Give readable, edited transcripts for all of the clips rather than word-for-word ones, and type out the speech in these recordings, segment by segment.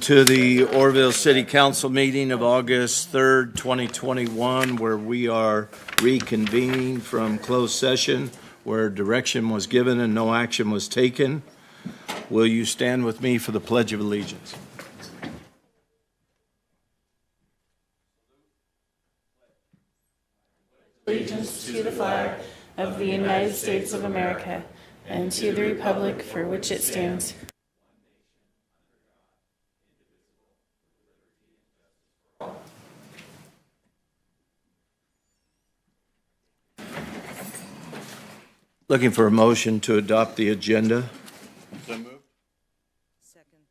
To the Oroville City Council meeting of August 3rd, 2021, where we are reconvening from closed session where direction was given and no action was taken. Will you stand with me for the Pledge of Allegiance? Allegiance to the flag of the United States of America and to the republic for which it stands. Looking for a motion to adopt the agenda. So moved. Second.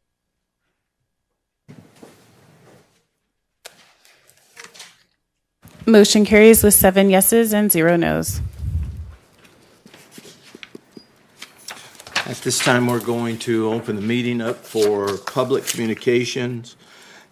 Motion carries with 7 yeses and 0 nos. At this time, we're going to open the meeting up for public communications.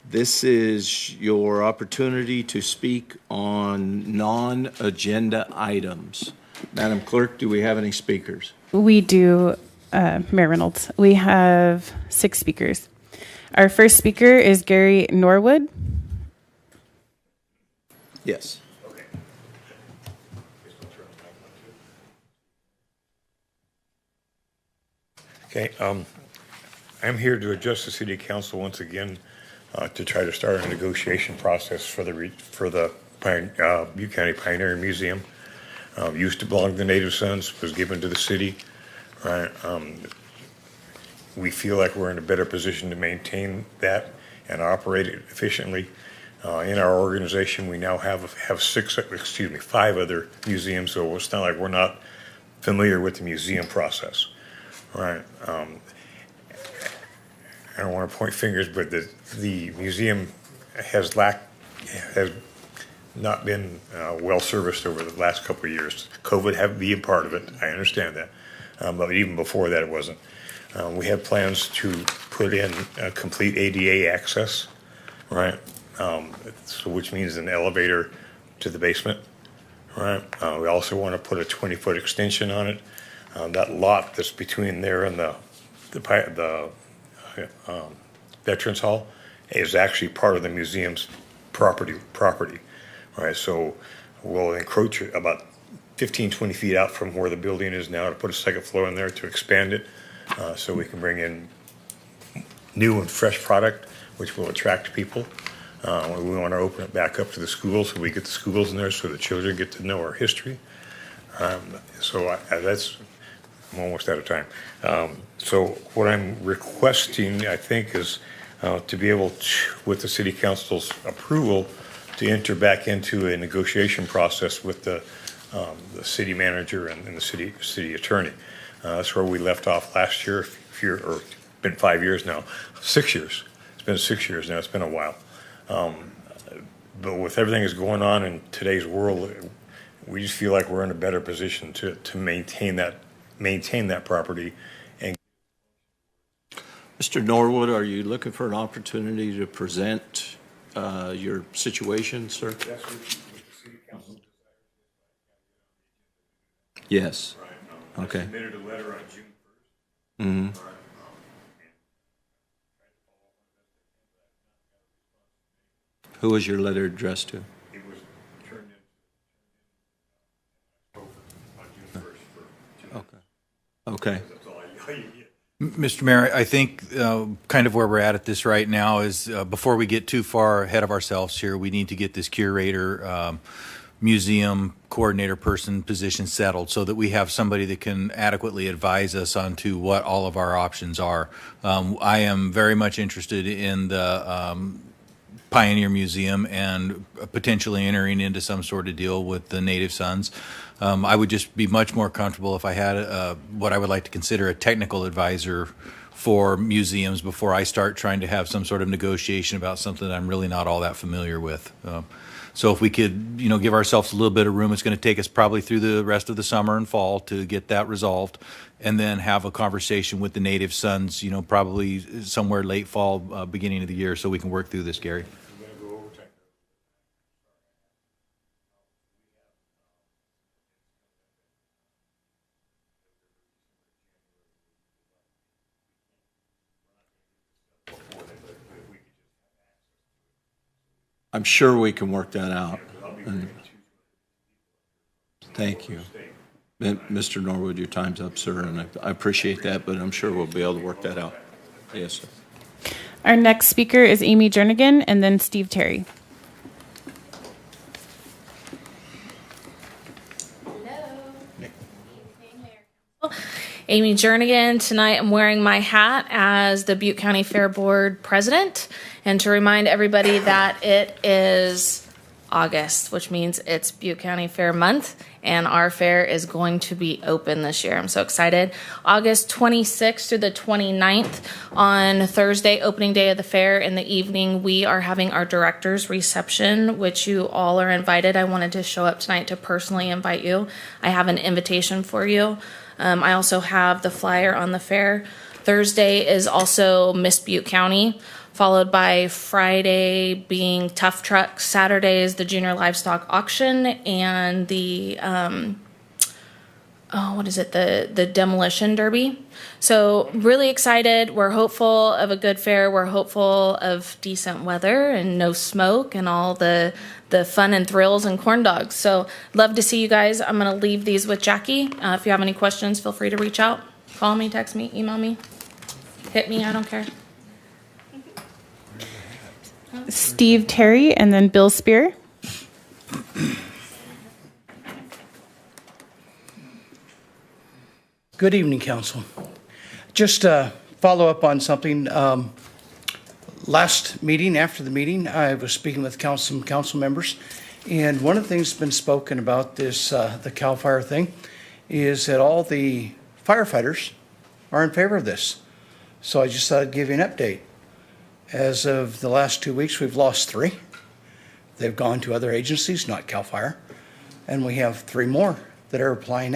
This is your opportunity to speak on non-agenda items. Madam Clerk, do we have any speakers? We do, Mayor Reynolds. We have 6 speakers. Our first speaker is Gary Norwood. Yes. Okay, I'm here to address the City Council once again to try to start a negotiation process for the Butte County Pioneer Museum. Used to belong to the Native Sons, was given to the city. Right? We feel like we're in a better position to maintain that and operate it efficiently. In our organization, we now have 5 other museums, so it's not like we're not familiar with the museum process. Right. I don't want to point fingers, but the museum has not been well serviced over the last couple of years. COVID have been part of it. I understand that, but even before that, it wasn't. We have plans to put in a complete ADA access, right? So which means an elevator to the basement, right? We also want to put a 20-foot extension on it. That lot that's between there and the Veterans Hall is actually part of the museum's property, right? So we'll encroach about 15, 20 feet out from where the building is now to put a second floor in there to expand it so we can bring in new and fresh product, which will attract people. We want to open it back up to the schools so we get the schools in there so the children get to know our history. I'm almost out of time. So what I'm requesting, I think, is to be able to, with the City Council's approval, to enter back into a negotiation process with the city manager and the city attorney. That's where we left off last year. Or it's been 5 years now, 6 years. It's been 6 years now. It's been a while. But with everything that's going on in today's world, we just feel like we're in a better position to maintain that property. And Mr. Norwood, are you looking for an opportunity to present your situation, sir? that's what the City Council decided. Yes. Right. Okay. I submitted a letter on June 1st. Mm-hmm. Right. Who was your letter addressed to? It was turned in on June 1st. Okay. Okay. That's all I get. Mr. Mayor, I think kind of where we're at this right now is before we get too far ahead of ourselves here, we need to get this curator, museum coordinator person position settled so that we have somebody that can adequately advise us onto what all of our options are. I am very much interested in the Pioneer Museum and potentially entering into some sort of deal with the Native Sons. I would just be much more comfortable if I had what I would like to consider a technical advisor for museums before I start trying to have some sort of negotiation about something that I'm really not all that familiar with. So if we could, give ourselves a little bit of room, it's going to take us probably through the rest of the summer and fall to get that resolved, and then have a conversation with the Native Sons, probably somewhere late fall, beginning of the year, so we can work through this, Gary. I'm sure we can work that out. And thank you. Mr. Norwood, your time's up, sir, and I appreciate that, but I'm sure we'll be able to work that out. Yes, sir. Our next speaker is Amy Jernigan, and then Steve Terry. Amy Jernigan. Tonight I'm wearing my hat as the Butte County Fair Board President, and to remind everybody that it is August, which means it's Butte County Fair Month, and our fair is going to be open this year. I'm so excited. August 26th through the 29th, on Thursday, opening day of the fair, in the evening, we are having our director's reception, which you all are invited. I wanted to show up tonight to personally invite you. I have an invitation for you. I also have the flyer on the fair. Thursday is also Miss Butte County, followed by Friday being Tough Truck. Saturday is the Junior Livestock Auction and the, the Demolition Derby. So really excited. We're hopeful of a good fair. We're hopeful of decent weather and no smoke and all the fun and thrills and corn dogs. So love to see you guys. I'm going to leave these with Jackie. If you have any questions, feel free to reach out. Call me, text me, email me, hit me. I don't care. Steve Terry, and then Bill Spear. Good evening, Council. Just follow up on something. Last meeting, after the meeting, I was speaking with some council members, and one of the things that's been spoken about this, the CAL FIRE thing, is that all the firefighters are in favor of this. So I just thought I'd give you an update. As of the last 2 weeks, we've lost 3. They've gone to other agencies, not CAL FIRE, and we have 3 more that are applying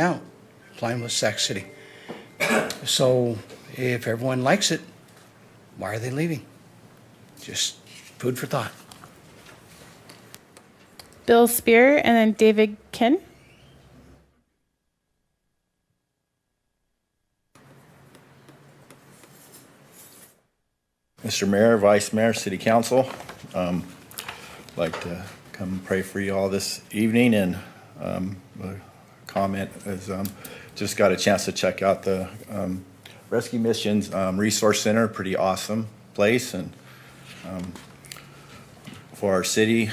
with Sac City. So if everyone likes it, why are they leaving? Just food for thought. Bill Spear, and then David Kin. Mr. Mayor, Vice Mayor, City Council, I'd like to come pray for you all this evening, and a comment is just got a chance to check out the Rescue Missions Resource Center, pretty awesome place, and for our city.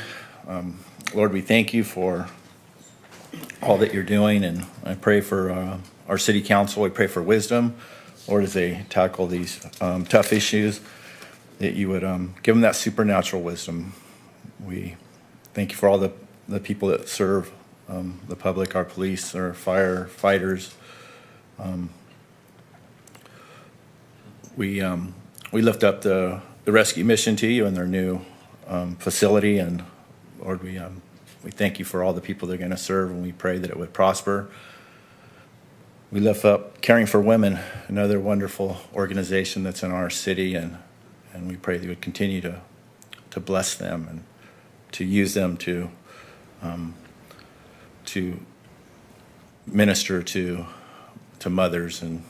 Lord, we thank you for all that you're doing, and I pray for our City Council. We pray for wisdom, Lord, as they tackle these tough issues, that you would give them that supernatural wisdom. We thank you for all the people that serve the public, our police, our firefighters. We lift up the rescue mission to you and their new facility, and Lord, we thank you for all the people they're going to serve, and we pray that it would prosper. We lift up Caring for Women, another wonderful organization that's in our city, and we pray that you would continue to bless them and to use them to minister to mothers and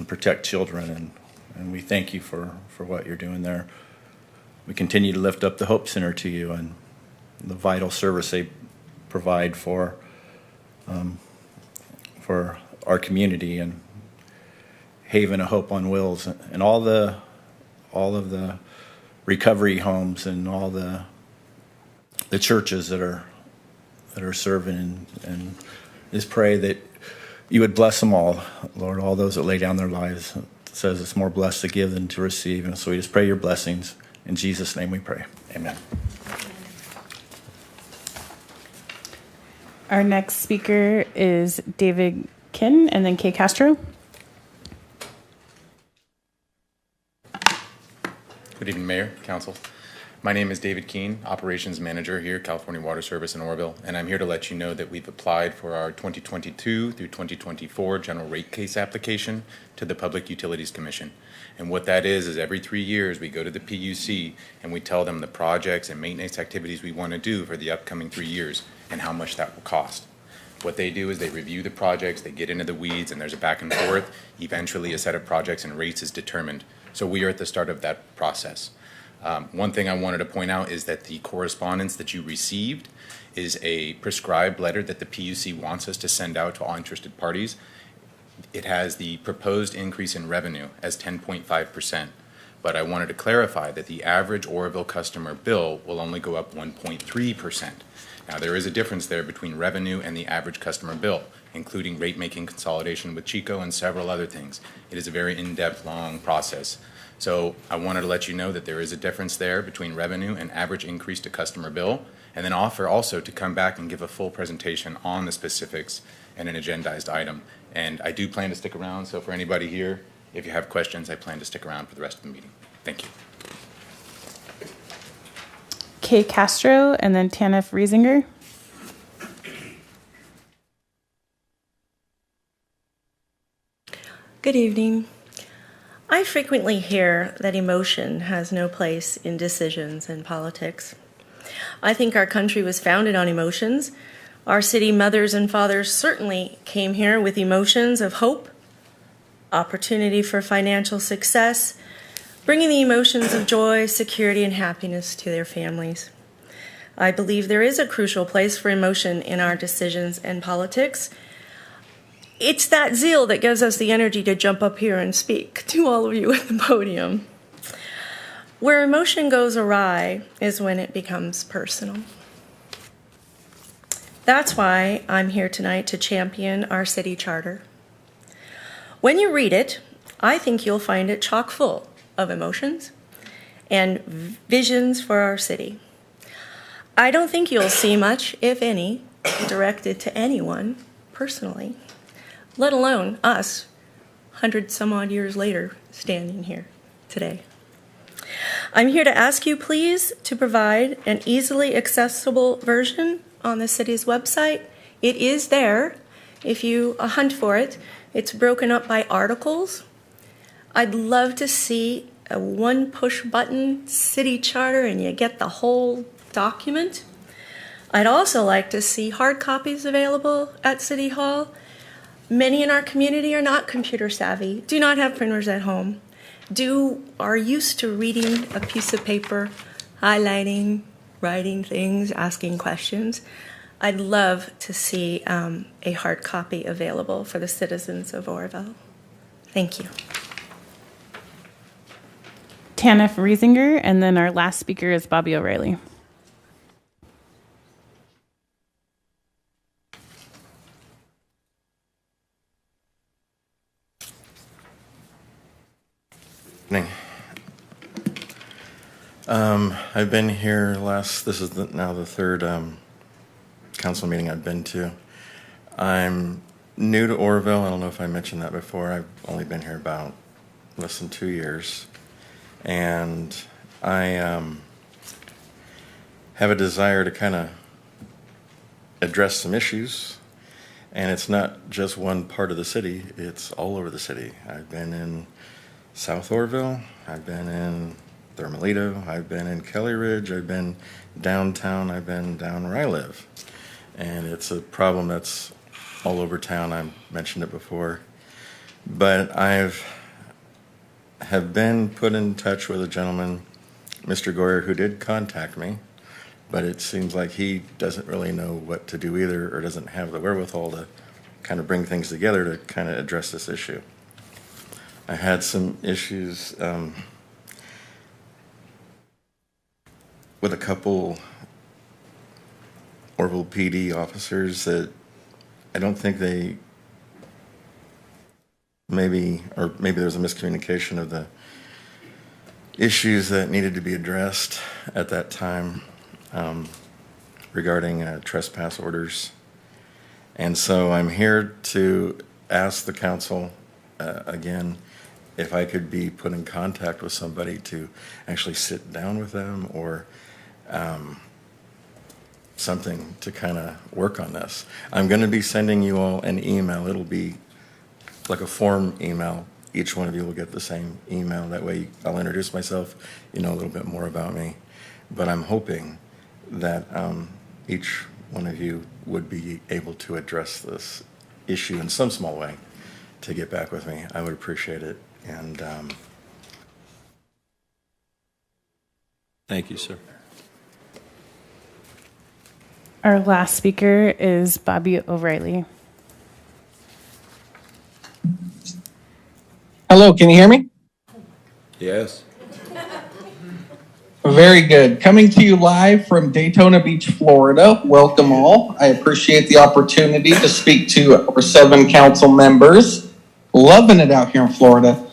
protect children, and we thank you for what you're doing there. We continue to lift up the Hope Center to you and the vital service they provide for our community, and Haven of Hope on Wheels, and all of the recovery homes and all the churches that are serving, and just pray that you would bless them all, Lord, all those that lay down their lives. It says it's more blessed to give than to receive, and so we just pray your blessings. In Jesus' name we pray. Amen. Our next speaker is David Kin, and then Kay Castro. Good evening, Mayor, Council. My name is David Keene, Operations Manager here at California Water Service in Oroville, and I'm here to let you know that we've applied for our 2022 through 2024 general rate case application to the Public Utilities Commission. And what that is every 3 years we go to the PUC and we tell them the projects and maintenance activities we want to do for the upcoming 3 years and how much that will cost. What they do is they review the projects, they get into the weeds, and there's a back and forth. Eventually, a set of projects and rates is determined. So we are at the start of that process. One thing I wanted to point out is that the correspondence that you received is a prescribed letter that the PUC wants us to send out to all interested parties. It has the proposed increase in revenue as 10.5%, but I wanted to clarify that the average Oroville customer bill will only go up 1.3%. Now, there is a difference there between revenue and the average customer bill, including rate-making consolidation with Chico and several other things. It is a very in-depth, long process. So I wanted to let you know that there is a difference there between revenue and average increase to customer bill, and then offer also to come back and give a full presentation on the specifics and an agendized item. And I do plan to stick around, so for anybody here, if you have questions, I plan to stick around for the rest of the meeting. Thank you. Kay Castro and then Tanif Riesinger. Good evening. I frequently hear that emotion has no place in decisions and politics. I think our country was founded on emotions. Our city mothers and fathers certainly came here with emotions of hope, opportunity for financial success, bringing the emotions of joy, security, and happiness to their families. I believe there is a crucial place for emotion in our decisions and politics. It's that zeal that gives us the energy to jump up here and speak to all of you at the podium. Where emotion goes awry is when it becomes personal. That's why I'm here tonight to champion our city charter. When you read it, I think you'll find it chock full of emotions and visions for our city. I don't think you'll see much, if any, directed to anyone personally, let alone us, 100 some odd years later, standing here today. I'm here to ask you, please, to provide an easily accessible version on the city's website. It is there if you hunt for it. It's broken up by articles. I'd love to see a one push button city charter and you get the whole document. I'd also like to see hard copies available at City Hall. Many in our community are not computer savvy, do not have printers at home, are used to reading a piece of paper, highlighting, writing things, asking questions. I'd love to see a hard copy available for the citizens of Oroville. Thank you. Tanif Riesinger, and then our last speaker is Bobby O'Reilly. I've been here this is now the third council meeting I've been to. I'm new to Oroville. I don't know if I mentioned that before. I've only been here about less than 2 years. And I have a desire to kind of address some issues. And it's not just one part of the city, it's all over the city. I've been in South Oroville, I've been in Thermalito, I've been in Kelly Ridge, I've been downtown, I've been down where I live. And it's a problem that's all over town. I mentioned it before. But have been put in touch with a gentleman, Mr. Goyer, who did contact me, but it seems like he doesn't really know what to do either, or doesn't have the wherewithal to kind of bring things together to kind of address this issue. I had some issues with a couple Oroville PD officers that I don't think maybe there was a miscommunication of the issues that needed to be addressed at that time regarding trespass orders. And so I'm here to ask the council again if I could be put in contact with somebody to actually sit down with them, or something to kind of work on this. I'm going to be sending you all an email. It'll be like a form email. Each one of you will get the same email. That way I'll introduce myself, you know a little bit more about me. But I'm hoping that each one of you would be able to address this issue in some small way to get back with me. I would appreciate it. And Thank you, sir. Our last speaker is Bobby O'Reilly. Hello, can you hear me? Yes. Very good. Coming to you live from Daytona Beach, Florida. Welcome all. I appreciate the opportunity to speak to our 7 council members. Loving it out here in Florida.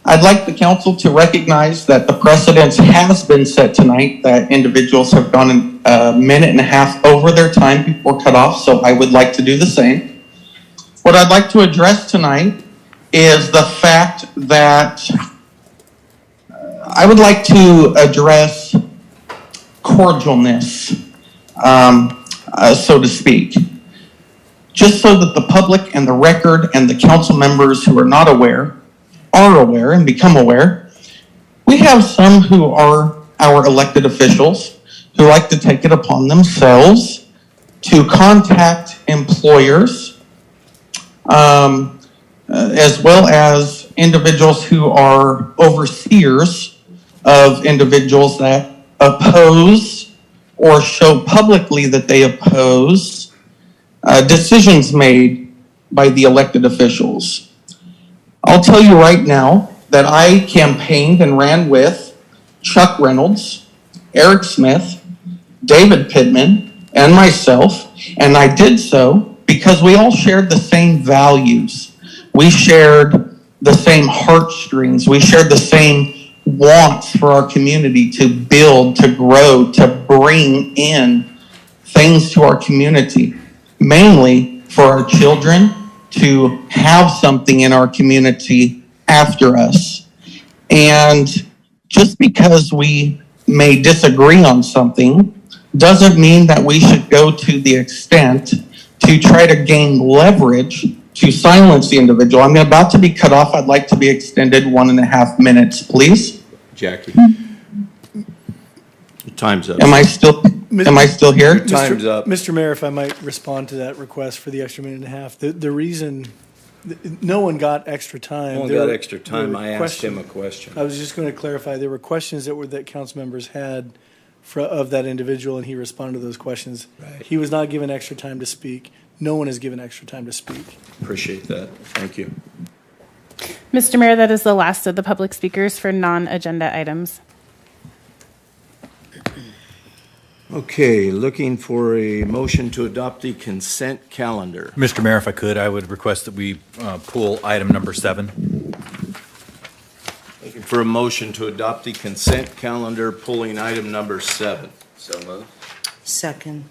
I'd like the council to recognize that the precedence has been set tonight, that individuals have gone a minute and a half over their time before cutoff, so I would like to do the same. What I'd like to address tonight is the fact that I would like to address cordialness, so to speak. Just so that the public and the record and the council members who are not aware are aware and become aware. We have some who are our elected officials who like to take it upon themselves to contact employers, as well as individuals who are overseers of individuals that oppose or show publicly that they oppose decisions made by the elected officials. I'll tell you right now that I campaigned and ran with Chuck Reynolds, Eric Smith, David Pittman, and myself, and I did so because we all shared the same values. We shared the same heartstrings. We shared the same wants for our community to build, to grow, to bring in things to our community, mainly for our children to have something in our community after us. And just because we may disagree on something doesn't mean that we should go to the extent to try to gain leverage to silence the individual. I'm about to be cut off. I'd like to be extended 1.5 minutes, please. Jackie. Your time's up. Am I still here? Your time's up. Mr. Mayor, if I might respond to that request for the extra 1.5 minutes. The reason, no one got extra time. No one got extra time. I asked him a question. I was just going to clarify, there were questions that council members had of that individual, and he responded to those questions. Right. He was not given extra time to speak. No one is given extra time to speak. Appreciate that. Thank you. Mr. Mayor, that is the last of the public speakers for non-agenda items. Okay, looking for a motion to adopt the consent calendar. Mr. Mayor, if I could, I would request that we pull item number 7. Looking for a motion to adopt the consent calendar, pulling item number 7. So moved. Second.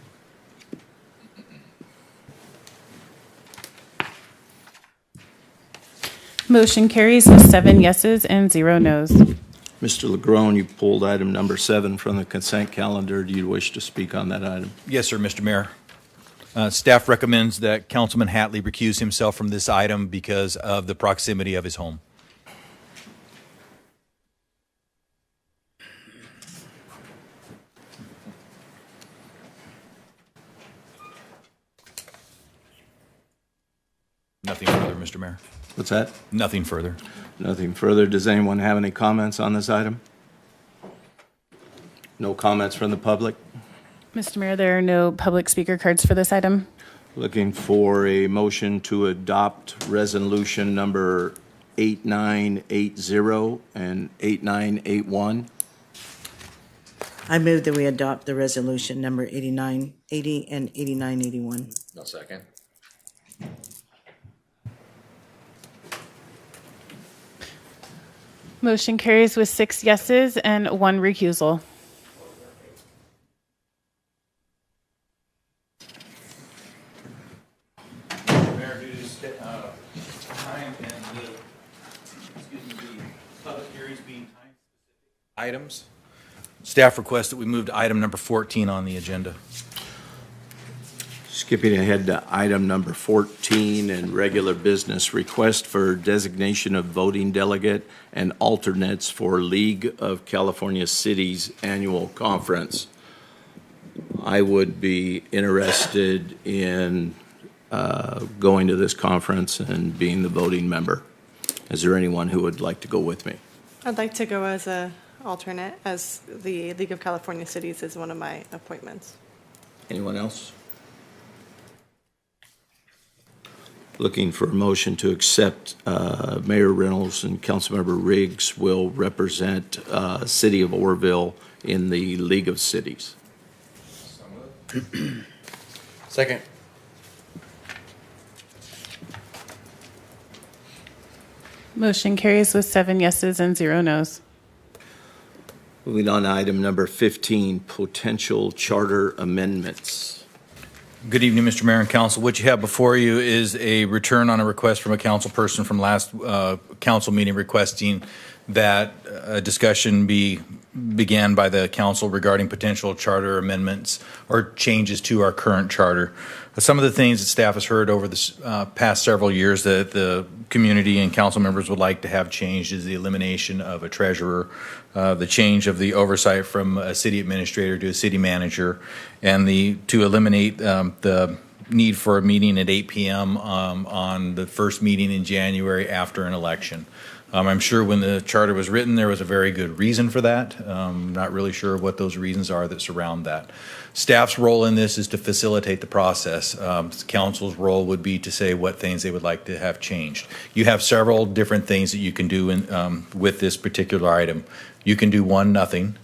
Motion carries with 7 yeses and 0 nos. Mr. Legrone, you pulled item number 7 from the consent calendar. Do you wish to speak on that item? Yes, sir, Mr. Mayor. Staff recommends that Councilman Hatley recuse himself from this item because of the proximity of his home. Nothing further, Mr. Mayor. What's that? Nothing further. Nothing further. Does anyone have any comments on this item? No comments from the public? Mr. Mayor, there are no public speaker cards for this item. Looking for a motion to adopt resolution number 8980 and 8981. I move that we adopt the resolution number 8980 and 8981. No second. Motion carries with 6 yeses and 1 recusal. Mayor, due to time and the public hearings being time-specific items, staff requests that we move to item number 14 on the agenda. Skipping ahead to item number 14 and regular business, request for designation of voting delegate and alternates for League of California Cities annual conference. I would be interested in going to this conference and being the voting member. Is there anyone who would like to go with me? I'd like to go as a alternate, as the League of California Cities is one of my appointments. Anyone else? Looking for a motion to accept Mayor Reynolds and Councilmember Riggs will represent City of Oroville in the League of Cities. Second. Motion carries with 7 yeses and 0 nos. Moving on to item number 15, potential charter amendments. Good evening, Mr. Mayor and Council. What you have before you is a return on a request from a council person from last council meeting requesting that a discussion began by the council regarding potential charter amendments or changes to our current charter. Some of the things that staff has heard over the past several years that the community and council members would like to have changed is the elimination of a treasurer, the change of the oversight from a city administrator to a city manager, and to eliminate the need for a meeting at 8 p.m. On the first meeting in January after an election. I'm sure when the charter was written, there was a very good reason for that. Not really sure what those reasons are that surround that. Staff's role in this is to facilitate the process. Council's role would be to say what things they would like to have changed. You have several different things that you can do with this particular item. You can do one, nothing.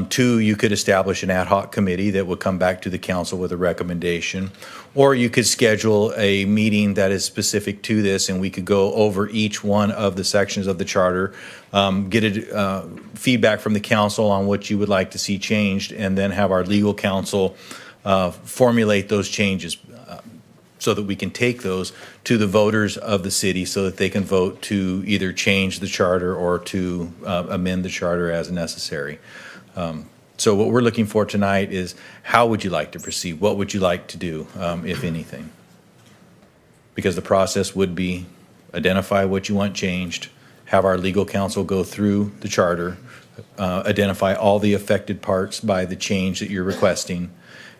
2, you could establish an ad hoc committee that would come back to the council with a recommendation. Or you could schedule a meeting that is specific to this, and we could go over each one of the sections of the charter, get feedback from the council on what you would like to see changed, and then have our legal counsel formulate those changes so that we can take those to the voters of the city so that they can vote to either change the charter or to amend the charter as necessary. So what we're looking for tonight is how would you like to proceed? What would you like to do, if anything? Because the process would be identify what you want changed, have our legal counsel go through the charter, identify all the affected parts by the change that you're requesting,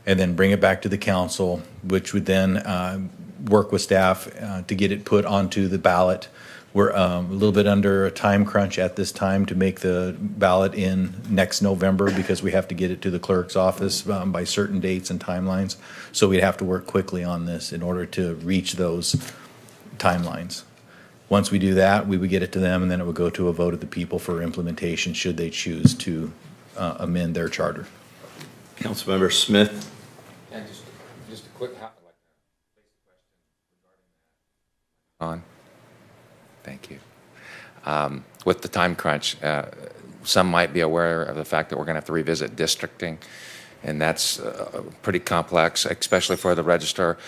and then bring it back to the council, which would then work with staff to get it put onto the ballot. We're a little bit under a time crunch at this time to make the ballot in next November because we have to get it to the clerk's office by certain dates and timelines. So we'd have to work quickly on this in order to reach those timelines. Once we do that, we would get it to them, and then it would go to a vote of the people for implementation should they choose to amend their charter. Councilmember Smith. Yeah, just a quick basic question regarding that. Thank you. With the time crunch, some might be aware of the fact that we're going to have to revisit districting, and that's pretty complex, especially for the register.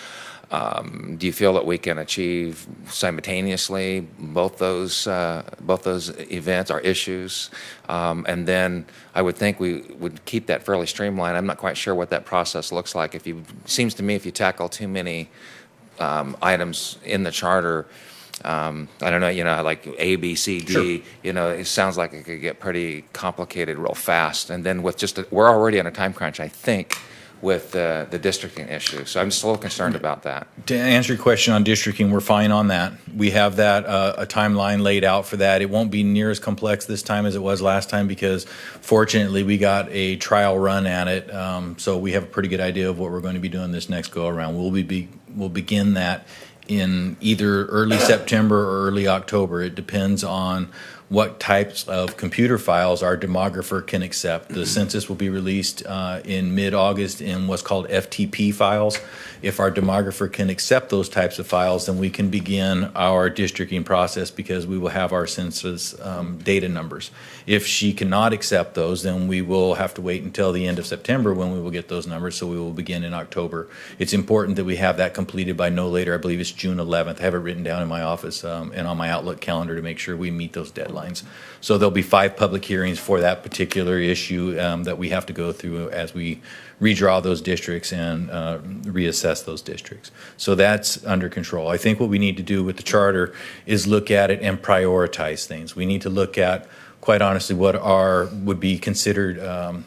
Do you feel that we can achieve simultaneously both those events or issues? And then I would think we would keep that fairly streamlined. I'm not quite sure what that process looks like. Seems to me if you tackle too many items in the charter, I don't know, like A, B, C, D, sure. It sounds like it could get pretty complicated real fast. And then with we're already on a time crunch, I think, with the districting issue. So I'm just a little concerned about that. To answer your question on districting, we're fine on that. We have that, a timeline laid out for that. It won't be near as complex this time as it was last time because fortunately we got a trial run at it. So we have a pretty good idea of what we're going to be doing this next go around. We'll begin that in either early September or early October. It depends on what types of computer files our demographer can accept. The census will be released in mid-August in what's called FTP files. If our demographer can accept those types of files, then we can begin our districting process because we will have our census data numbers. If she cannot accept those, then we will have to wait until the end of September when we will get those numbers, so we will begin in October. It's important that we have that completed by no later, I believe it's June 11th. I have it written down in my office and on my Outlook calendar to make sure we meet those deadlines. So there'll be 5 public hearings for that particular issue that we have to go through as we redraw those districts and reassess those districts. So that's under control. I think what we need to do with the charter is look at it and prioritize things. We need to look at, quite honestly, what would be considered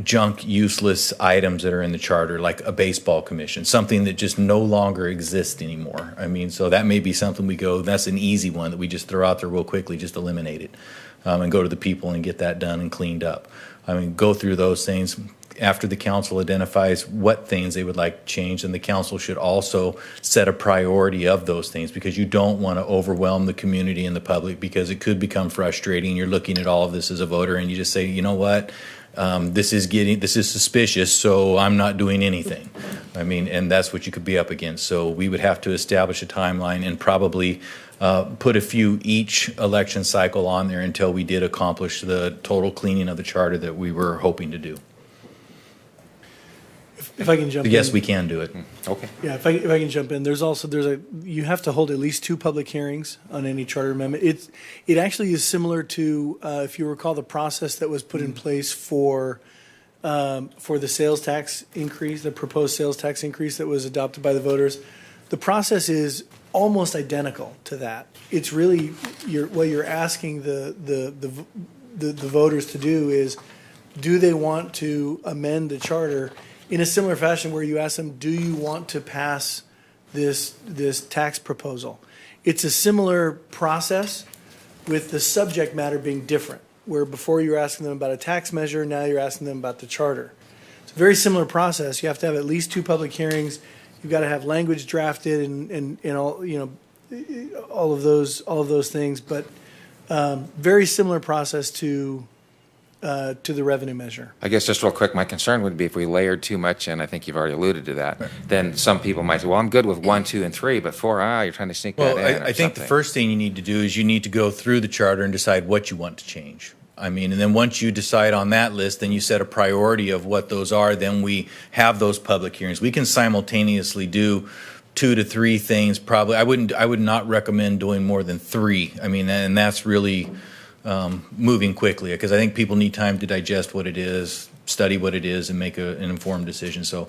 junk, useless items that are in the charter, like a baseball commission, something that just no longer exists anymore. I mean, so that may be something we go, that's an easy one that we just throw out there real quickly, just eliminate it. and go to the people and get that done and cleaned up. I mean, go through those things. After the council identifies what things they would like to change, and the council should also set a priority of those things, because you don't want to overwhelm the community and the public, because it could become frustrating. You're looking at all of this as a voter and you just say, you know what, this is suspicious, so I'm not doing anything. I mean, and that's what you could be up against. So we would have to establish a timeline and probably put a few each election cycle on there until we did accomplish the total cleaning of the charter that we were hoping to do. If I can jump in. Yes, we can do it. Okay. Yeah, if I can jump in, you have to hold at least 2 public hearings on any charter amendment. It actually is similar to, if you recall, the process that was put in place for the sales tax increase, the proposed sales tax increase that was adopted by the voters. The process is almost identical to that. It's really what you're asking the voters to do is, do they want to amend the charter in a similar fashion where you ask them, do you want to pass this tax proposal? It's a similar process with the subject matter being different, where before you were asking them about a tax measure, now you're asking them about the charter. It's a very similar process. You have to have at least 2 public hearings. You've got to have language drafted and all, all of those things, but very similar process to the revenue measure. I guess just real quick, my concern would be if we layered too much, and I think you've already alluded to that, then some people might say, well, I'm good with 1, 2, and 3, but 4, you're trying to sneak that in. Well, I think the first thing you need to do is you need to go through the charter and decide what you want to change. I mean, and then once you decide on that list, then you set a priority of what those are, then we have those public hearings. We can simultaneously do 2 to 3 things probably. I would not recommend doing more than 3. I mean, and that's really moving quickly, because I think people need time to digest what it is, study what it is, and make an informed decision. So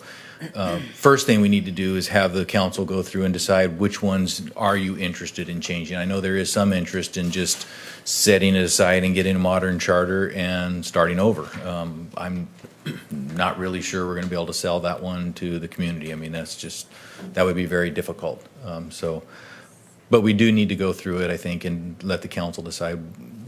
first thing we need to do is have the council go through and decide which ones are you interested in changing. I know there is some interest in just setting it aside and getting a modern charter and starting over. I'm not really sure we're going to be able to sell that one to the community. I mean, that would be very difficult. But we do need to go through it, I think, and let the council decide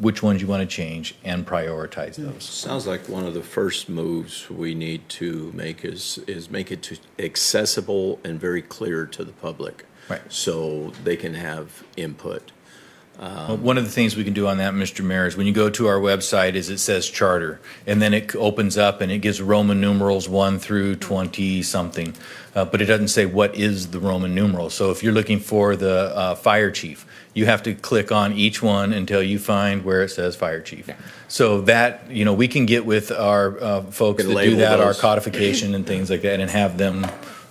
which ones you want to change and prioritize those. Sounds like one of the first moves we need to make is make it accessible and very clear to the public, right, so they can have input. Well, one of the things we can do on that, Mr. Mayor, is when you go to our website, is it says charter, and then it opens up and it gives Roman numerals 1 through 20 something, but it doesn't say what is the Roman numeral. So if you're looking for the fire chief, you have to click on each one until you find where it says fire chief. Yeah. So that, we can get with our folks that do that, our codification and things like that, and have them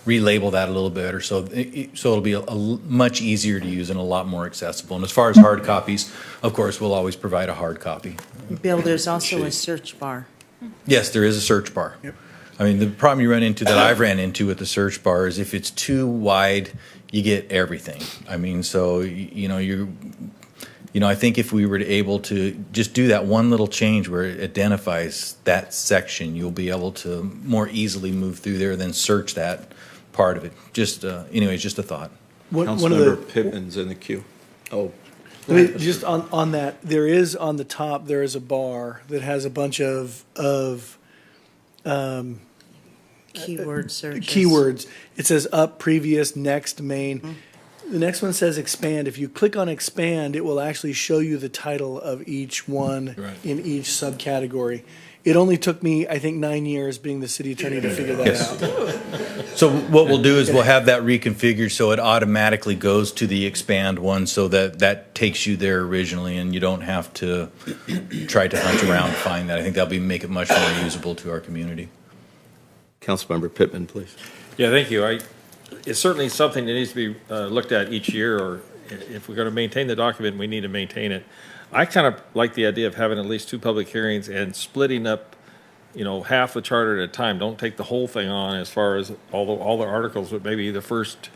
relabel that a little better, so it'll be much easier to use and a lot more accessible. And as far as hard copies, of course, we'll always provide a hard copy. Bill, there's also a search bar. Yes, there is a search bar. Yep. I mean, the problem you run into that I've ran into with the search bar is if it's too wide, you get everything. I mean, so I think if we were able to just do that one little change where it identifies that section, you'll be able to more easily move through there than search that part of it. Just anyways, just a thought. Councilmember Pippin's in the queue. Oh, just on that, there is on the top, there is a bar that has a bunch of keyword searches. Keywords. It says up, previous, next, main. Mm-hmm. The next one says expand. If you click on expand, it will actually show you the title of each one in each subcategory. It only took me, I think, 9 years being the city attorney to figure that out. So what we'll do is we'll have that reconfigured so it automatically goes to the expand one, so that takes you there originally, and you don't have to try to hunt around to find that. I think that'll make it much more usable to our community. Councilmember Pittman, please. Yeah, thank you. It's certainly something that needs to be looked at each year, or if we're going to maintain the document, we need to maintain it. I kind of like the idea of having at least 2 public hearings and splitting up, half the charter at a time. Don't take the whole thing on as far as all the articles, but maybe the first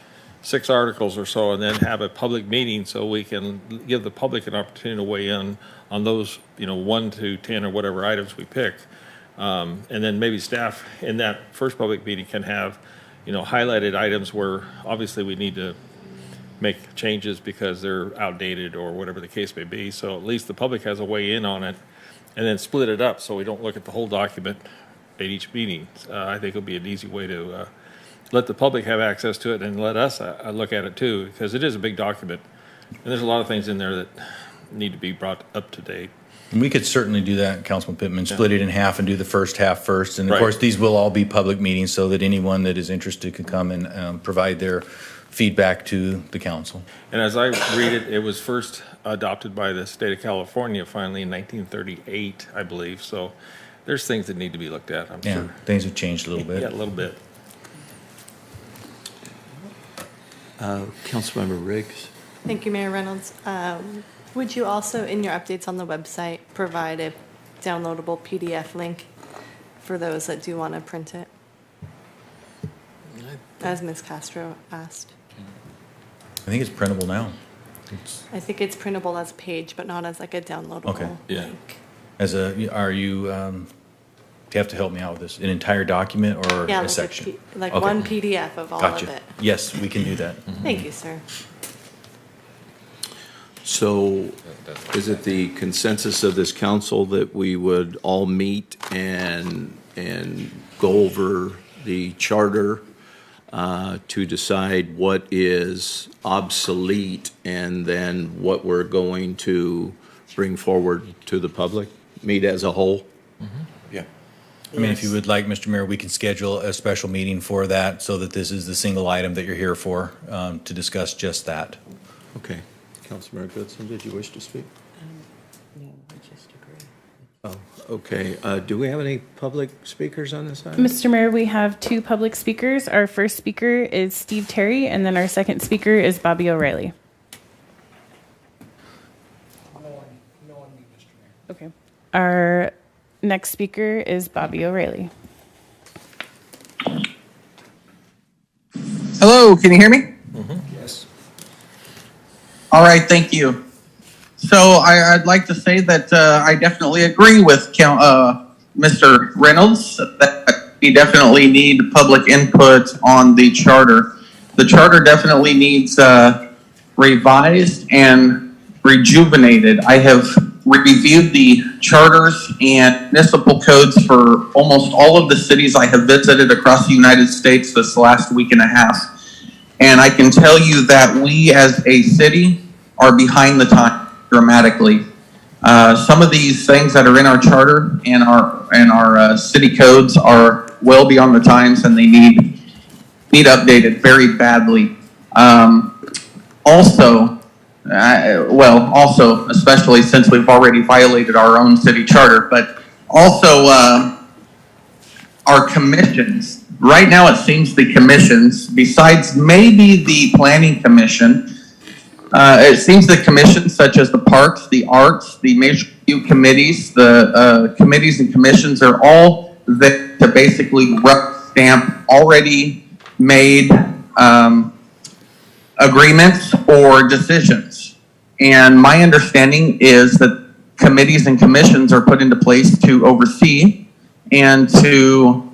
6 articles or so, and then have a public meeting so we can give the public an opportunity to weigh in on those, 1 to 10 or whatever items we pick. And then maybe staff in that first public meeting can have, highlighted items where obviously we need to make changes because they're outdated or whatever the case may be. So at least the public has a way in on it, and then split it up so we don't look at the whole document at each meeting. I think it'll be an easy way to let the public have access to it and let us look at it too, because it is a big document. And there's a lot of things in there that need to be brought up to date. And we could certainly do that, Councilman Pittman, split it in half and do the first half first. And of Right. course, these will all be public meetings so that anyone that is interested can come and provide their feedback to the council. And as I read it, it was first adopted by the state of California finally in 1938, I believe. So there's things that need to be looked at, I'm Yeah, sure. things have changed a little bit. Yeah, a little bit. Councilmember Riggs? Thank you, Mayor Reynolds. Would you also, in your updates on the website, provide a downloadable PDF link for those that do want to print it? As Ms. Castro asked. I think it's printable now. I think it's printable as a page, but not as like a downloadable Okay. Yeah. link. As a, are you, you have to help me out with this, an entire document or Yeah, a like section? like Okay. one PDF of all Gotcha. of it. Yes, we can do that. Thank you, sir. So is it the consensus of this council that we would all meet and go over the charter to decide what is obsolete and then what we're going to bring forward to the public, meet as a whole? Yeah. I mean, if you would like, Mr. Mayor, we can schedule a special meeting for that so that this is the single item that you're here for, to discuss just that. Okay. Councilmember Goodson, did you wish to speak? No, I just agree. Oh, okay. Do we have any public speakers on this item? Mr. Mayor, we have two public speakers. Our first speaker is Steve Terry, and then our second speaker is Bobby O'Reilly. Okay. Our next speaker is Bobby O'Reilly. Hello, can you hear me? Yes. All right, thank you. So I'd like to say that I definitely agree with Mr. Reynolds that we definitely need public input on the charter. The charter definitely needs revised and rejuvenated. I have reviewed the charters and municipal codes for almost all of the cities I have visited across the United States this last week and a half. And I can tell you that we as a city are behind the time dramatically. Some of these things that are in our charter and our city codes are well beyond the times, and they need updated very badly. Also, especially since we've already violated our own city charter, but also our commissions. Right now, it seems the commissions, besides maybe the planning commission, it seems the commissions such as the parks, the arts, the major review committees, the committees and commissions are all there to basically rubber stamp already made agreements or decisions. And my understanding is that committees and commissions are put into place to oversee and to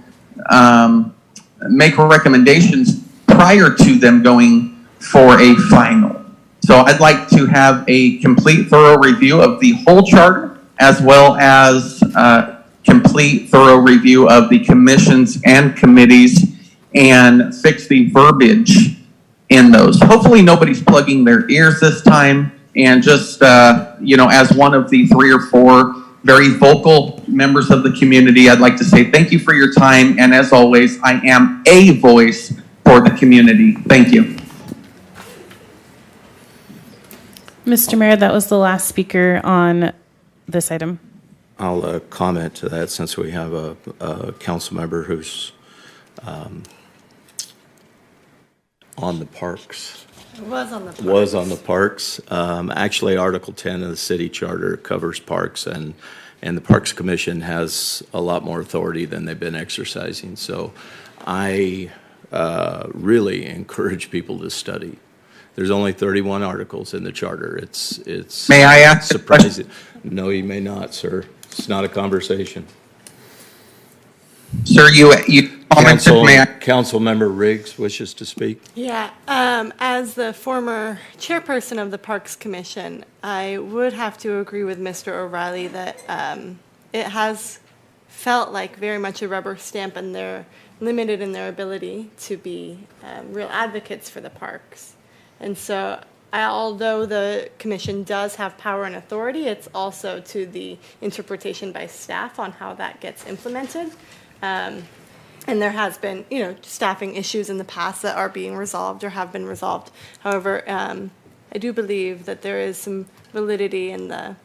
make recommendations prior to them going for a final. So I'd like to have a complete, thorough review of the whole charter, as well as complete, thorough review of the commissions and committees, and fix the verbiage in those. Hopefully nobody's plugging their ears this time, and just, as one of the 3 or 4 very vocal members of the community, I'd like to say thank you for your time, and as always, I am a voice for the community. Thank you. Mr. Mayor, that was the last speaker on this item. I'll comment to that since we have a council member who's on the parks. Was on the parks. Was on the parks. Actually, Article 10 of the city charter covers parks, and the Parks Commission has a lot more authority than they've been exercising. So I really encourage people to study. There's only 31 articles in the charter. It's May I ask a question? surprising. No, you may not, sir. It's not a conversation. Sir, you comments if may I? Councilmember Riggs wishes to speak. Yeah, as the former chairperson of the Parks Commission, I would have to agree with Mr. O'Reilly that it has felt like very much a rubber stamp, and they're limited in their ability to be real advocates for the parks. And so, although the commission does have power and authority, it's also to the interpretation by staff on how that gets implemented. And there has been, staffing issues in the past that are being resolved or have been resolved. However, I do believe that there is some validity in the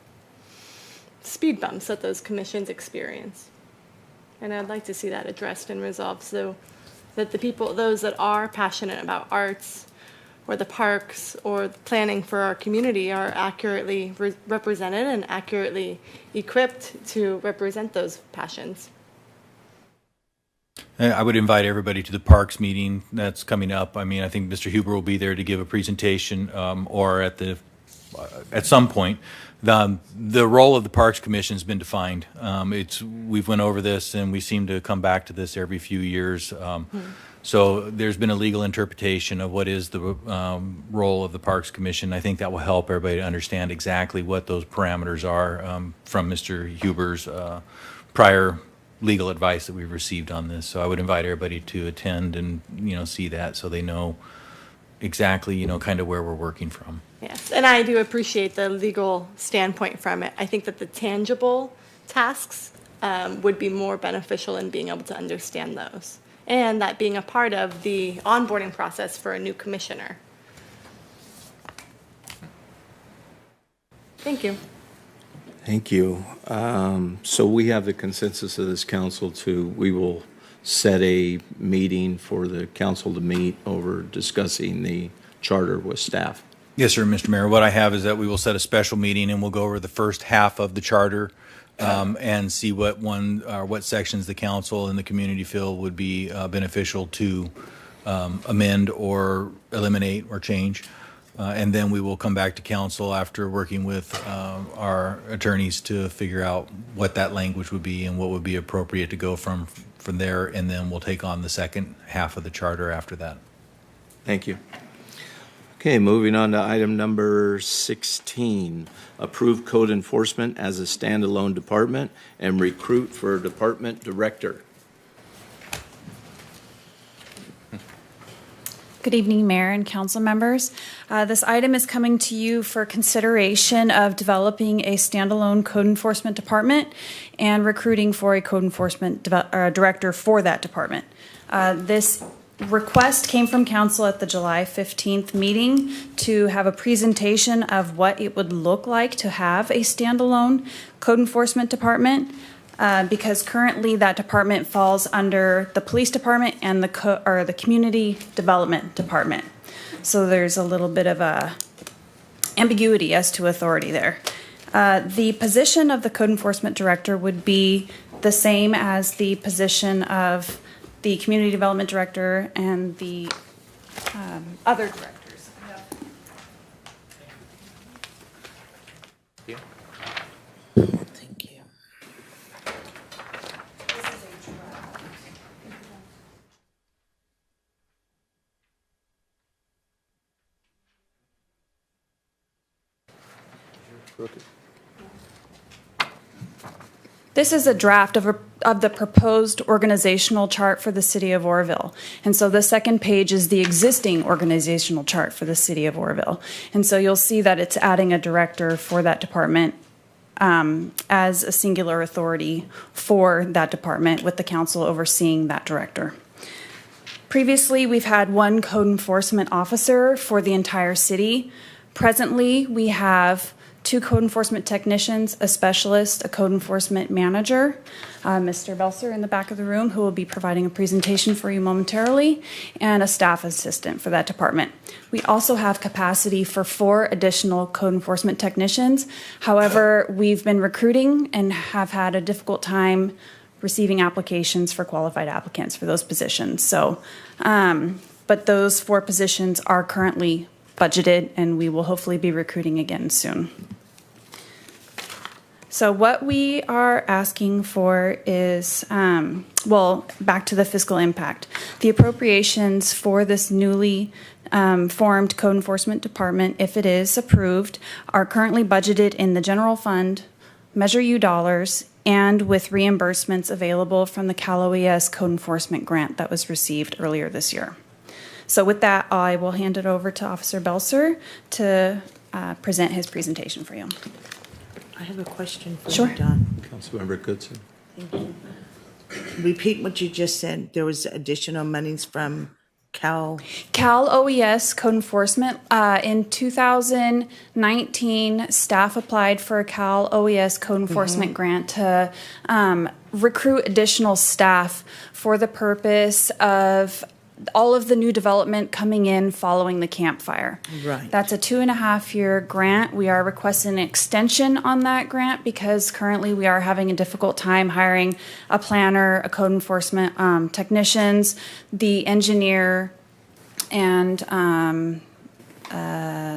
speed bumps that those commissions experience. And I'd like to see that addressed and resolved so that the people, those that are passionate about arts or the parks or the planning for our community are accurately represented and accurately equipped to represent those passions. I would invite everybody to the Parks meeting that's coming up. I mean, I think Mr. Huber will be there to give a presentation, or at some point. The role of the Parks Commission has been defined. We've went over this, and we seem to come back to this every few years. So there's been a legal interpretation of what is the role of the Parks Commission. I think that will help everybody to understand exactly what those parameters are from Mr. Huber's prior legal advice that we've received on this. So I would invite everybody to attend and, see that so they know exactly, kind of where we're working from. Yes, and I do appreciate the legal standpoint from it. I think that the tangible tasks would be more beneficial in being able to understand those, and that being a part of the onboarding process for a new commissioner. Thank you. Thank you. So we have the consensus of this council we will set a meeting for the council to meet over discussing the charter with staff. Yes, sir, Mr. Mayor. What I have is that we will set a special meeting and we'll go over the first half of the charter and see what sections the council and the community feel would be beneficial to amend or eliminate or change. And then we will come back to council after working with our attorneys to figure out what that language would be and what would be appropriate to go from there. And then we'll take on the second half of the charter after that. Thank you. Okay, moving on to item number 16, approve code enforcement as a standalone department and recruit for department director. Good evening, Mayor and council members. This item is coming to you for consideration of developing a standalone code enforcement department and recruiting for a code enforcement director for that department. This request came from council at the July 15th meeting to have a presentation of what it would look like to have a standalone code enforcement department. Because currently that department falls under the police department and the community development department. So there's a little bit of a ambiguity as to authority there. The position of the code enforcement director would be the same as the position of the community development director and the other directors. Thank you. This is a draft of the proposed organizational chart for the city of Oroville. And so the second page is the existing organizational chart for the city of Oroville. And so you'll see that it's adding a director for that department as a singular authority for that department, with the council overseeing that director. Previously, we've had one code enforcement officer for the entire city. Presently, we have 2 code enforcement technicians, a specialist, a code enforcement manager, Mr. Belser in the back of the room, who will be providing a presentation for you momentarily, and a staff assistant for that department. We also have capacity for 4 additional code enforcement technicians. However, we've been recruiting and have had a difficult time receiving applications for qualified applicants for those positions. So, but those 4 positions are currently budgeted, and we will hopefully be recruiting again soon. So what we are asking for is, back to the fiscal impact. The appropriations for this newly formed code enforcement department, if it is approved, are currently budgeted in the general fund, Measure U dollars, and with reimbursements available from the Cal OES code enforcement grant that was received earlier this year. So with that, I will hand it over to Officer Belser to present his presentation for you. I have a question for Sure. you, Don. Councilmember Goodson. Thank you. Repeat what you just said. There was additional monies from Cal OES code enforcement. In 2019, staff applied for a Cal OES code enforcement grant to recruit additional staff for the purpose of all of the new development coming in following the campfire. Right. That's a 2.5-year grant. We are requesting an extension on that grant because currently we are having a difficult time hiring a planner, a code enforcement technicians, the engineer, and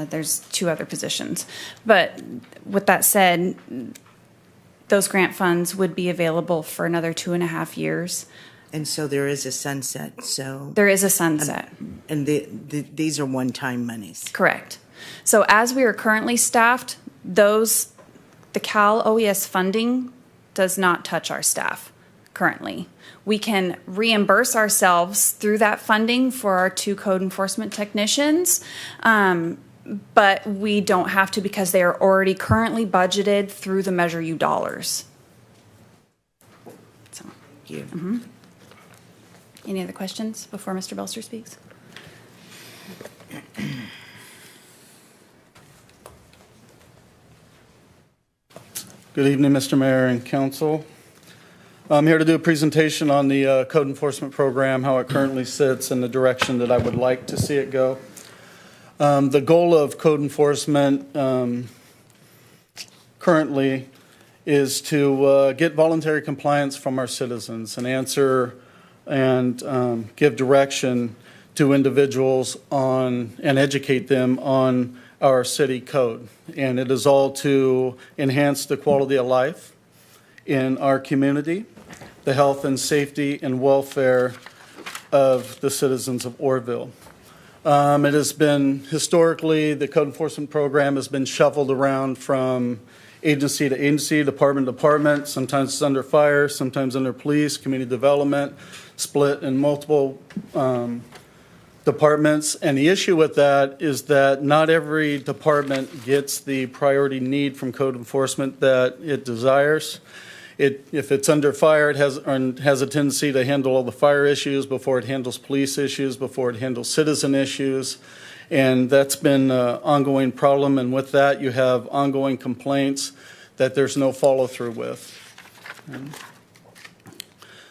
there's 2 other positions. But with that said, those grant funds would be available for another 2.5 years. And so there is a sunset, so. There is a sunset. And these are one-time monies. Correct. So as we are currently staffed, the Cal OES funding does not touch our staff currently. We can reimburse ourselves through that funding for our 2 code enforcement technicians, but we don't have to because they are already currently budgeted through the Measure U dollars. So, Thank you. Mm-hmm. Any other questions before Mr. Belser speaks? Good evening, Mr. Mayor and Council. I'm here to do a presentation on the code enforcement program, how it currently sits, and the direction that I would like to see it go. The goal of code enforcement currently is to get voluntary compliance from our citizens and answer and give direction to individuals on and educate them on our city code. And it is all to enhance the quality of life in our community, the health and safety and welfare of the citizens of Oroville. It has been, historically, the code enforcement program has been shuffled around from agency to agency, department to department. Sometimes it's under fire, sometimes under police, community development, split in multiple departments. And the issue with that is that not every department gets the priority need from code enforcement that it desires. If it's under fire, it has a tendency to handle all the fire issues before it handles police issues, before it handles citizen issues. And that's been an ongoing problem. And with that, you have ongoing complaints that there's no follow through with.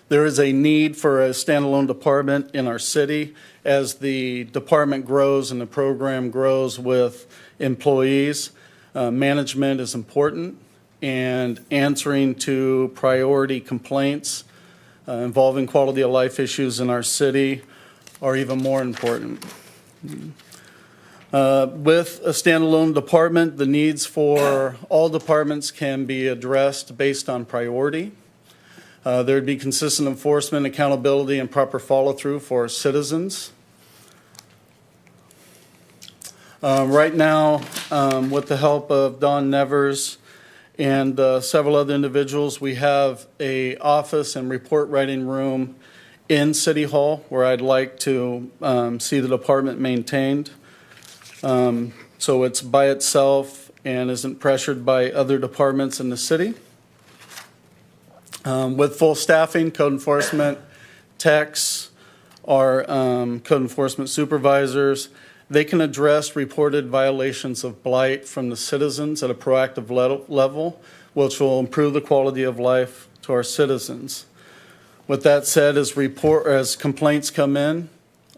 There is a need for a standalone department in our city as the department grows and the program grows with employees. Management is important, and answering to priority complaints involving quality of life issues in our city are even more important. With a standalone department, the needs for all departments can be addressed based on priority. There would be consistent enforcement, accountability, and proper follow-through for citizens. Right now, with the help of Don Nevers and several other individuals, we have an office and report writing room in City Hall where I'd like to see the department maintained. So it's by itself and isn't pressured by other departments in the city. With full staffing, code enforcement techs or code enforcement supervisors, they can address reported violations of blight from the citizens at a proactive level, which will improve the quality of life to our citizens. With that said, as complaints come in,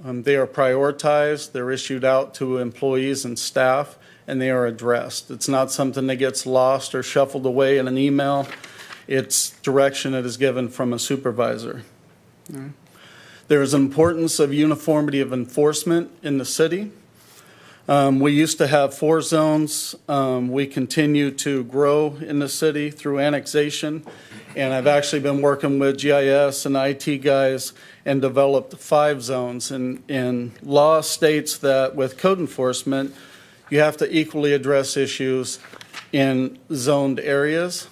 they are prioritized, they're issued out to employees and staff, and they are addressed. It's not something that gets lost or shuffled away in an email. It's direction that is given from a supervisor. There is an importance of uniformity of enforcement in the city. We used to have 4 zones. We continue to grow in the city through annexation, and I've actually been working with GIS and IT guys and developed 5 zones. And law states that with code enforcement, you have to equally address issues in zoned areas.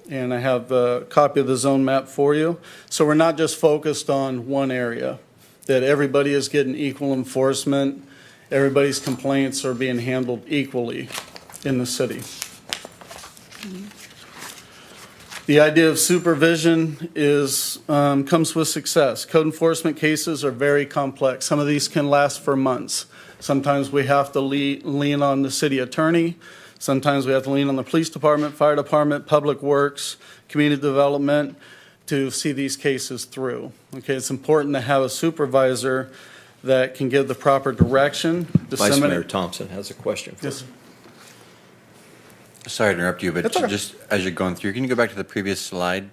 And I have a copy of the zone map for you. So we're not just focused on one area, that everybody is getting equal enforcement, everybody's complaints are being handled equally in the city. The idea of supervision is comes with success. Code enforcement cases are very complex. Some of these can last for months. Sometimes we have to lean on the city attorney. Sometimes we have to lean on the police department, fire department, public works, community development to see these cases through. Okay, it's important to have a supervisor that can give the proper direction. Vice Mayor Thompson has a question for you. Sorry to interrupt you, but That's okay. just as you're going through, can you go back to the previous slide?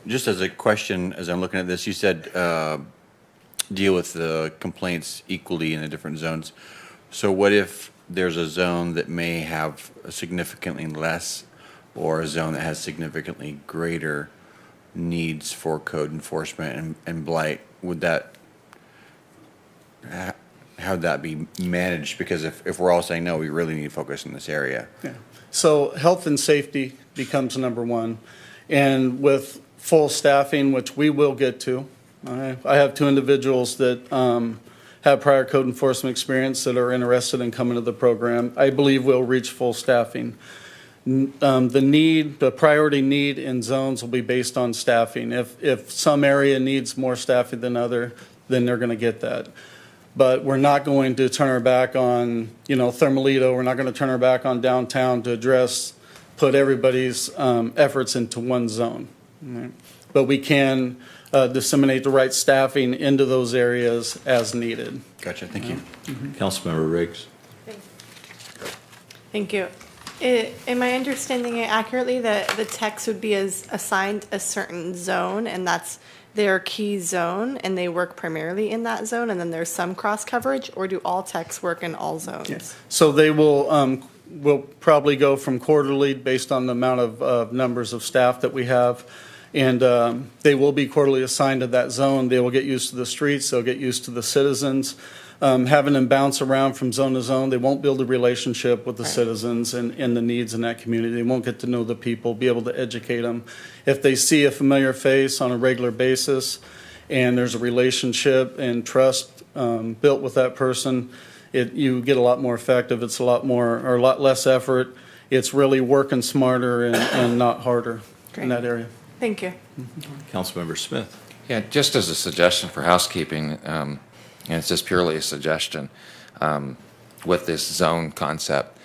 Just as a question, as I'm looking at this, you said deal with the complaints equally in the different zones. So what if there's a zone that may have significantly less or a zone that has significantly greater needs for code enforcement and blight? Would that, how'd that be managed? Because if we're all saying, no, we really need to focus in this area. Yeah. So health and safety becomes number one. And with full staffing, which we will get to, I have 2 individuals that have prior code enforcement experience that are interested in coming to the program. I believe we'll reach full staffing. The priority need in zones will be based on staffing. If some area needs more staffing than other, then they're going to get that. But we're not going to turn our back on, Thermalito. We're not going to turn our back on downtown to put everybody's efforts into one zone. Right? But we can disseminate the right staffing into those areas as needed. Gotcha. Thank you. Councilmember Riggs. Thank you. Am I understanding it accurately that the techs would be assigned a certain zone, and that's their key zone, and they work primarily in that zone, and then there's some cross coverage, or do all techs work in all zones? Yes. So they will probably go from quarterly based on the amount of numbers of staff that we have. And they will be quarterly assigned to that zone. They will get used to the streets. They'll get used to the citizens. Having them bounce around from zone to zone, they won't build a relationship with the citizens and the needs in that community. They won't get to know the people, be able to educate them. If they see a familiar face on a regular basis and there's a relationship and trust built with that person, you get a lot more effective. It's a lot less effort. It's really working smarter and not harder in that area. Thank you. Councilmember Smith. Yeah, just as a suggestion for housekeeping, and it's just purely a suggestion, with this zone concept,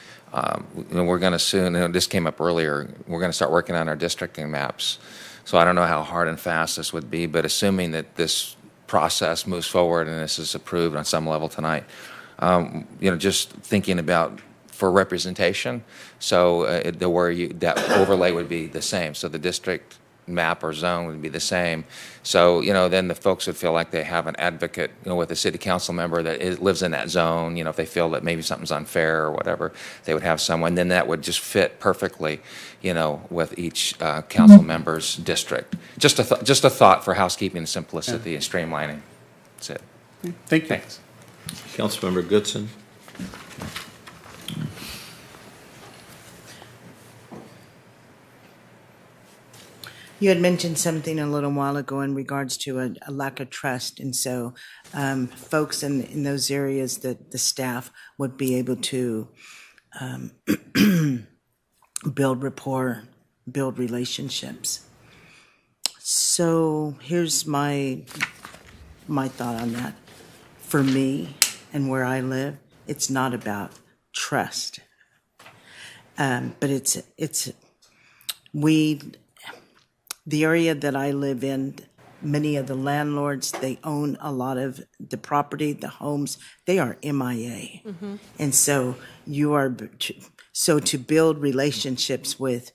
we're going to soon, this came up earlier, we're going to start working on our districting maps. So I don't know how hard and fast this would be, but assuming that this process moves forward and this is approved on some level tonight, just thinking about for representation, so that overlay would be the same. So the district map or zone would be the same. So, then the folks would feel like they have an advocate, with a city council member that lives in that zone. If they feel that maybe something's unfair or whatever, they would have someone. Then that would just fit perfectly, with each council member's district. Just a thought for housekeeping and simplicity and streamlining. That's it. Thank you. Thanks. Councilmember Goodson. You had mentioned something a little while ago in regards to a lack of trust, and so folks in those areas that the staff would be able to build rapport, build relationships. So here's my thought on that. For me and where I live, it's not about trust, but the area that I live in, many of the landlords, they own a lot of the property, the homes, they are MIA. Mm-hmm. And so to build relationships with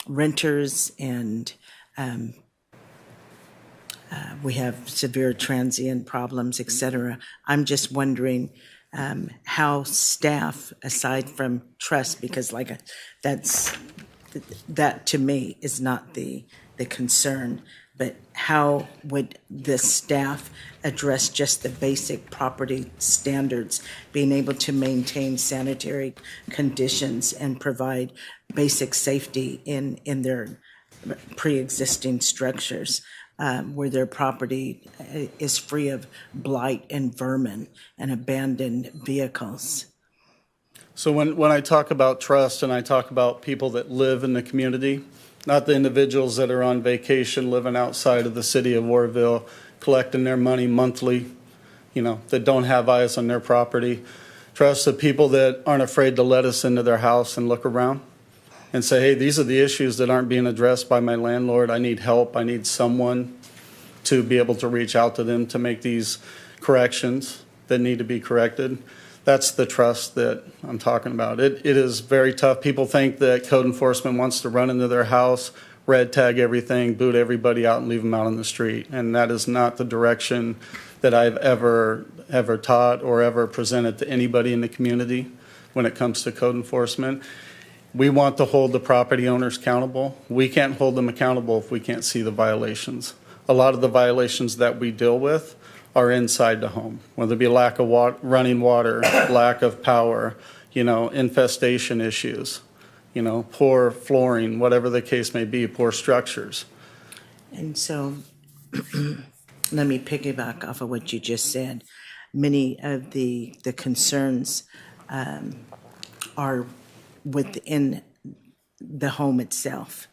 renters and we have severe transient problems, et cetera. I'm just wondering, how staff, aside from trust, because that to me is not the concern, but how would the staff address just the basic property standards, being able to maintain sanitary conditions and provide basic safety in their pre-existing structures, where their property is free of blight and vermin and abandoned vehicles. So when I talk about trust and I talk about people that live in the community, not the individuals that are on vacation living outside of the city of Oroville, collecting their money monthly, that don't have eyes on their property. Trust the people that aren't afraid to let us into their house and look around and say, hey, these are the issues that aren't being addressed by my landlord. I need help. I need someone to be able to reach out to them to make these corrections that need to be corrected. That's the trust that I'm talking about. It is very tough. People think that code enforcement wants to run into their house, red tag everything, boot everybody out, and leave them out on the street. And that is not the direction that I've ever taught or ever presented to anybody in the community when it comes to code enforcement. We want to hold the property owners accountable. We can't hold them accountable if we can't see the violations. A lot of the violations that we deal with are inside the home, whether it be lack of running water, lack of power, infestation issues, poor flooring, whatever the case may be, poor structures. And so let me piggyback off of what you just said. Many of the concerns are within the home itself.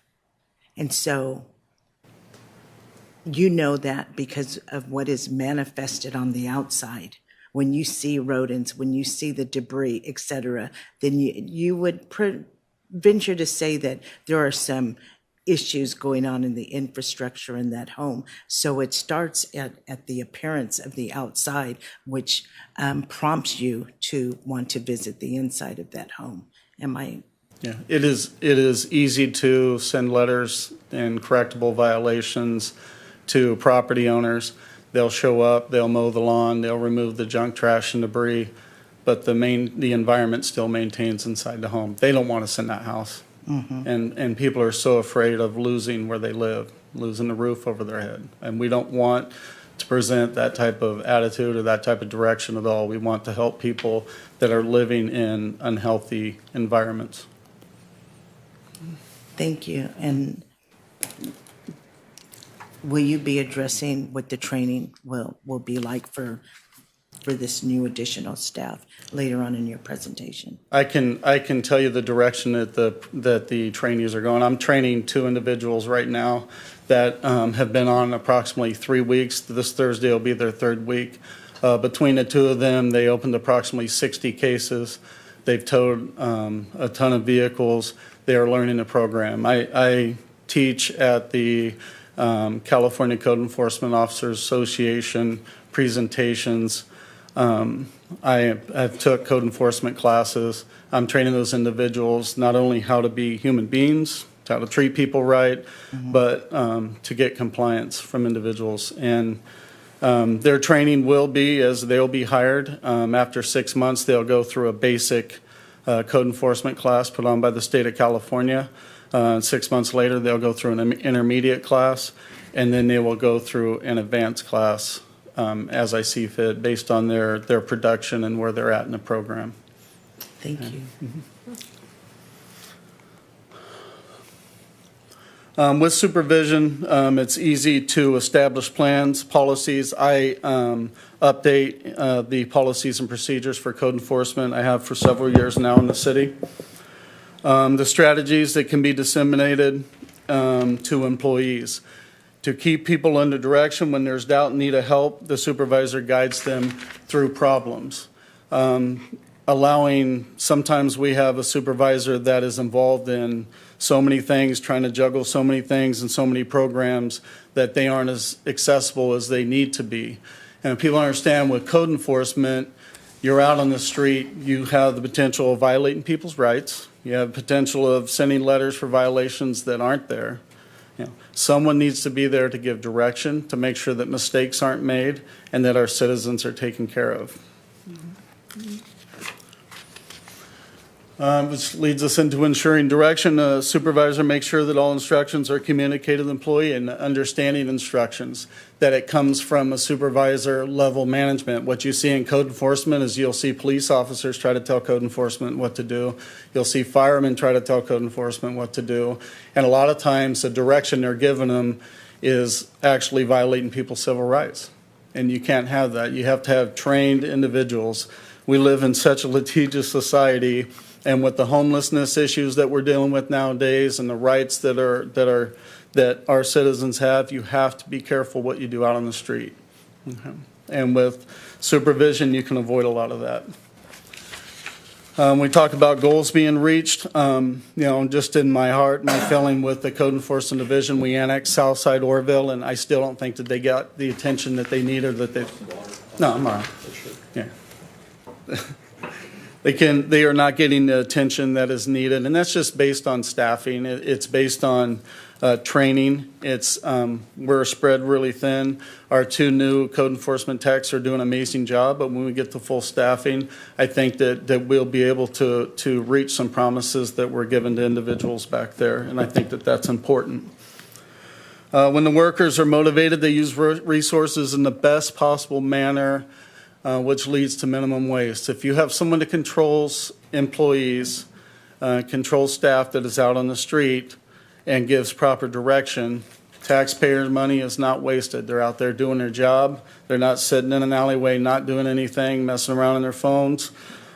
And so you know that because of what is manifested on the outside. When you see rodents, when you see the debris, etc., then you would venture to say that there are some issues going on in the infrastructure in that home. So it starts at the appearance of the outside, which prompts you to want to visit the inside of that home. Am I? Yeah, it is easy to send letters and correctable violations to property owners. They'll show up, they'll mow the lawn, they'll remove the junk, trash, and debris, but the environment still maintains inside the home. They don't want to send that house. Mm-hmm. And people are so afraid of losing where they live, losing the roof over their head. And we don't want to present that type of attitude or that type of direction at all. We want to help people that are living in unhealthy environments. Thank you. And will you be addressing what the training will be like for this new additional staff later on in your presentation? I can tell you the direction that the trainees are going. I'm training 2 individuals right now that have been on approximately 3 weeks. This Thursday will be their 3rd week. Between the 2 of them, they opened approximately 60 cases. They've towed a ton of vehicles. They are learning the program. I teach at the California Code Enforcement Officers Association presentations. I've took code enforcement classes. I'm training those individuals not only how to be human beings, how to treat people right, mm-hmm. but to get compliance from individuals. And their training will be, as they'll be hired, after 6 months, they'll go through a basic code enforcement class put on by the state of California. 6 months later, they'll go through an intermediate class, and then they will go through an advanced class as I see fit, based on their production and where they're at in the program. Thank you. Mm-hmm. With supervision, it's easy to establish plans, policies. I update the policies and procedures for code enforcement. I have for several years now in the city. The strategies that can be disseminated to employees. To keep people under direction when there's doubt and need of help, the supervisor guides them through problems. Sometimes we have a supervisor that is involved in so many things, trying to juggle so many things and so many programs that they aren't as accessible as they need to be. And people understand with code enforcement, you're out on the street, you have the potential of violating people's rights. You have potential of sending letters for violations that aren't there. Someone needs to be there to give direction, to make sure that mistakes aren't made and that our citizens are taken care of. Which leads us into ensuring direction. A supervisor makes sure that all instructions are communicated to the employee and understanding instructions, that it comes from a supervisor level management. What you see in code enforcement is you'll see police officers try to tell code enforcement what to do. You'll see firemen try to tell code enforcement what to do. And a lot of times the direction they're giving them is actually violating people's civil rights. And you can't have that. You have to have trained individuals. We live in such a litigious society, and with the homelessness issues that we're dealing with nowadays and the rights that our citizens have, you have to be careful what you do out on the street. Okay. And with supervision, you can avoid a lot of that. We talk about goals being reached. Just in my heart, my feeling with the Code Enforcement Division, we annexed Southside Oroville, and I still don't think that they got the attention that they needed. No, I'm all right. Yeah. They are not getting the attention that is needed, and that's just based on staffing. It's based on training. We're spread really thin. Our 2 new code enforcement techs are doing an amazing job, but when we get to full staffing, I think that we'll be able to reach some promises that were given to individuals back there, and I think that that's important. When the workers are motivated, they use resources in the best possible manner, which leads to minimum waste. If you have someone that controls employees, controls staff that is out on the street, and gives proper direction, taxpayers' money is not wasted. They're out there doing their job. They're not sitting in an alleyway, not doing anything, messing around on their phones.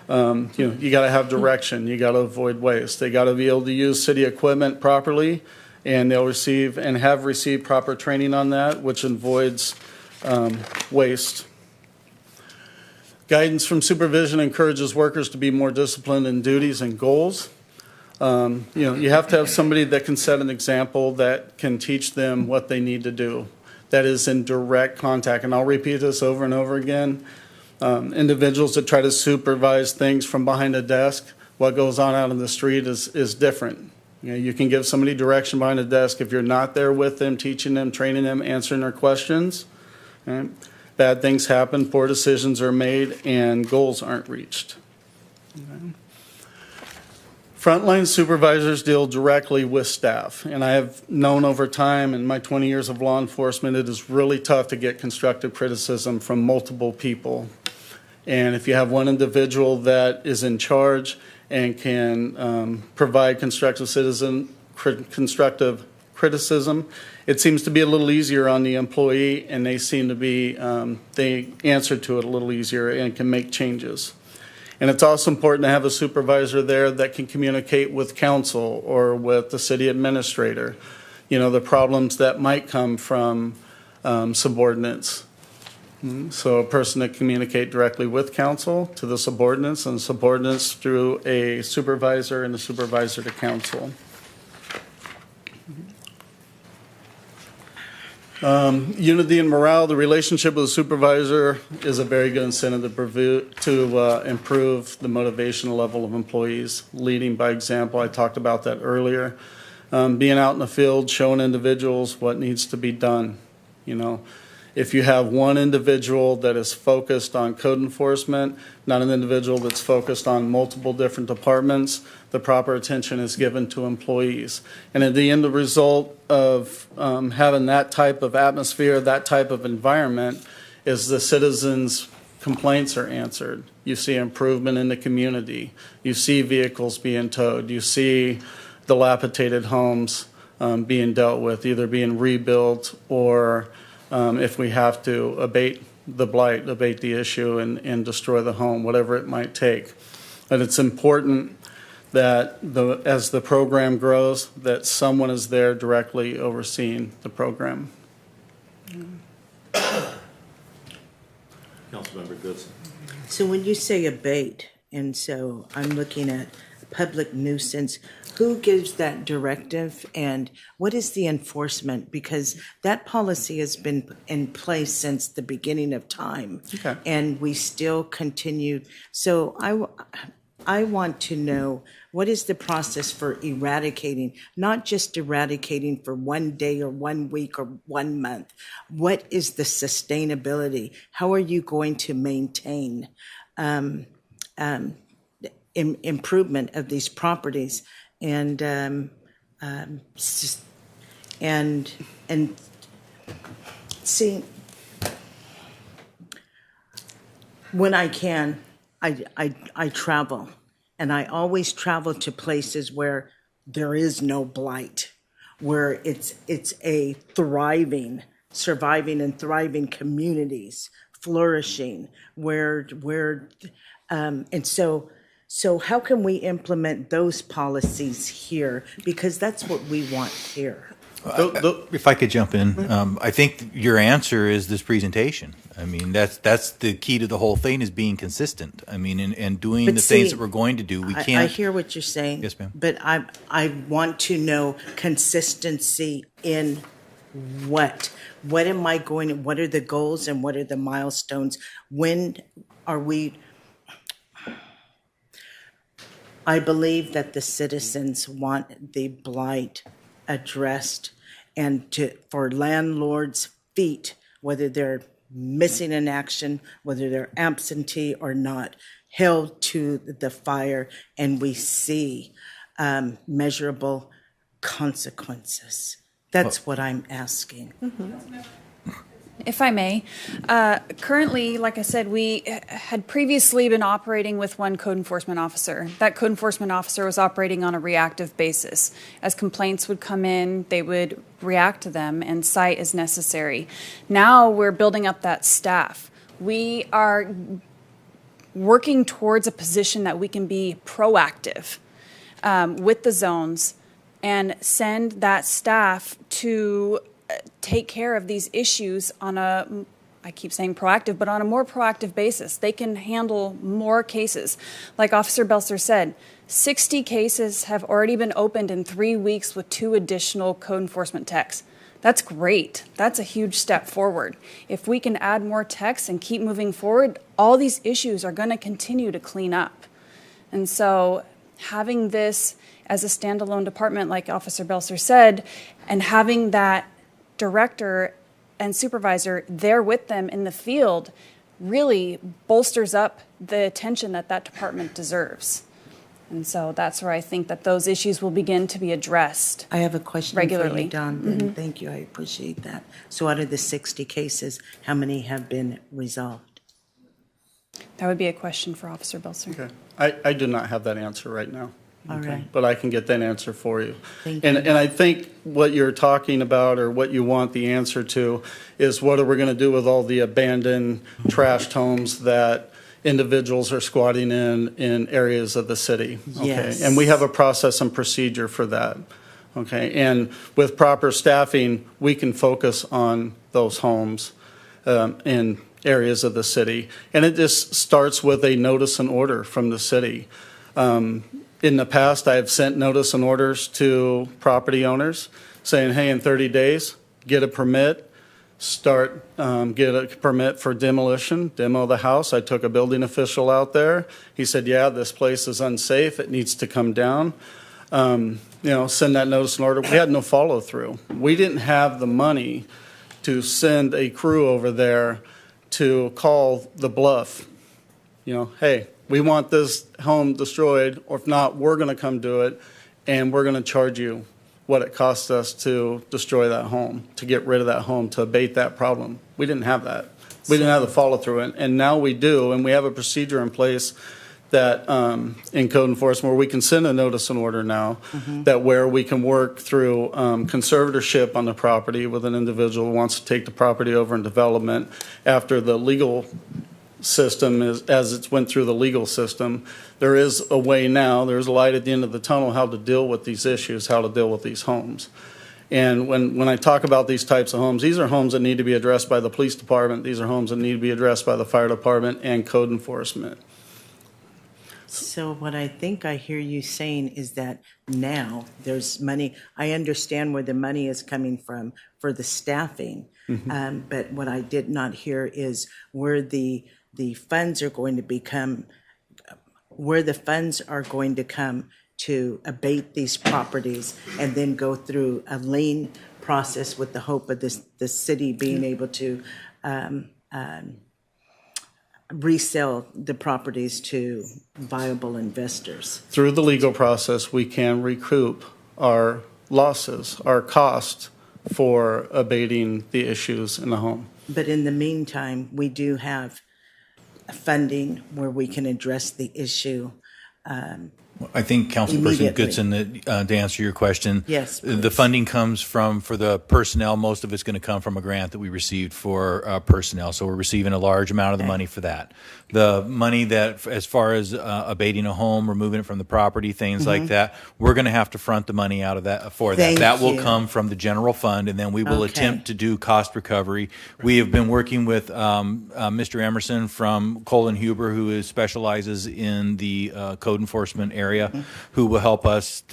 You got to have direction. You got to avoid waste. They got to be able to use city equipment properly, and they'll receive and have received proper training on that, which avoids waste. Guidance from supervision encourages workers to be more disciplined in duties and goals. You have to have somebody that can set an example, that can teach them what they need to do, that is in direct contact. And I'll repeat this over and over again. Individuals that try to supervise things from behind a desk, what goes on out in the street is different. You can give somebody direction behind a desk. If you're not there with them, teaching them, training them, answering their questions, right? Bad things happen, poor decisions are made, and goals aren't reached. Okay. Frontline supervisors deal directly with staff, and I have known over time in my 20 years of law enforcement, it is really tough to get constructive criticism from multiple people. And if you have one individual that is in charge and can provide constructive criticism, it seems to be a little easier on the employee, and they seem to be, they answer to it a little easier and can make changes. And it's also important to have a supervisor there that can communicate with council or with the city administrator, the problems that might come from subordinates. So a person that communicate directly with council to the subordinates, and subordinates through a supervisor, and the supervisor to council. Unity and morale, the relationship with the supervisor is a very good incentive to improve the motivational level of employees. Leading by example, I talked about that earlier. Being out in the field, showing individuals what needs to be done. If you have one individual that is focused on code enforcement, not an individual that's focused on multiple different departments, the proper attention is given to employees. And at the end, the result of having that type of atmosphere, that type of environment, is the citizens' complaints are answered. You see improvement in the community. You see vehicles being towed. You see dilapidated homes being dealt with, either being rebuilt or if we have to abate the blight, abate the issue, and destroy the home, whatever it might take. And it's important that as the program grows, that someone is there directly overseeing the program. Councilmember Goodson. So when you say abate, and so I'm looking at public nuisance, who gives that directive and what is the enforcement? Because that policy has been in place since the beginning of time. Okay. And we still continue. So I want to know, what is the process for eradicating, not just eradicating for one day or 1 week or 1 month? What is the sustainability? How are you going to maintain improvement of these properties, and see, when I can, I travel, and I always travel to places where there is no blight, where it's a thriving, surviving and thriving communities, flourishing, and so how can we implement those policies here? Because that's what we want here. If I could jump in, I think your answer is this presentation. I mean, that's the key to the whole thing, is being consistent. I mean, and doing the things that we're going to do. We can't. I hear what you're saying. Yes, ma'am. But I want to know consistency in what? What am I going? What are the goals and what are the milestones? When are we? I believe that the citizens want the blight addressed, and for landlords' feet, whether they're missing in action, whether they're absentee or not, held to the fire, and we see measurable consequences. That's what I'm asking. Mm-hmm. If I may, currently, like I said, we had previously been operating with one code enforcement officer. That code enforcement officer was operating on a reactive basis. As complaints would come in, they would react to them and cite as necessary. Now we're building up that staff. We are working towards a position that we can be proactive with the zones and send that staff to take care of these issues on a, I keep saying proactive, but on a more proactive basis. They can handle more cases. Like Officer Belser said, 60 cases have already been opened in 3 weeks with 2 additional code enforcement techs. That's great. That's a huge step forward. If we can add more techs and keep moving forward, all these issues are going to continue to clean up. And so having this as a standalone department, like Officer Belser said, and having that director and supervisor there with them in the field really bolsters up the attention that that department deserves. And so that's where I think that those issues will begin to be addressed. I have a question regularly. for you, Don. Thank you. I appreciate that. So out of the 60 cases, how many have been resolved? That would be a question for Officer Belser. Okay. I do not have that answer right now. All right. But I can get that answer for you. Thank And you. I think what you're talking about, or what you want the answer to, is what are we going to do with all the abandoned, trashed homes that individuals are squatting in areas of the city? Okay. Yes. And we have a process and procedure for that. Okay. And with proper staffing, we can focus on those homes in areas of the city. And it just starts with a notice and order from the city. In the past, I have sent notice and orders to property owners saying, hey, in 30 days, get a permit, get a permit for demolition, demo the house. I took a building official out there. He said, yeah, this place is unsafe. It needs to come down. Send that notice and order. We had no follow through. We didn't have the money to send a crew over there to call the bluff. Hey, we want this home destroyed, or if not, we're going to come do it, and we're going to charge you what it costs us to destroy that home, to get rid of that home, to abate that problem. We didn't have that. We didn't have the follow-through, and now we do, and we have a procedure in place that in code enforcement where we can send a notice and order now, that where we can work through conservatorship on the property with an individual who wants to take the property over in development after the legal system as it's went through the legal system. There is a way now, there's a light at the end of the tunnel how to deal with these issues, how to deal with these homes. And when I talk about these types of homes, these are homes that need to be addressed by the police department. These are homes that need to be addressed by the fire department and code enforcement. So what I think I hear you saying is that now there's money. I understand where the money is coming from for the staffing. But what I did not hear is where the funds are going to become, where the funds are going to come to abate these properties and then go through a lien process with the hope of the city being able to resell the properties to viable investors. Through the legal process, we can recoup our losses, our cost for abating the issues in the home. But in the meantime, we do have funding where we can address the issue. I think Councilperson Immediately. Goodson, to answer your question. Yes, The please. funding comes for the personnel. Most of it's going to come from a grant that we received for personnel. So we're receiving a large amount of the money for that. The money that, as far as abating a home, removing it from the property, things like that, we're going to have to front the money out of that for that. Thank That will you. come from the general fund, and then we will Okay. attempt to do cost recovery. We have been working with Mr. Emerson from Colin Huber, who specializes in the code enforcement area, who will help us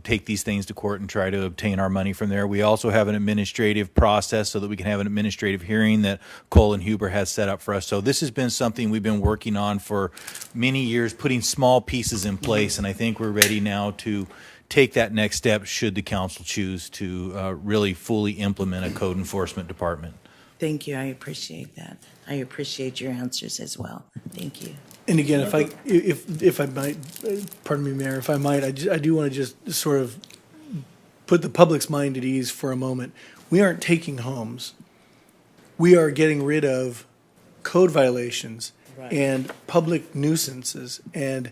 take these things to court and try to obtain our money from there. We also have an administrative process so that we can have an administrative hearing that Colin Huber has set up for us. So this has been something we've been working on for many years, putting small pieces in place, and I think we're ready now to take that next step should the council choose to really fully implement a code enforcement department. Thank you. I appreciate that. I appreciate your answers as well. Thank you. And again, if I might, pardon me, Mayor, if I might, I do want to just sort of put the public's mind at ease for a moment. We aren't taking homes. We are getting rid of code violations and public nuisances and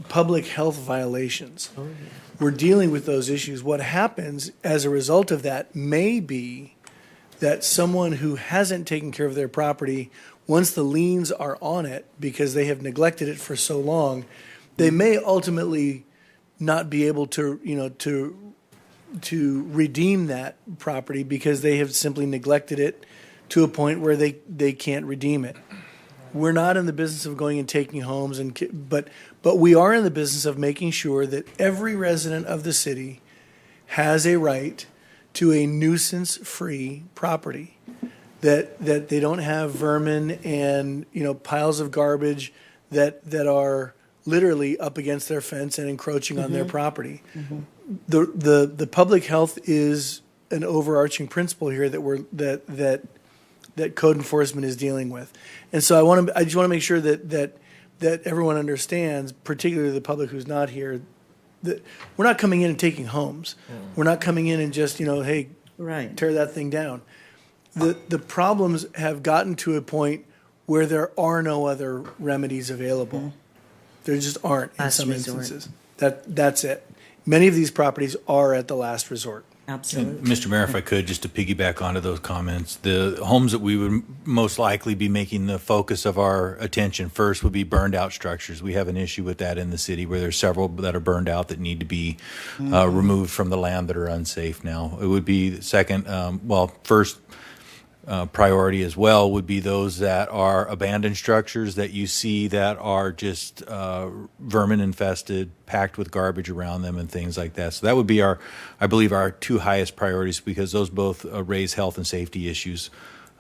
public health violations. We're dealing with those issues. What happens as a result of that may be that someone who hasn't taken care of their property, once the liens are on it because they have neglected it for so long, they may ultimately not be able to, to redeem that property because they have simply neglected it to a point where they can't redeem it. We're not in the business of going and taking homes, but we are in the business of making sure that every resident of the city has a right to a nuisance-free property, that they don't have vermin and piles of garbage that are literally up against their fence and encroaching on their property. The public health is an overarching principle here that code enforcement is dealing with, and so I just want to make sure that everyone understands, particularly the public who's not here, that we're not coming in and taking homes. We're not coming in and just hey, tear that thing down. The problems have gotten to a point where there are no other remedies available. There just aren't in some instances. That's it. Many of these properties are at the last resort. Absolutely. Mr. Mayor, if I could, just to piggyback onto those comments, the homes that we would most likely be making the focus of our attention first would be burned out structures. We have an issue with that in the city where there's several that are burned out that need to be removed from the land that are unsafe now. It would be second, first priority as well would be those that are abandoned structures that you see that are just vermin infested, packed with garbage around them and things like that. So that would be I believe our two highest priorities because those both raise health and safety issues.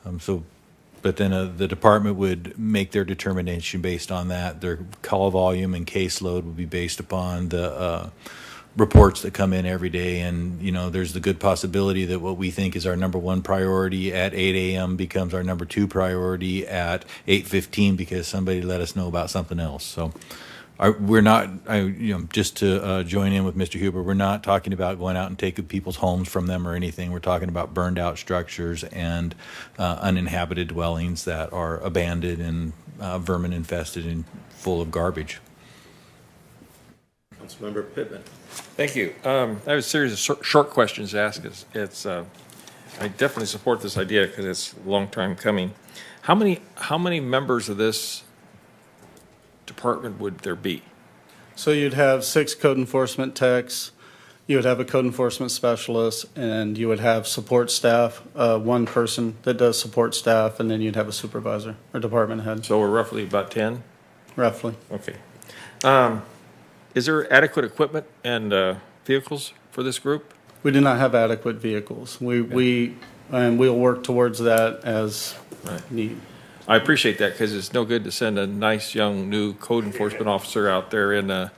But then the department would make their determination based on that. Their call volume and caseload would be based upon the reports that come in every day, and there's the good possibility that what we think is our number one priority at 8 a.m. becomes our number two priority at 8:15 because somebody let us know about something else. So we're not, just to join in with Mr. Huber, we're not talking about going out and taking people's homes from them or anything. We're talking about burned out structures and uninhabited dwellings that are abandoned and vermin infested and full of garbage. Councilmember Pittman. Thank you. I have a series of short questions to ask. I definitely support this idea because it's a long time coming. How many members of this department would there be? So you'd have 6 code enforcement techs, you would have a code enforcement specialist, and you would have support staff, one person that does support staff, and then you'd have a supervisor or department head. So we're roughly about 10? Roughly. Okay. Is there adequate equipment and vehicles for this group? We do not have adequate vehicles. We'll work towards that as need. I appreciate that because it's no good to send a nice young new code enforcement officer out there in an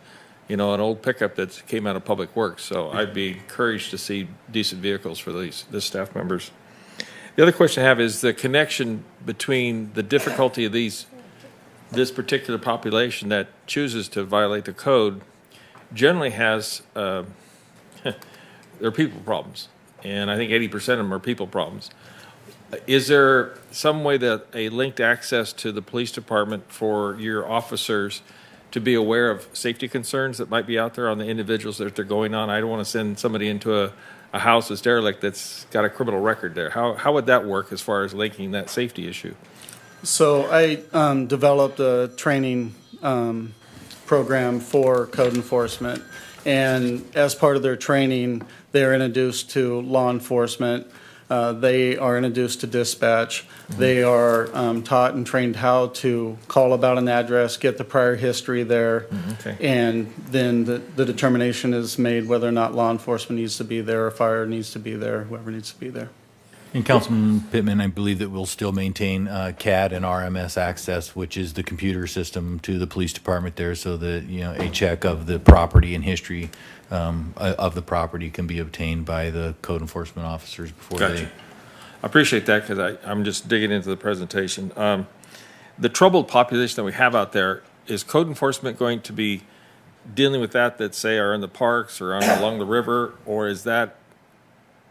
old pickup that came out of Public Works. So I'd be encouraged to see decent vehicles for the staff members. The other question I have is the connection between the difficulty of these this particular population that chooses to violate the code generally has their people problems, and I think 80% of them are people problems. Is there some way that a linked access to the police department for your officers to be aware of safety concerns that might be out there on the individuals that they're going on? I don't want to send somebody into a house that's derelict that's got a criminal record there. How would that work as far as linking that safety issue? So I developed a training program for code enforcement, and as part of their training, they're introduced to law enforcement. They are introduced to dispatch. They are taught and trained how to call about an address, get the prior history there, and then the determination is made whether or not law enforcement needs to be there, or fire needs to be there, whoever needs to be there. And Councilman Pittman, I believe that we'll still maintain CAD and RMS access, which is the computer system to the police department there, so that, you know, a check of the property and history of the property can be obtained by the code enforcement officers before Gotcha. they. I appreciate that, because I'm just digging into the presentation. The troubled population that we have out there, is code enforcement going to be dealing with that say are in the parks or along the river, or is that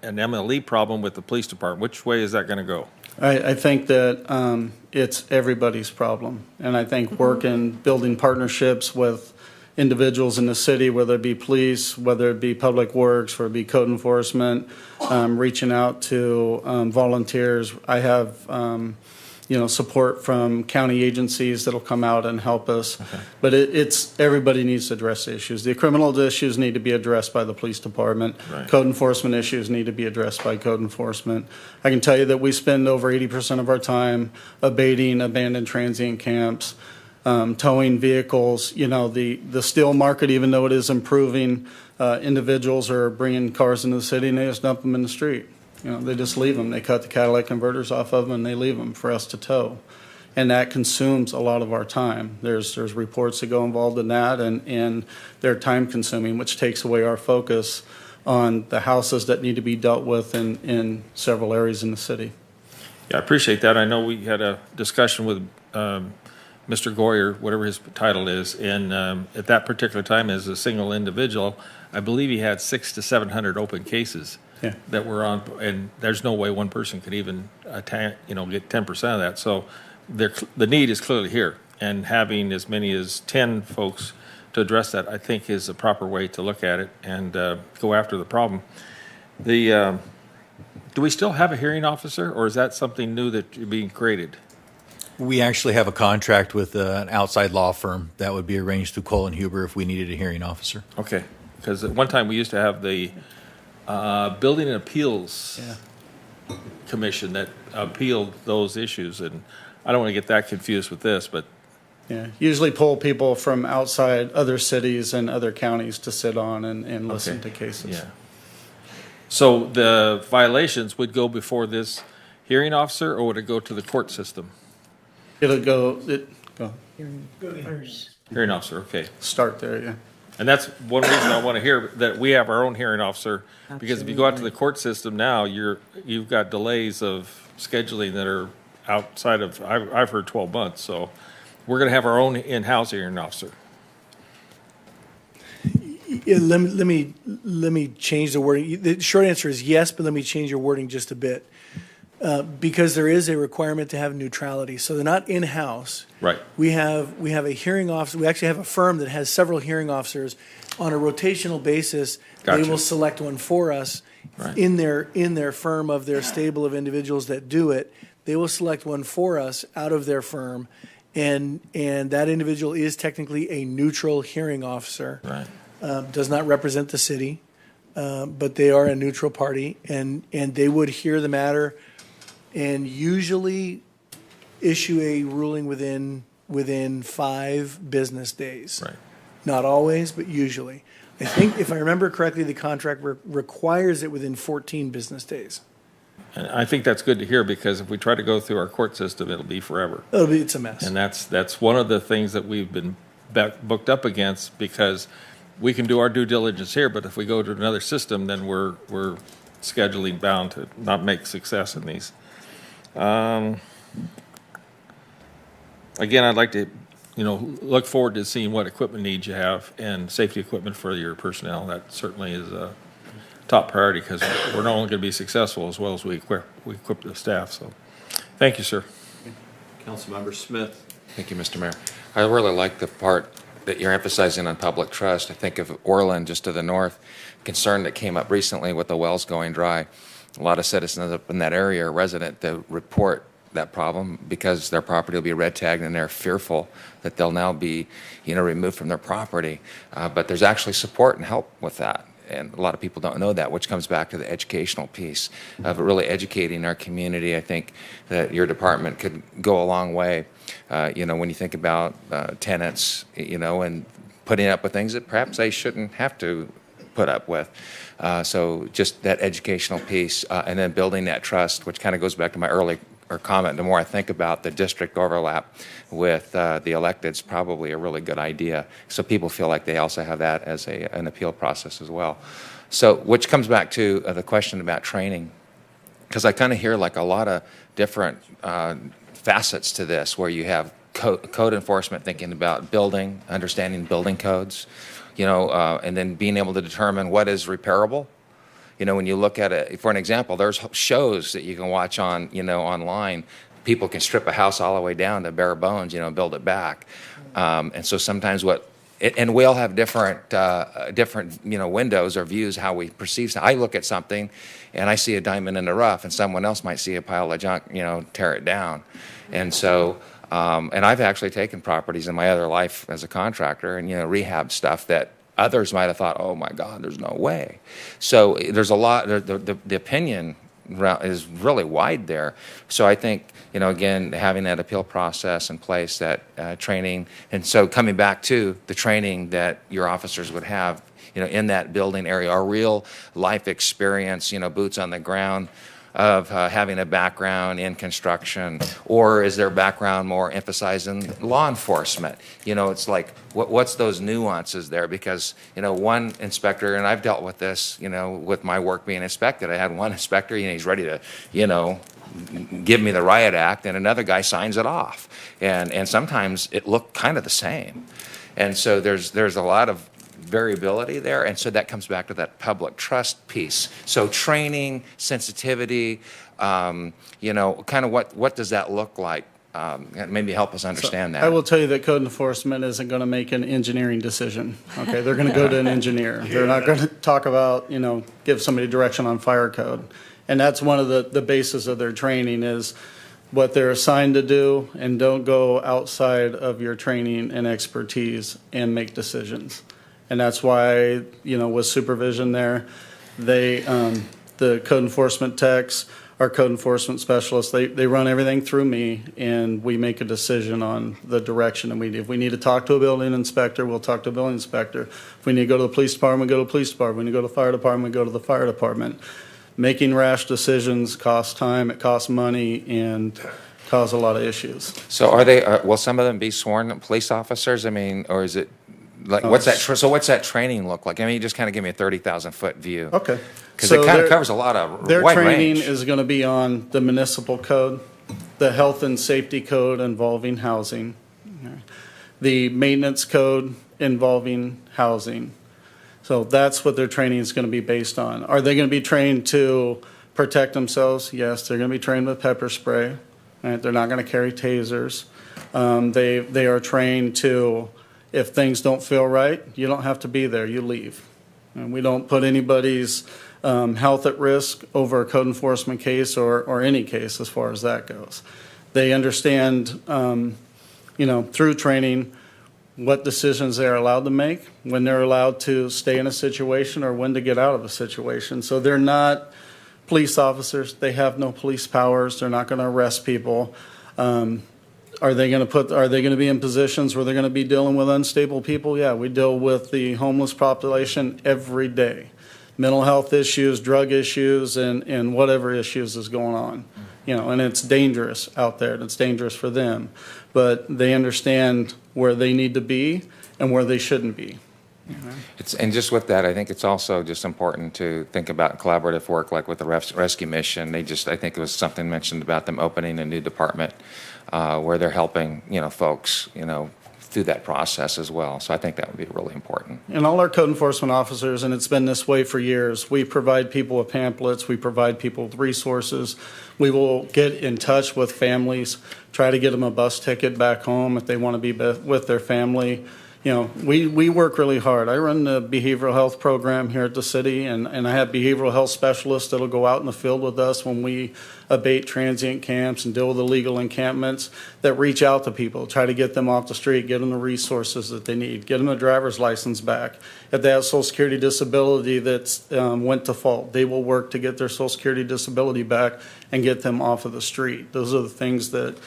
an MLE problem with the police department? Which way is that going to go? I think that it's everybody's problem. And I think building partnerships with individuals in the city, whether it be police, whether it be public works, whether it be code enforcement, reaching out to volunteers. I have support from county agencies that'll come out and help us. But it's everybody needs to address the issues. The criminal issues need to be addressed by the police department. Right. Code enforcement issues need to be addressed by code enforcement. I can tell you that we spend over 80% of our time abating abandoned transient camps, towing vehicles. You know, the steel market, even though it is improving, individuals are bringing cars into the city and they just dump them in the street. You know, they just leave them. They cut the catalytic converters off of them and they leave them for us to tow. And that consumes a lot of our time. There's reports that go involved in that, and they're time consuming, which takes away our focus on the houses that need to be dealt with in several areas in the city. Yeah, I appreciate that. I know we had a discussion with Mr. Goyer, whatever his title is, and at that particular time as a single individual, I believe he had 600 to 700 open cases. Yeah. That were on, and there's no way one person could even get 10% of that. So the need is clearly here, and having as many as 10 folks to address that, I think, is a proper way to look at it and go after the problem. Do we still have a hearing officer, or is that something new that you're being created? We actually have a contract with an outside law firm that would be arranged through Cole and Huber if we needed a hearing officer. Okay, because at one time we used to have the Building and Appeals Commission that appealed those issues, and I don't want to get that confused with this, but Usually pull people from outside other cities and other counties to sit on and listen to cases. Yeah. So the violations would go before this hearing officer, or would it go to the court system? It'll go. Hearing officer, okay. Start there, yeah. And that's one reason I want to hear that we have our own hearing officer, because if you go out to the court system now, you've got delays of scheduling that are outside of, I've heard 12 months, so we're going to have our own in-house hearing officer. Yeah, let me change the wording. The short answer is yes, but let me change your wording just a bit. Because there is a requirement to have neutrality. So they're not in-house. Right. We have a hearing officer. We actually have a firm that has several hearing officers on a rotational basis. Gotcha. They will select one for us in their firm of their stable of individuals that do it. They will select one for us out of their firm, and that individual is technically a neutral hearing officer. Right. Does not represent the city, but they are a neutral party, and they would hear the matter and usually issue a ruling within 5 business days. Right. Not always, but usually. I think, if I remember correctly, the contract requires it within 14 business days. And I think that's good to hear, because if we try to go through our court system, it'll be forever. It's a mess. And that's one of the things that we've been booked up against, because we can do our due diligence here, but if we go to another system, then we're scheduling bound to not make success in these. Again, I'd like to look forward to seeing what equipment needs you have and safety equipment for your personnel. That certainly is a top priority because we're not only going to be successful as well as we equip the staff. So thank you, sir. Councilmember Smith. Thank you, Mr. Mayor. I really like the part that you're emphasizing on public trust. I think of Orland just to the north, concern that came up recently with the wells going dry. A lot of citizens up in that area are resident to report that problem because their property will be red tagged and they're fearful that they'll now be, removed from their property. But there's actually support and help with that. And a lot of people don't know that, which comes back to the educational piece of really educating our community. I think that your department could go a long way. When you think about tenants, and putting up with things that perhaps they shouldn't have to put up with. So just that educational piece, and then building that trust, which kind of goes back to my earlier comment. The more I think about the district overlap with the electeds, probably a really good idea. So people feel like they also have that as an appeal process as well. So, which comes back to the question about training, because I kind of hear like a lot of different facets to this, where you have code enforcement thinking about building, understanding building codes, and then being able to determine what is repairable. When you look at it, for an example, there's shows that you can watch on, online. People can strip a house all the way down to bare bones, build it back. And so sometimes and we all have different, windows or views how we perceive something. I look at something and I see a diamond in the rough, and someone else might see a pile of junk, tear it down. And so, and I've actually taken properties in my other life as a contractor and, rehab stuff that others might have thought, oh my God, there's no way. So there's a lot, the opinion is really wide there. So I think, again, having that appeal process in place, that training, and so coming back to the training that your officers would have, in that building area, a real life experience, boots on the ground, of having a background in construction, or is their background more emphasizing law enforcement? It's like, what's those nuances there? Because, one inspector, and I've dealt with this, with my work being inspected, I had one inspector, he's ready to, give me the riot act, and another guy signs it off. And sometimes it looked kind of the same. And so there's a lot of variability there, and so that comes back to that public trust piece. So training, sensitivity, kind of what does that look like? Maybe help us understand that. I will tell you that code enforcement isn't going to make an engineering decision. Okay, they're going to go to an engineer. They're not going to talk about, give somebody direction on fire code. And that's one of the basis of their training is what they're assigned to do, and don't go outside of your training and expertise and make decisions. And that's why, with supervision there, the code enforcement techs, our code enforcement specialists, they run everything through me, and we make a decision on the direction. And if we need to talk to a building inspector, we'll talk to a building inspector. If we need to go to the police department, we go to the police department. If we need to go to the fire department, we go to the fire department. Making rash decisions costs time, it costs money, and cause a lot of issues. So will some of them be sworn police officers? or is it, like, what's that training look like? You just kind of give me a 30,000-foot view. Okay. Because it kind of covers a lot of their wide training range. is going to be on the municipal code, the health and safety code involving housing, the maintenance code involving housing. So that's what their training is going to be based on. Are they going to be trained to protect themselves? Yes, they're going to be trained with pepper spray. Right? They're not going to carry tasers. They are trained to, if things don't feel right, you don't have to be there, you leave. And we don't put anybody's health at risk over a code enforcement case or any case as far as that goes. They understand, through training, what decisions they're allowed to make, when they're allowed to stay in a situation or when to get out of a situation. So they're not police officers. They have no police powers. They're not going to arrest people. Are they going to be in positions where they're going to be dealing with unstable people? Yeah, we deal with the homeless population every day. Mental health issues, drug issues, and whatever issues is going on. And it's dangerous out there, and it's dangerous for them. But they understand where they need to be and where they shouldn't be. And just with that, I think it's also just important to think about collaborative work, like with the rescue mission. I think it was something mentioned about them opening a new department where they're helping, folks, through that process as well. So I think that would be really important. And all our code enforcement officers, and it's been this way for years, we provide people with pamphlets, we provide people with resources. We will get in touch with families, try to get them a bus ticket back home if they want to be with their family. You know, we work really hard. I run the behavioral health program here at the city, and I have behavioral health specialists that'll go out in the field with us when we abate transient camps and deal with illegal encampments, that reach out to people, try to get them off the street, get them the resources that they need, get them a driver's license back. If they have Social Security disability that's went to fault, they will work to get their Social Security disability back and get them off of the street. Those are the things that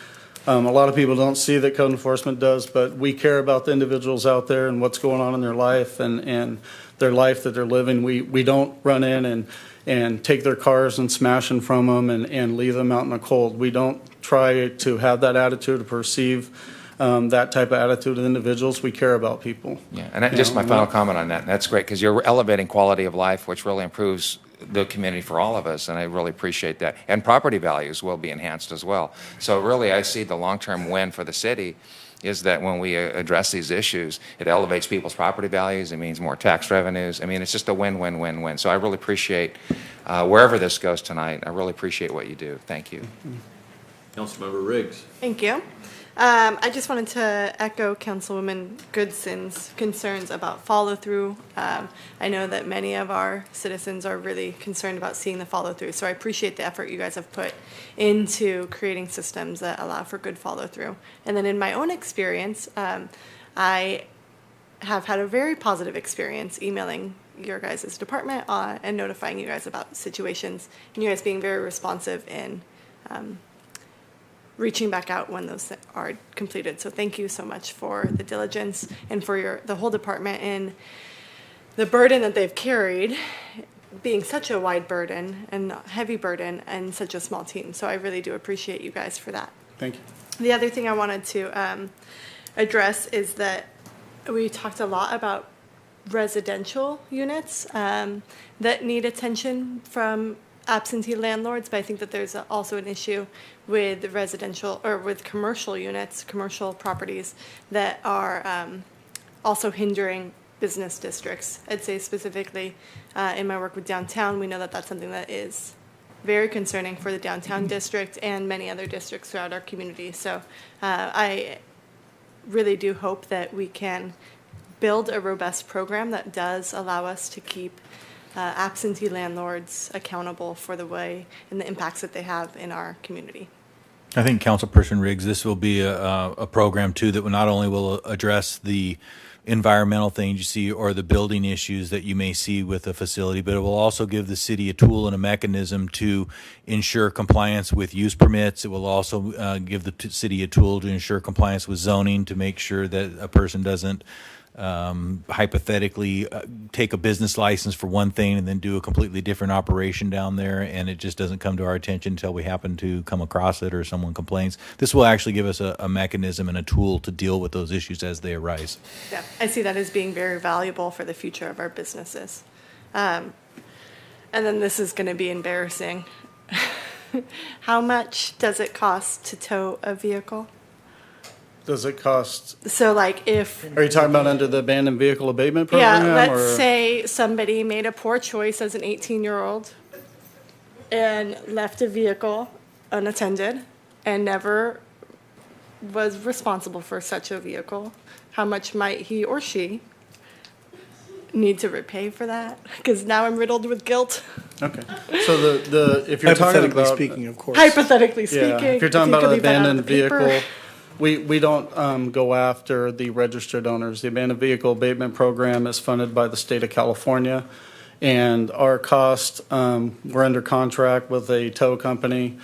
a lot of people don't see that code enforcement does, but we care about the individuals out there and what's going on in their life and their life that they're living. We don't run in and take their cars and smash them from them and leave them out in the cold. We don't try to have that attitude or perceive that type of attitude of individuals. We care about people. Yeah, and that, just my final comment on that. That's great because you're elevating quality of life, which really improves the community for all of us, and I really appreciate that. And property values will be enhanced as well. So really, I see the long-term win for the city is that when we address these issues, it elevates people's property values. It means more tax revenues. I mean, it's just a win-win-win-win. So I really appreciate wherever this goes tonight. I really appreciate what you do. Thank you. Councilmember Riggs. Thank you. I just wanted to echo Councilwoman Goodson's concerns about follow-through. I know that many of our citizens are really concerned about seeing the follow-through, so I appreciate the effort you guys have put into creating systems that allow for good follow-through. And then in my own experience, I have had a very positive experience emailing your guys' department and notifying you guys about situations, and you guys being very responsive in reaching back out when those are completed. So thank you so much for the diligence and for the whole department and the burden that they've carried, being such a wide burden and heavy burden and such a small team. So I really do appreciate you guys for that. Thank you. The other thing I wanted to address is that we talked a lot about residential units that need attention from absentee landlords, but I think that there's also an issue with residential or with commercial units, commercial properties that are also hindering business districts. I'd say specifically in my work with downtown, we know that that's something that is very concerning for the downtown district and many other districts throughout our community. So I really do hope that we can build a robust program that does allow us to keep absentee landlords accountable for the way and the impacts that they have in our community. I think Councilperson Riggs, this will be a program too that will not only will address the environmental things you see or the building issues that you may see with a facility, but it will also give the city a tool and a mechanism to ensure compliance with use permits. It will also give the city a tool to ensure compliance with zoning, to make sure that a person doesn't hypothetically take a business license for one thing and then do a completely different operation down there, and it just doesn't come to our attention until we happen to come across it or someone complains. This will actually give us a mechanism and a tool to deal with those issues as they arise. Yeah, I see that as being very valuable for the future of our businesses. And then this is going to be embarrassing. How much does it cost to tow a vehicle? Does it cost? So like if... Are you talking about under the abandoned vehicle abatement program? Yeah, let's say somebody made a poor choice as an 18-year-old and left a vehicle unattended and never was responsible for such a vehicle. How much might he or she need to repay for that? Because now I'm riddled with guilt. Okay. So if you're talking about... Hypothetically speaking, of course. Hypothetically speaking. Yeah, if you're talking about an abandoned vehicle... Paper. We don't go after the registered owners. The abandoned vehicle abatement program is funded by the state of California, and our cost, we're under contract with a tow company,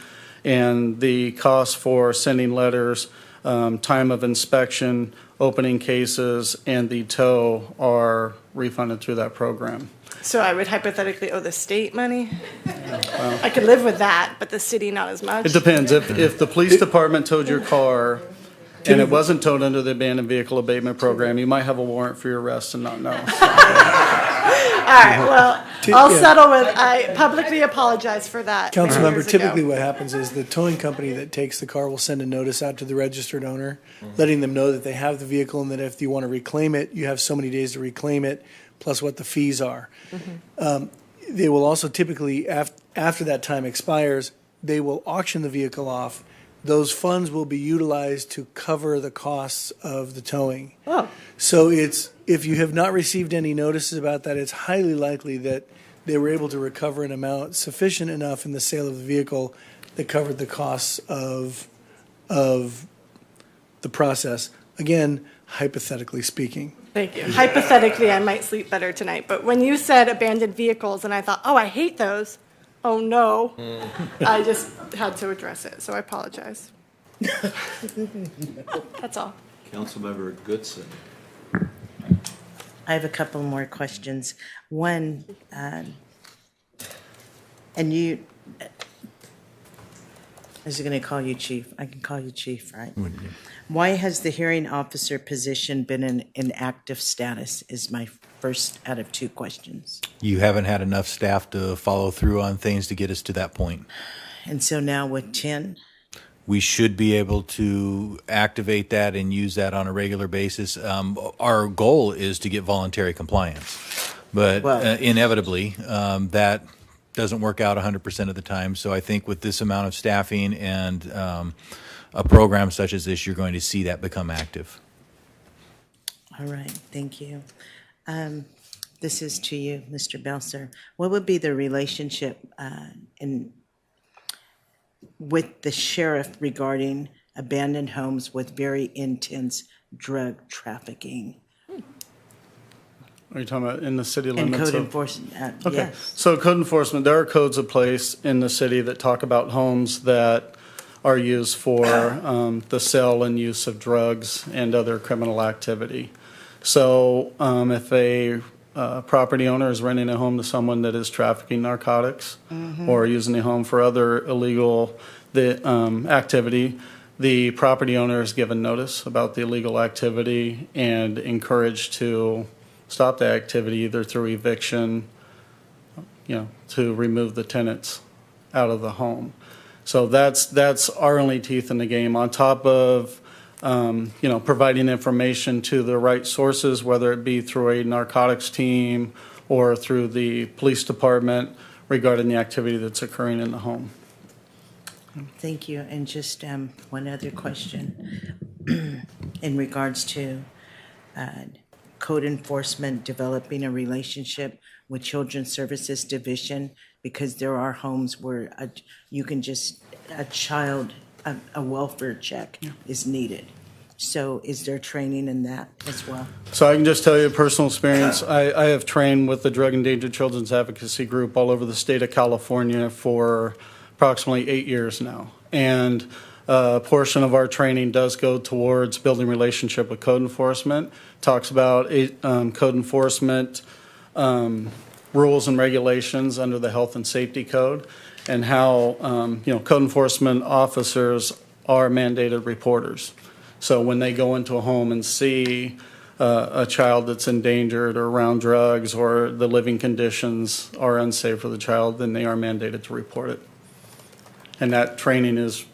and the cost for sending letters, time of inspection, opening cases, and the tow are refunded through that program. So I would hypothetically owe the state money? I could live with that, but the city not as much? It depends. If the police department towed your car and it wasn't towed under the abandoned vehicle abatement program, you might have a warrant for your arrest and not know. right, well, I'll Yeah. settle with, I publicly apologize for that. many Councilmember, years ago. typically what happens is the towing company that takes the car will send a notice out to the registered owner, letting them know that they have the vehicle and that if you want to reclaim it, you have so many days to reclaim it, plus what the fees are. They will also typically, after that time expires, they will auction the vehicle off. Those funds will be utilized to cover the costs of the towing. Oh. So if you have not received any notices about that, it's highly likely that they were able to recover an amount sufficient enough in the sale of the vehicle that covered the costs of the process. Again, hypothetically speaking. Thank you. Hypothetically, I might sleep better tonight, but when you said abandoned vehicles and I thought, oh, I hate those, oh no, I just had to address it, so I apologize. That's all. Councilmember Goodson. I have a couple more questions. One, and you, I was going to call you chief. I can call you chief, right? Why has the hearing officer position been in inactive status is my first out of two questions. You haven't had enough staff to follow through on things to get us to that point. And so now with 10? We should be able to activate that and use that on a regular basis. Our goal is to get voluntary compliance, but inevitably that doesn't work out 100% of the time. So I think with this amount of staffing and a program such as this, you're going to see that become active. All right, thank you. This is to you, Mr. Belser. What would be the relationship with the sheriff regarding abandoned homes with very intense drug trafficking? Are you talking about in the city And limits? code enforcement, Okay, yes. so code enforcement, there are codes of place in the city that talk about homes that are used for the sale and use of drugs and other criminal activity. So if a property owner is renting a home to someone that is trafficking narcotics or using the home for other illegal activity, the property owner is given notice about the illegal activity and encouraged to stop the activity either through eviction, to remove the tenants out of the home. So that's our only teeth in the game, on top of providing information to the right sources, whether it be through a narcotics team or through the police department regarding the activity that's occurring in the home. Thank you. And just one other question in regards to code enforcement developing a relationship with Children's Services Division, because there are homes where you can just, a welfare check is needed. So is there training in that as well? So I can just tell you a personal experience. I have trained with the Drug Endangered Children's Advocacy Group all over the state of California for approximately 8 years now. And a portion of our training does go towards building relationship with code enforcement. Talks about code enforcement rules and regulations under the Health and Safety Code, and how code enforcement officers are mandated reporters. So when they go into a home and see a child that's endangered or around drugs, or the living conditions are unsafe for the child, then they are mandated to report it. And that training is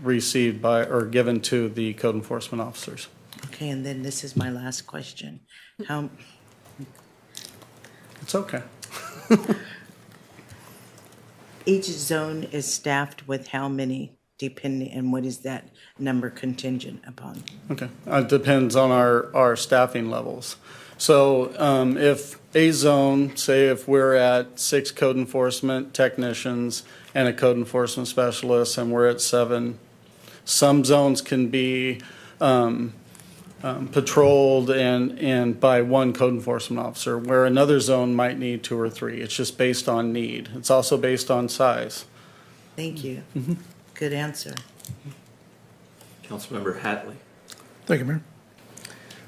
received by or given to the code enforcement officers. Okay, and then this is my last question. It's okay. Each zone is staffed with how many, depending, and what is that number contingent upon? Okay, it depends on our staffing levels. So if a zone, say if we're at 6 code enforcement technicians and a code enforcement specialist, and we're at 7, some zones can be patrolled and by 1 code enforcement officer, where another zone might need 2 or 3. It's just based on need. It's also based on size. Thank you. Good answer. Councilmember Hatley. Thank you,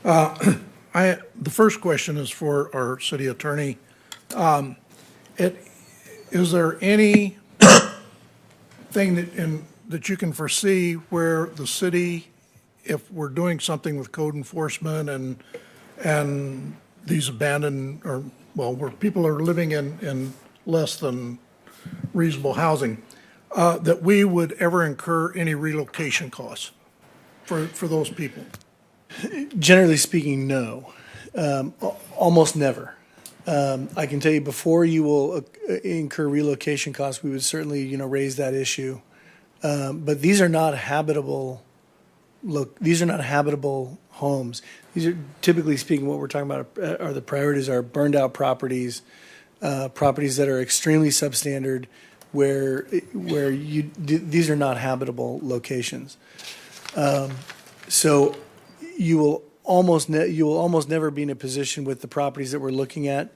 Mayor. The first question is for our city attorney. Is there any thing that you can foresee where the city, if we're doing something with code enforcement and these abandoned or where people are living in less than reasonable housing, that we would ever incur any relocation costs for those people? Generally speaking, no. Almost never. I can tell you before you will incur relocation costs, we would certainly, raise that issue. But these are not habitable. These are not habitable homes. These are, typically speaking, what we're talking about are the priorities are burned out properties, properties that are extremely substandard, where these are not habitable locations. So you will almost never be in a position with the properties that we're looking at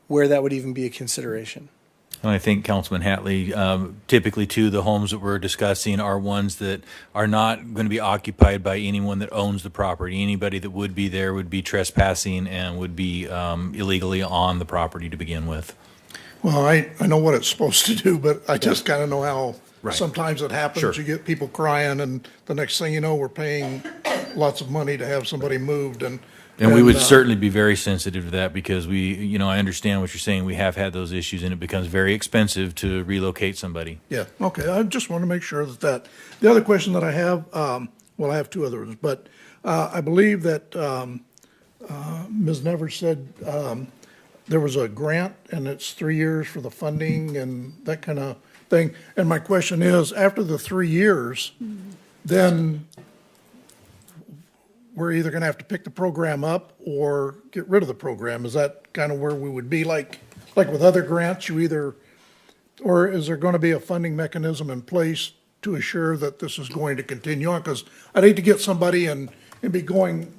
where that would even be a consideration. And I think Councilman Hatley, typically too, the homes that we're discussing are ones that are not going to be occupied by anyone that owns the property. Anybody that would be there would be trespassing and would be illegally on the property to begin with. Well, I know what it's supposed to do, but I just kind of know how Right. sometimes it happens. Sure. You get people crying, and the next thing you know, we're paying lots of money to have somebody moved. And we would certainly be very sensitive to that because I understand what you're saying. We have had those issues, and it becomes very expensive to relocate somebody. Yeah, okay, I just want to make sure that. The other question that I have, I have two others, but I believe that Ms. Nevers said there was a grant, and it's 3 years for the funding and that kind of thing. And my question is, after the 3 years, then we're either going to have to pick the program up or get rid of the program. Is that kind of where we would be, like with other grants, or is there going to be a funding mechanism in place to assure that this is going to continue on? Because I'd hate to get somebody and be going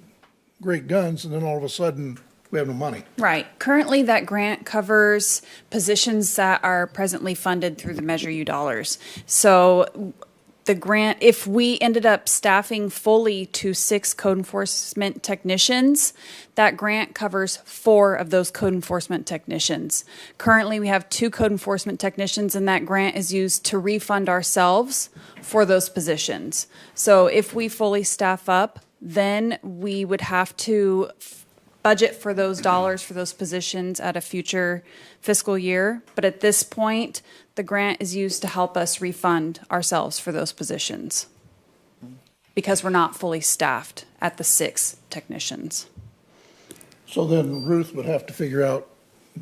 great guns, and then all of a sudden we have no money. Right. Currently, that grant covers positions that are presently funded through the Measure U dollars. So the grant, if we ended up staffing fully to 6 code enforcement technicians, that grant covers 4 of those code enforcement technicians. Currently, we have 2 code enforcement technicians, and that grant is used to refund ourselves for those positions. So if we fully staff up, then we would have to budget for those dollars for those positions at a future fiscal year. But at this point, the grant is used to help us refund ourselves for those positions because we're not fully staffed at the 6 technicians. So then Ruth would have to figure out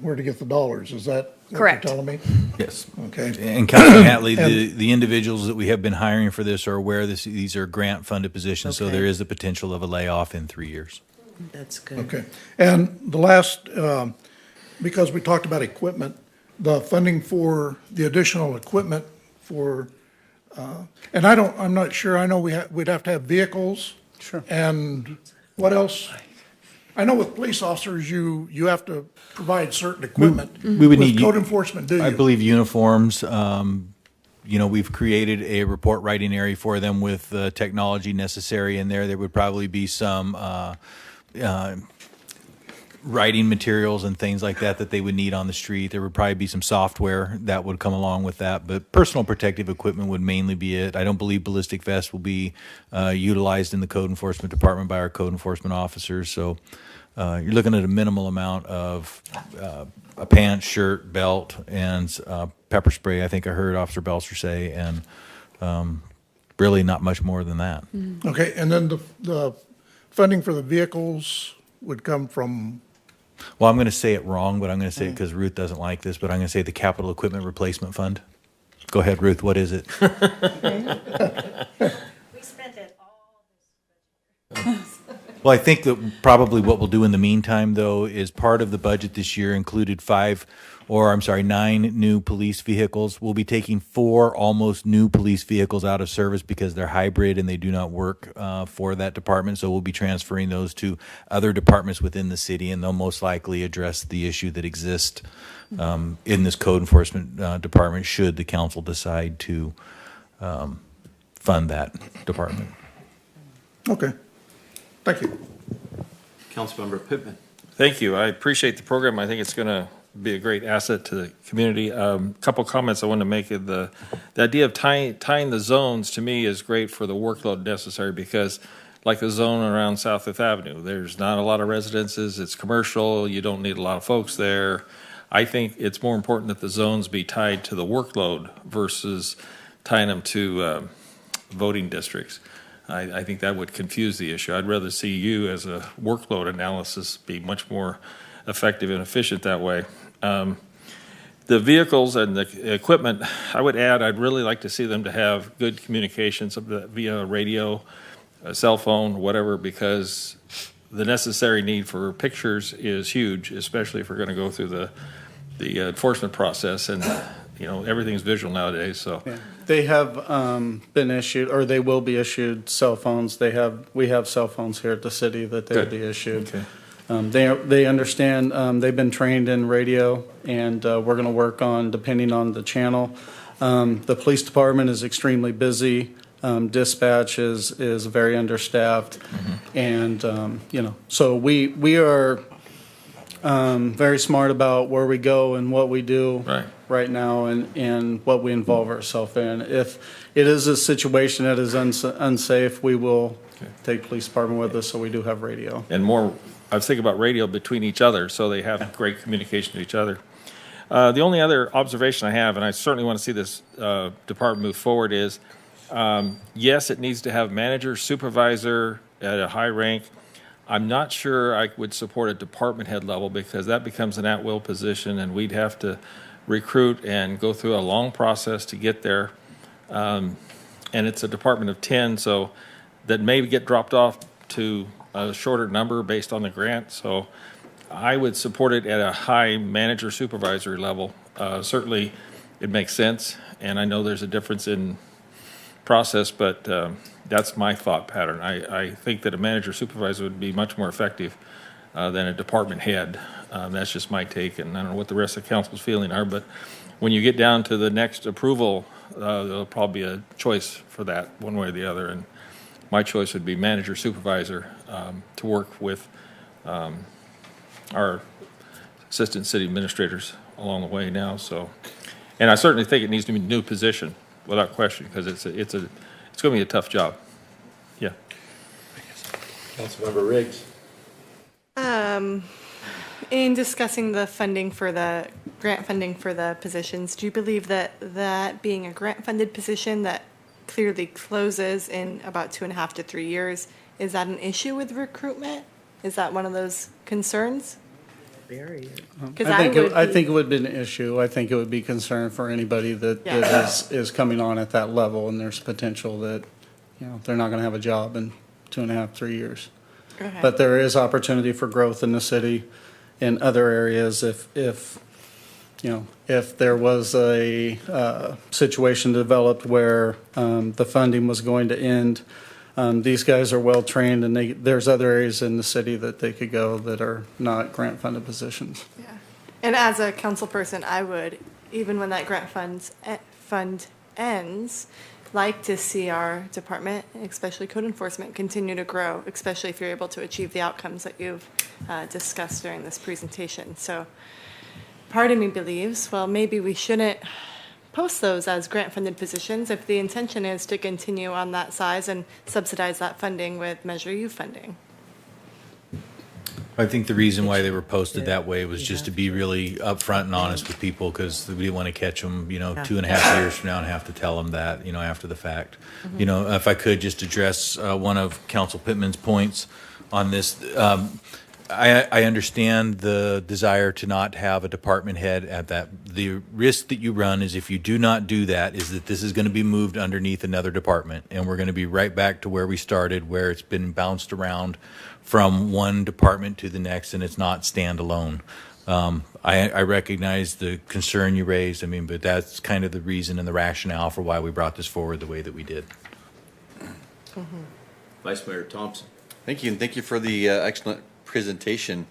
where to get the dollars. Is that what Correct. you're telling me? Yes. Okay. And Councilman Hatley, the individuals that we have been hiring for this are aware these are grant-funded positions, so Okay. there is the potential of a layoff in 3 years. That's good. Okay. And the last, because we talked about equipment, the funding for the additional equipment for, and I'm not sure, I know we'd have to have vehicles. Sure. And what else? I know with police officers, you have to provide certain equipment. We would need With code enforcement, do you? I believe uniforms. We've created a report writing area for them with the technology necessary in there. There would probably be some writing materials and things like that they would need on the street. There would probably be some software that would come along with that, but personal protective equipment would mainly be it. I don't believe ballistic vests will be utilized in the code enforcement department by our code enforcement officers. So you're looking at a minimal amount of a pants, shirt, belt, and pepper spray. I think I heard Officer Belcher say, and really not much more than that. Okay, and then the funding for the vehicles would come from? Well, I'm going to say it wrong, but I'm going to say it because Ruth doesn't like this, but I'm going to say the Capital Equipment Replacement Fund. Go ahead, Ruth, what is it? We spent it all this. Well, I think that probably what we'll do in the meantime, though, is part of the budget this year included 9 new police vehicles. We'll be taking 4 almost new police vehicles out of service because they're hybrid and they do not work for that department. So we'll be transferring those to other departments within the city, and they'll most likely address the issue that exists in this code enforcement department should the council decide to fund that department. Okay, thank you. Councilmember Pittman. Thank you. I appreciate the program. I think it's going to be a great asset to the community. Couple comments I want to make. The idea of tying the zones to me is great for the workload necessary because like the zone around South Fifth Avenue. There's not a lot of residences. It's commercial. You don't need a lot of folks there. I think it's more important that the zones be tied to the workload versus tying them to voting districts. I think that would confuse the issue. I'd rather see you as a workload analysis be much more effective and efficient that way. The vehicles and the equipment, I would add, I'd really like to see them to have good communications via radio, a cell phone, whatever, because the necessary need for pictures is huge, especially if we're going to go through the enforcement process, and everything's visual nowadays. So They have been issued, or they will be issued cell phones. We have cell phones here at the city that they'll be issued. Okay. They understand, they've been trained in radio, and we're going to work on, depending on the channel. The police department is extremely busy. Dispatch is very understaffed. And, so we are very smart about where we go and what we do right now, and what we involve ourselves in. If it is a situation that is unsafe, we will take police department with us, so we do have radio. And more, I was thinking about radio between each other, so they have great communication to each other. The only other observation I have, and I certainly want to see this department move forward, is yes, it needs to have manager, supervisor at a high rank. I'm not sure I would support a department head level, because that becomes an at-will position, and we'd have to recruit and go through a long process to get there. And it's a department of 10, so that may get dropped off to a shorter number based on the grant. So I would support it at a high manager supervisory level. Certainly it makes sense, and I know there's a difference in process, but that's my thought pattern. I think that a manager supervisor would be much more effective than a department head. That's just my take, and I don't know what the rest of council's feeling are, but when you get down to the next approval, there'll probably be a choice for that one way or the other, and my choice would be manager supervisor to work with our assistant city administrators along the way now. So, and I certainly think it needs to be a new position without question, because it's going to be a tough job. Yeah. Councilmember Riggs. In discussing the funding for the grant funding for the positions, do you believe that being a grant funded position that clearly closes in about 2.5 to 3 years, is that an issue with recruitment? Is that one of those concerns? Barrier. I think it would be an issue. I think it would be concern for anybody that is coming on at that level, and there's potential that they're not going to have a job in 2.5, 3 years. Okay. But there is opportunity for growth in the city in other areas if there was a situation developed where the funding was going to end. These guys are well trained, and there's other areas in the city that they could go that are not grant funded positions. Yeah. And as a council person, I would, even when that grant fund ends, like to see our department, especially code enforcement, continue to grow, especially if you're able to achieve the outcomes that you've discussed during this presentation. So part of me believes, well, maybe we shouldn't post those as grant-funded positions if the intention is to continue on that size and subsidize that funding with Measure U funding. I think the reason why they were posted that way was just to be really upfront and honest with people, because we didn't want to catch them, 2.5 years from now and have to tell them that, after the fact. If I could just address one of Council Pittman's points on this. I understand the desire to not have a department head at that. The risk that you run is, if you do not do that, is that this is going to be moved underneath another department, and we're going to be right back to where we started, where it's been bounced around from one department to the next, and it's not standalone. I recognize the concern you raised, but that's kind of the reason and the rationale for why we brought this forward the way that we did. Vice Mayor Thompson. Thank you, and thank you for the excellent presentation.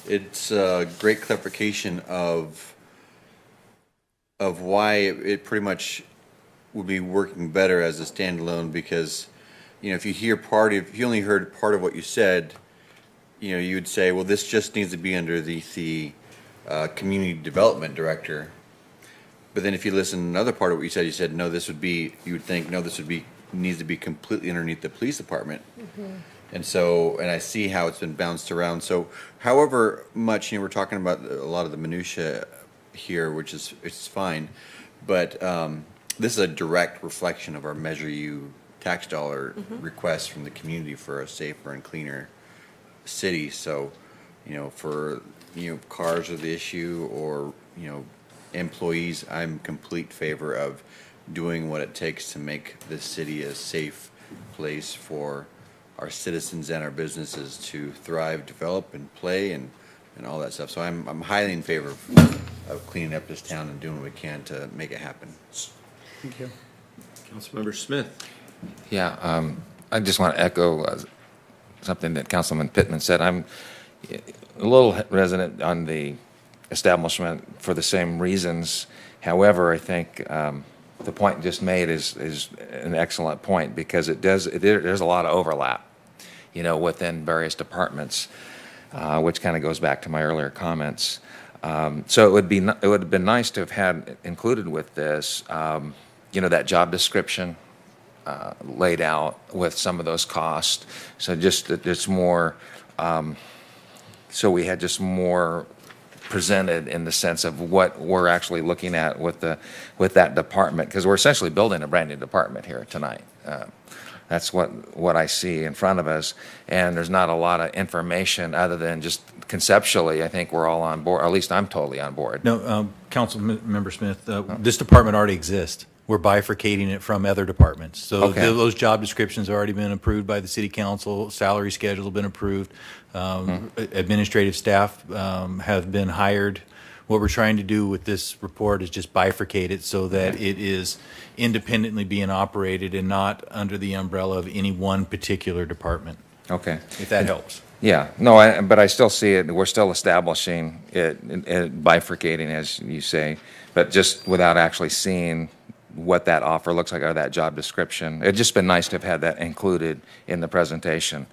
It's a great clarification of why it pretty much would be working better as a standalone, because if you only heard part of what you said, you would say, well, this just needs to be under the community development director. But then if you listen to another part of what you said no, this would be, you would think, no, this would be, needs to be completely underneath the police department. And so, and I see how it's been bounced around. So however much, we're talking about a lot of the minutia here, which is, it's fine. But this is a direct reflection of our Measure U tax dollar request from the community for a safer and cleaner city. So, for, cars are the issue, or, employees, I'm complete favor of doing what it takes to make this city a safe place for our citizens and our businesses to thrive, develop, and play, and all that stuff. So I'm highly in favor of cleaning up this town and doing what we can to make it happen. Thank you. Councilmember Smith. Yeah, I just want to echo something that Councilman Pittman said. I'm a little resident on the establishment for the same reasons. However, I think the point just made is an excellent point, because there's a lot of overlap, within various departments, which kind of goes back to my earlier comments. So it would have been nice to have had included with this, that job description laid out with some of those costs. So just that it's more, so we had just more presented in the sense of what we're actually looking at with that department, because we're essentially building a brand new department here tonight. That's what I see in front of us, and there's not a lot of information other than just conceptually. I think we're all on board, or at least I'm totally on board. No, Councilmember Smith, this department already exists. We're bifurcating it from other departments. So those job descriptions have already been approved by the city council. Salary schedule have been approved. Administrative staff have been hired. What we're trying to do with this report is just bifurcate it so that it is independently being operated and not under the umbrella of any one particular department. Okay. If that helps. Yeah, no, but I still see it. We're still establishing it, bifurcating, as you say, but just without actually seeing what that offer looks like or that job description. It'd just been nice to have had that included in the presentation.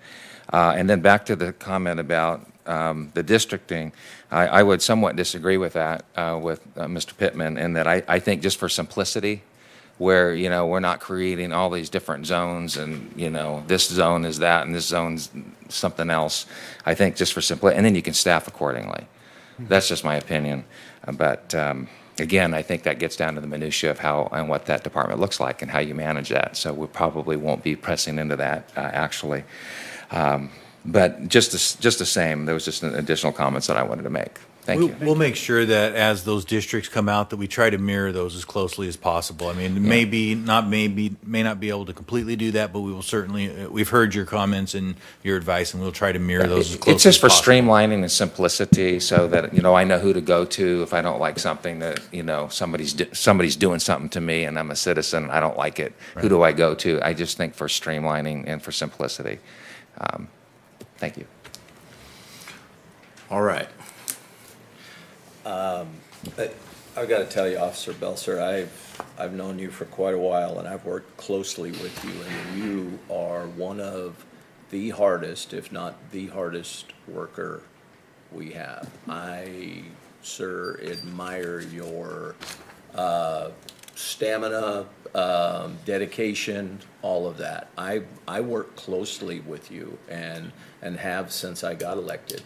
And then back to the comment about the districting, I would somewhat disagree with that with Mr. Pittman, in that I think just for simplicity, where, we're not creating all these different zones and, this zone is that and this zone's something else. I think just for simplicity, and then you can staff accordingly. That's just my opinion. But again, I think that gets down to the minutia of how and what that department looks like and how you manage that. So we probably won't be pressing into that actually. But just the same, there was just an additional comments that I wanted to make. Thank you. We'll make sure that as those districts come out, that we try to mirror those as closely as possible. I mean, may not be able to completely do that, but we will certainly, we've heard your comments and your advice, and we'll try to mirror those as closely as possible. It's just for streamlining and simplicity, so that, I know who to go to if I don't like something that, somebody's doing something to me and I'm a citizen and I don't like it. Right. Who do I go to? I just think for streamlining and for simplicity. Thank you. All right. I've got to tell you, Officer Belser, I've known you for quite a while, and I've worked closely with you, and you are one of the hardest, if not the hardest worker we have. I, sir, admire your stamina, dedication, all of that. I work closely with you and have since I got elected.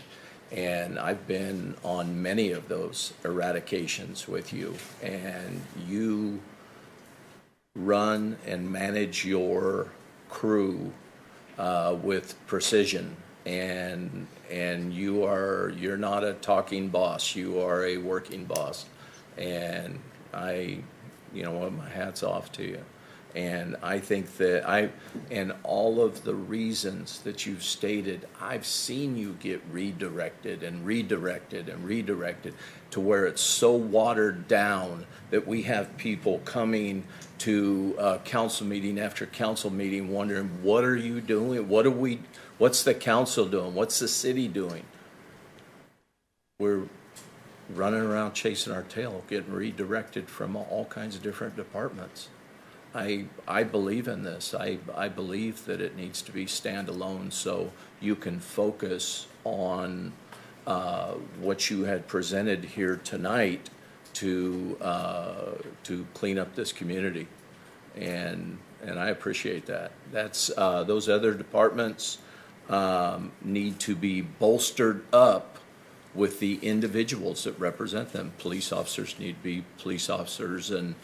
And I've been on many of those eradications with you, and you run and manage your crew with precision, and you're not a talking boss, you are a working boss, and my hat's off to you. And I think that and all of the reasons that you've stated, I've seen you get redirected and redirected and redirected to where it's so watered down that we have people coming to council meeting after council meeting wondering, what are you doing? What's the council doing? What's the city doing? We're running around chasing our tail, getting redirected from all kinds of different departments. I believe in this. I believe that it needs to be standalone so you can focus on what you had presented here tonight to clean up this community. and I appreciate that. That's, those other departments need to be bolstered up with the individuals that represent them. Police officers need to be police officers, and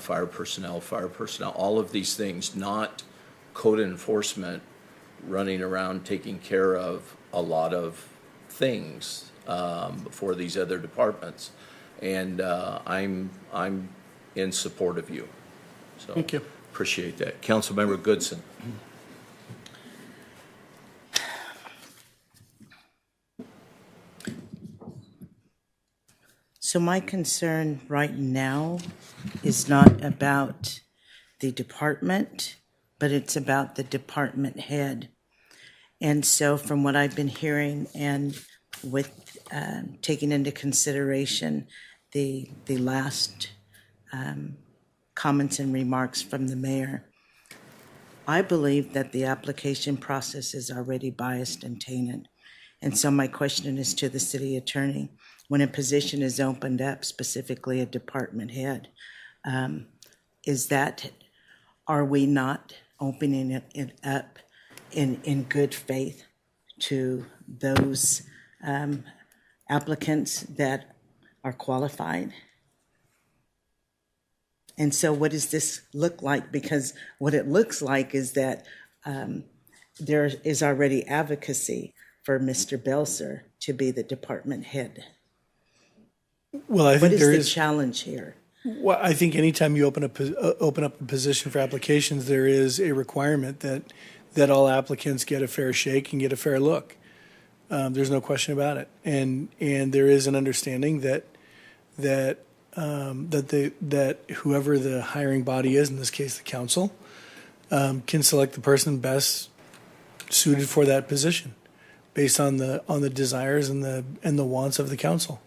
fire personnel, all of these things, not code enforcement running around taking care of a lot of things for these other departments. And I'm in support of you. So Thank you. Appreciate that. Councilmember Goodson. So my concern right now is not about the department, but it's about the department head. And so from what I've been hearing and with taking into consideration the last comments and remarks from the mayor, I believe that the application process is already biased and tainted. And so my question is to the city attorney: when a position is opened up, specifically a department head, are we not opening it up in good faith to those applicants that are qualified? And so what does this look like? Because what it looks like is that there is already advocacy for Mr. Belser to be the department head. Well, I think what there is is the challenge here? Well, I think anytime you open up a position for applications, there is a requirement that all applicants get a fair shake and get a fair look. There's no question about it, and there is an understanding that whoever the hiring body is, in this case the council, can select the person best suited for that position, based on the desires and the wants of the council.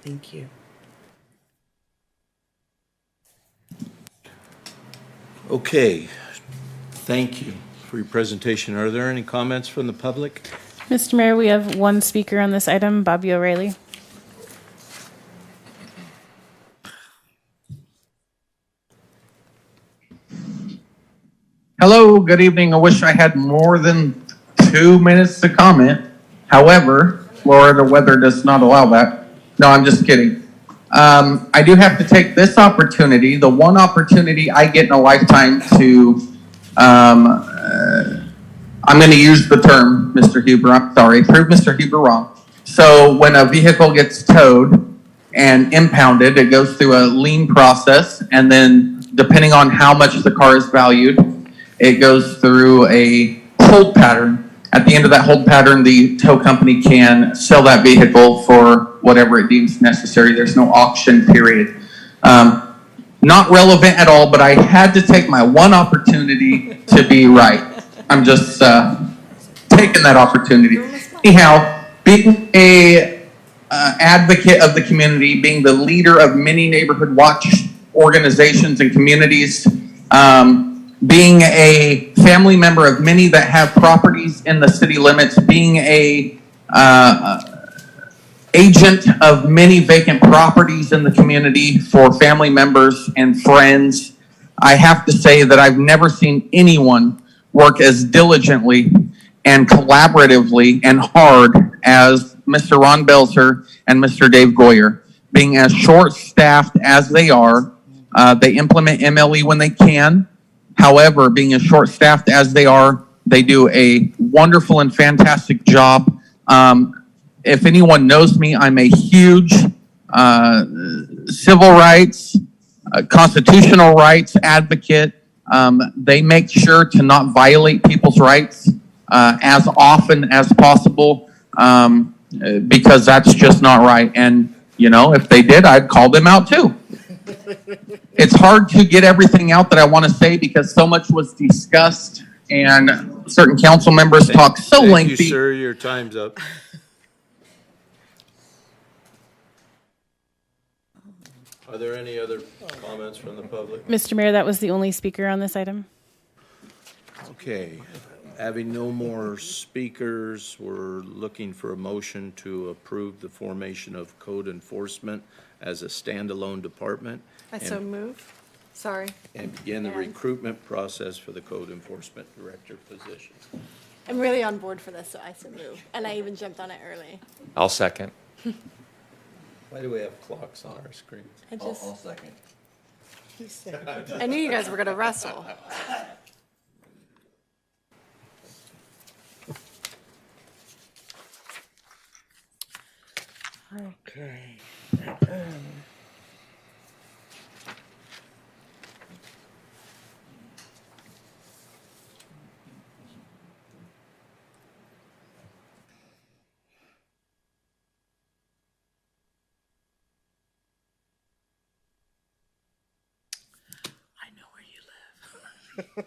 Thank you. Okay, thank you for your presentation. Are there any comments from the public? Mr. Mayor, we have one speaker on this item, Bobby O'Reilly. Hello, good evening. I wish I had more than 2 minutes to comment. However, Florida weather does not allow that. No, I'm just kidding. I do have to take this opportunity, the one opportunity I get in a lifetime to, I'm going to use the term, Mr. Huber, I'm sorry, prove Mr. Huber wrong. So when a vehicle gets towed and impounded, it goes through a lien process, and then depending on how much the car is valued, it goes through a hold pattern. At the end of that hold pattern, the tow company can sell that vehicle for whatever it deems necessary. There's no auction period. Not relevant at all, but I had to take my one opportunity to be right. I'm just taking that opportunity. Anyhow, being a advocate of the community, being the leader of many neighborhood watch organizations and communities, being a family member of many that have properties in the city limits, being a agent of many vacant properties in the community for family members and friends, I have to say that I've never seen anyone work as diligently and collaboratively and hard as Mr. Ron Belser and Mr. Dave Goyer. Being as short-staffed as they are, they implement MLE when they can. However, being as short-staffed as they are, they do a wonderful and fantastic job. If anyone knows me, I'm a huge civil rights, constitutional rights advocate. They make sure to not violate people's rights as often as possible because that's just not right. And, you know, if they did, I'd call them out too. It's hard to get everything out that I want to say because so much was discussed and certain council members talk so lengthy. Thank you, sir. Your time's up. Are there any other comments from the public? Mr. Mayor, that was the only speaker on this item. Okay. Having no more speakers, we're looking for a motion to approve the formation of code enforcement as a standalone department. I so move. Sorry. And begin the recruitment process for the code enforcement director position. I'm really on board for this, so I so move. And I even jumped on it early. I'll second. Why do we have clocks on our screen? I'll second. I knew you guys were going to wrestle. Okay.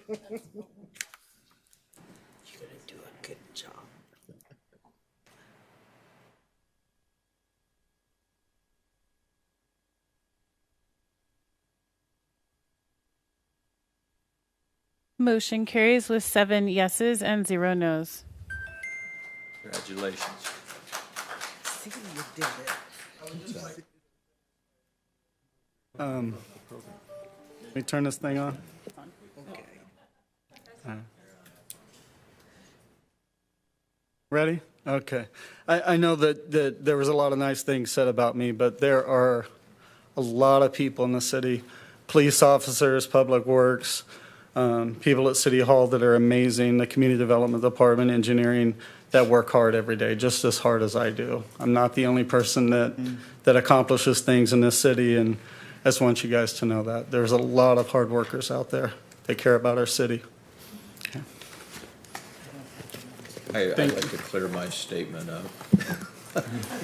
You're gonna do a good job. Motion carries with 7 yeses and 0 nos. Congratulations. See, you did it. Let me turn this thing on. Okay. Ready? Okay. I know that there was a lot of nice things said about me, but there are a lot of people in the city, police officers, public works, people at City Hall that are amazing, the community development department, engineering, that work hard every day, just as hard as I do. I'm not the only person that accomplishes things in this city, and I just want you guys to know that. There's a lot of hard workers out there that care about our city. I'd like to clear my statement up.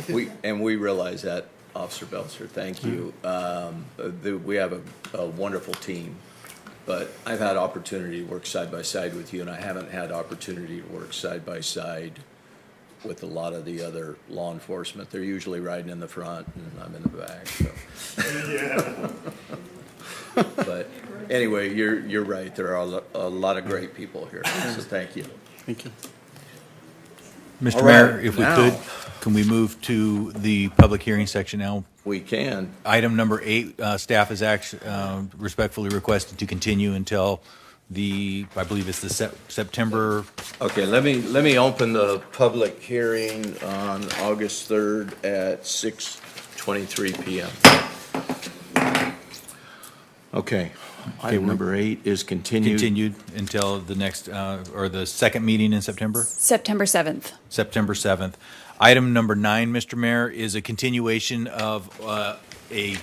We realize that, Officer Belzer, thank you. We have a wonderful team, but I've had opportunity to work side by side with you, and I haven't had opportunity to work side by side with a lot of the other law enforcement. They're usually riding in the front, and I'm in the back. So. But anyway, you're right. There are a lot of great people here, so thank you. Thank you. Mr. All Mayor, right, if we now- could, can we move to the public hearing section now? We can. Item number 8, staff is actually respectfully requested to continue until I believe it's the September. Okay, let me open the public hearing on August 3rd at 6:23 p.m. Okay, item number 8 is continued. Continued until the next, or the second meeting in September? September 7th. September 7th. Item number 9, Mr. Mayor, is a continuation of a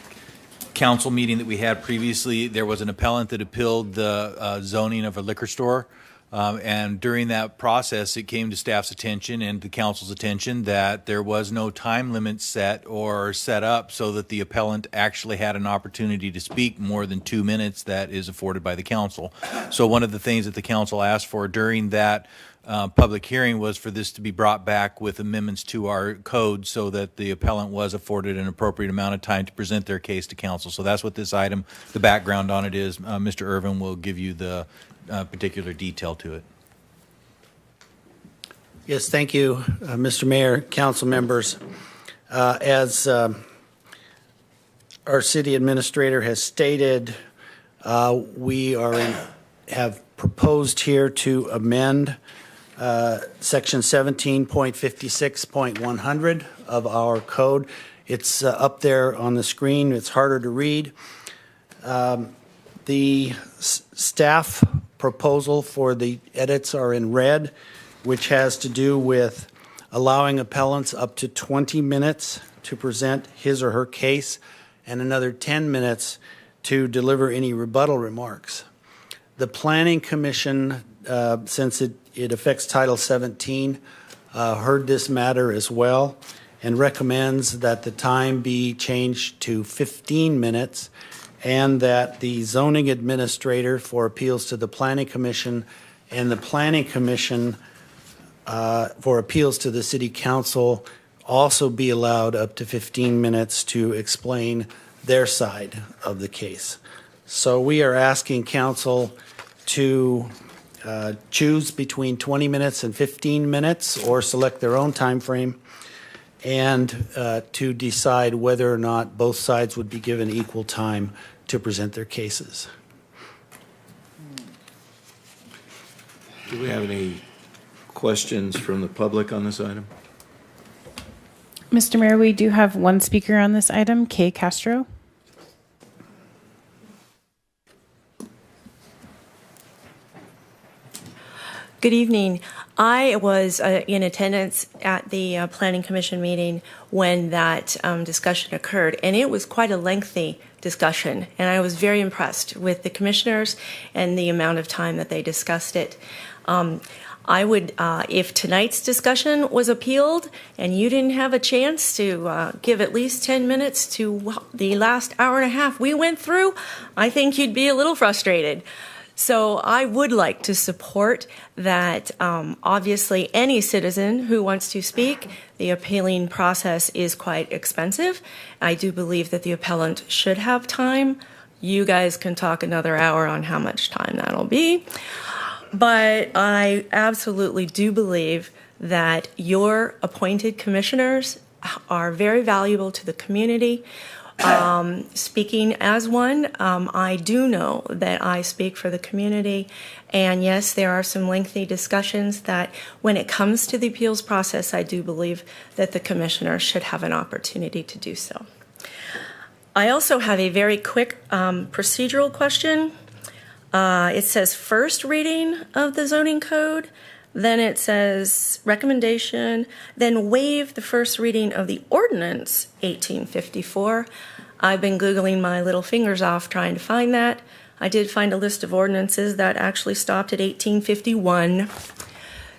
council meeting that we had previously. There was an appellant that appealed the zoning of a liquor store. And during that process, it came to staff's attention and the council's attention that there was no time limit set or set up so that the appellant actually had an opportunity to speak more than 2 minutes that is afforded by the council. So one of the things that the council asked for during that public hearing was for this to be brought back with amendments to our code so that the appellant was afforded an appropriate amount of time to present their case to council. So that's what this item, the background on it is. Mr. Irvin will give you the particular detail to it. Yes, thank you, Mr. Mayor, council members. As our city administrator has stated, we have proposed here to amend section 17.56.100 of our code. It's up there on the screen. It's harder to read. The staff proposal for the edits are in red, which has to do with allowing appellants up to 20 minutes to present his or her case and another 10 minutes to deliver any rebuttal remarks. The Planning Commission, since it affects Title 17, heard this matter as well and recommends that the time be changed to 15 minutes and that the zoning administrator for appeals to the Planning Commission and the Planning Commission for appeals to the City Council also be allowed up to 15 minutes to explain their side of the case. So we are asking council to choose between 20 minutes and 15 minutes or select their own time frame, and to decide whether or not both sides would be given equal time to present their cases. Do we have any questions from the public on this item? Mr. Mayor, we do have one speaker on this item, Kay Castro. Good evening. I was in attendance at the Planning Commission meeting when that discussion occurred, and it was quite a lengthy discussion, and I was very impressed with the commissioners and the amount of time that they discussed it. I would, if tonight's discussion was appealed and you didn't have a chance to give at least 10 minutes to the last hour and a half we went through, I think you'd be a little frustrated. So I would like to support that. Obviously, any citizen who wants to speak, the appealing process is quite expensive. I do believe that the appellant should have time. You guys can talk another hour on how much time that'll be. But I absolutely do believe that your appointed commissioners are very valuable to the community. Speaking as one, I do know that I speak for the community, and yes, there are some lengthy discussions that when it comes to the appeals process, I do believe that the commissioner should have an opportunity to do so. I also have a very quick procedural question. It says first reading of the zoning code, then it says recommendation, then waive the first reading of the ordinance 1854. I've been Googling my little fingers off trying to find that. I did find a list of ordinances that actually stopped at 1851.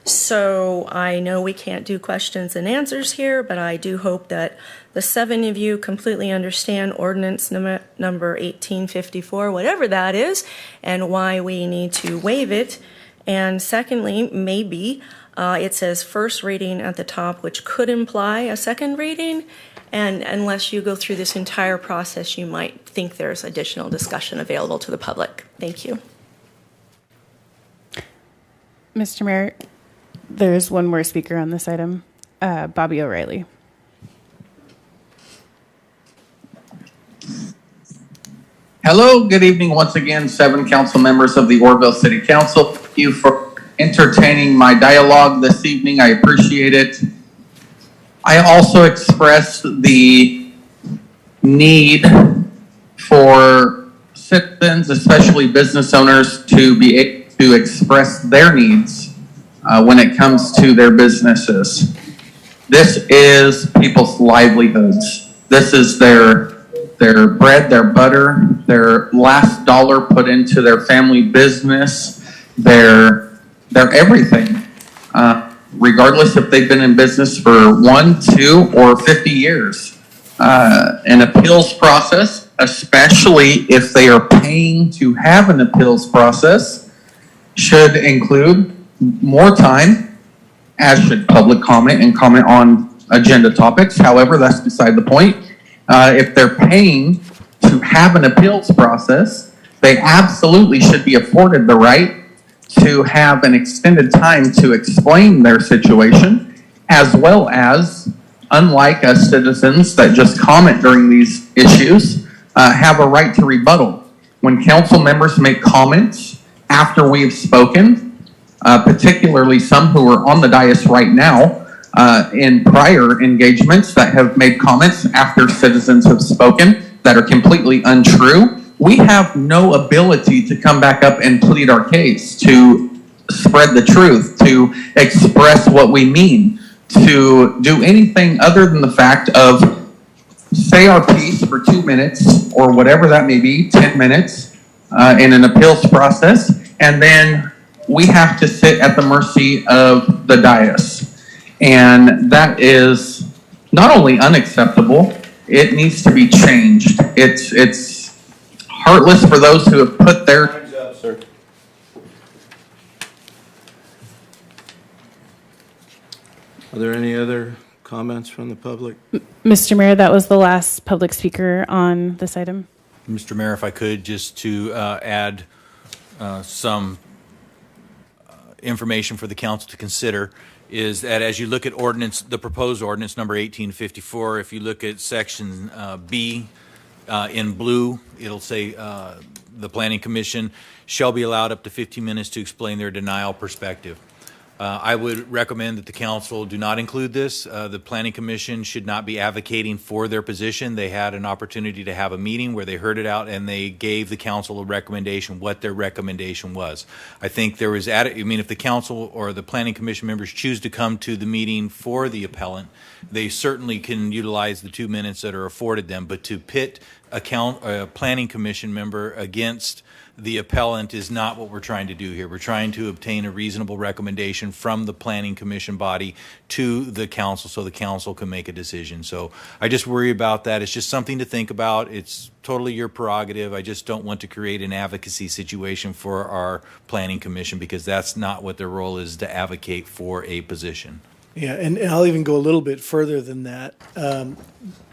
So I know we can't do questions and answers here, but I do hope that the 7 of you completely understand ordinance number 1854, whatever that is, and why we need to waive it. And secondly, maybe it says first reading at the top, which could imply a second reading. And unless you go through this entire process, you might think there's additional discussion available to the public. Thank you. Mr. Mayor, there's one more speaker on this item, Bobby O'Reilly. Hello, good evening once again, 7 council members of the Oroville City Council. Thank you for entertaining my dialogue this evening. I appreciate it. I also express the need for citizens, especially business owners, to be able to express their needs when it comes to their businesses. This is people's livelihoods. This is their bread, their butter, their last dollar put into their family business, their everything, regardless if they've been in business for 1, 2, or 50 years. An appeals process, especially if they are paying to have an appeals process, should include more time, as should public comment and comment on agenda topics. However, that's beside the point. If they're paying to have an appeals process, they absolutely should be afforded the right to have an extended time to explain their situation, as well as, unlike us citizens that just comment during these issues, have a right to rebuttal. When council members make comments after we've spoken, particularly some who are on the dais right now, in prior engagements that have made comments after citizens have spoken that are completely untrue, we have no ability to come back up and plead our case, to spread the truth, to express what we mean, to do anything other than the fact of say our piece for 2 minutes or whatever that may be, 10 minutes in an appeals process, and then we have to sit at the mercy of the dais. And that is not only unacceptable, it needs to be changed. It's heartless for those who have put their times up, sir. Are there any other comments from the public? Mr. Mayor, that was the last public speaker on this item. Mr. Mayor, if I could, just to add some information for the council to consider is that as you look at the proposed ordinance number 1854, if you look at section B in blue, it'll say the Planning Commission shall be allowed up to 15 minutes to explain their denial perspective. I would recommend that the council do not include this. The Planning Commission should not be advocating for their position. They had an opportunity to have a meeting where they heard it out and they gave the council a recommendation, what their recommendation was. I think there was, if the council or the Planning Commission members choose to come to the meeting for the appellant, they certainly can utilize the 2 minutes that are afforded them, but to pit a Planning Commission member against the appellant is not what we're trying to do here. We're trying to obtain a reasonable recommendation from the Planning Commission body to the council so the council can make a decision. So I just worry about that. It's just something to think about. It's totally your prerogative. I just don't want to create an advocacy situation for our Planning Commission because that's not what their role is, to advocate for a position. Yeah, and I'll even go a little bit further than that.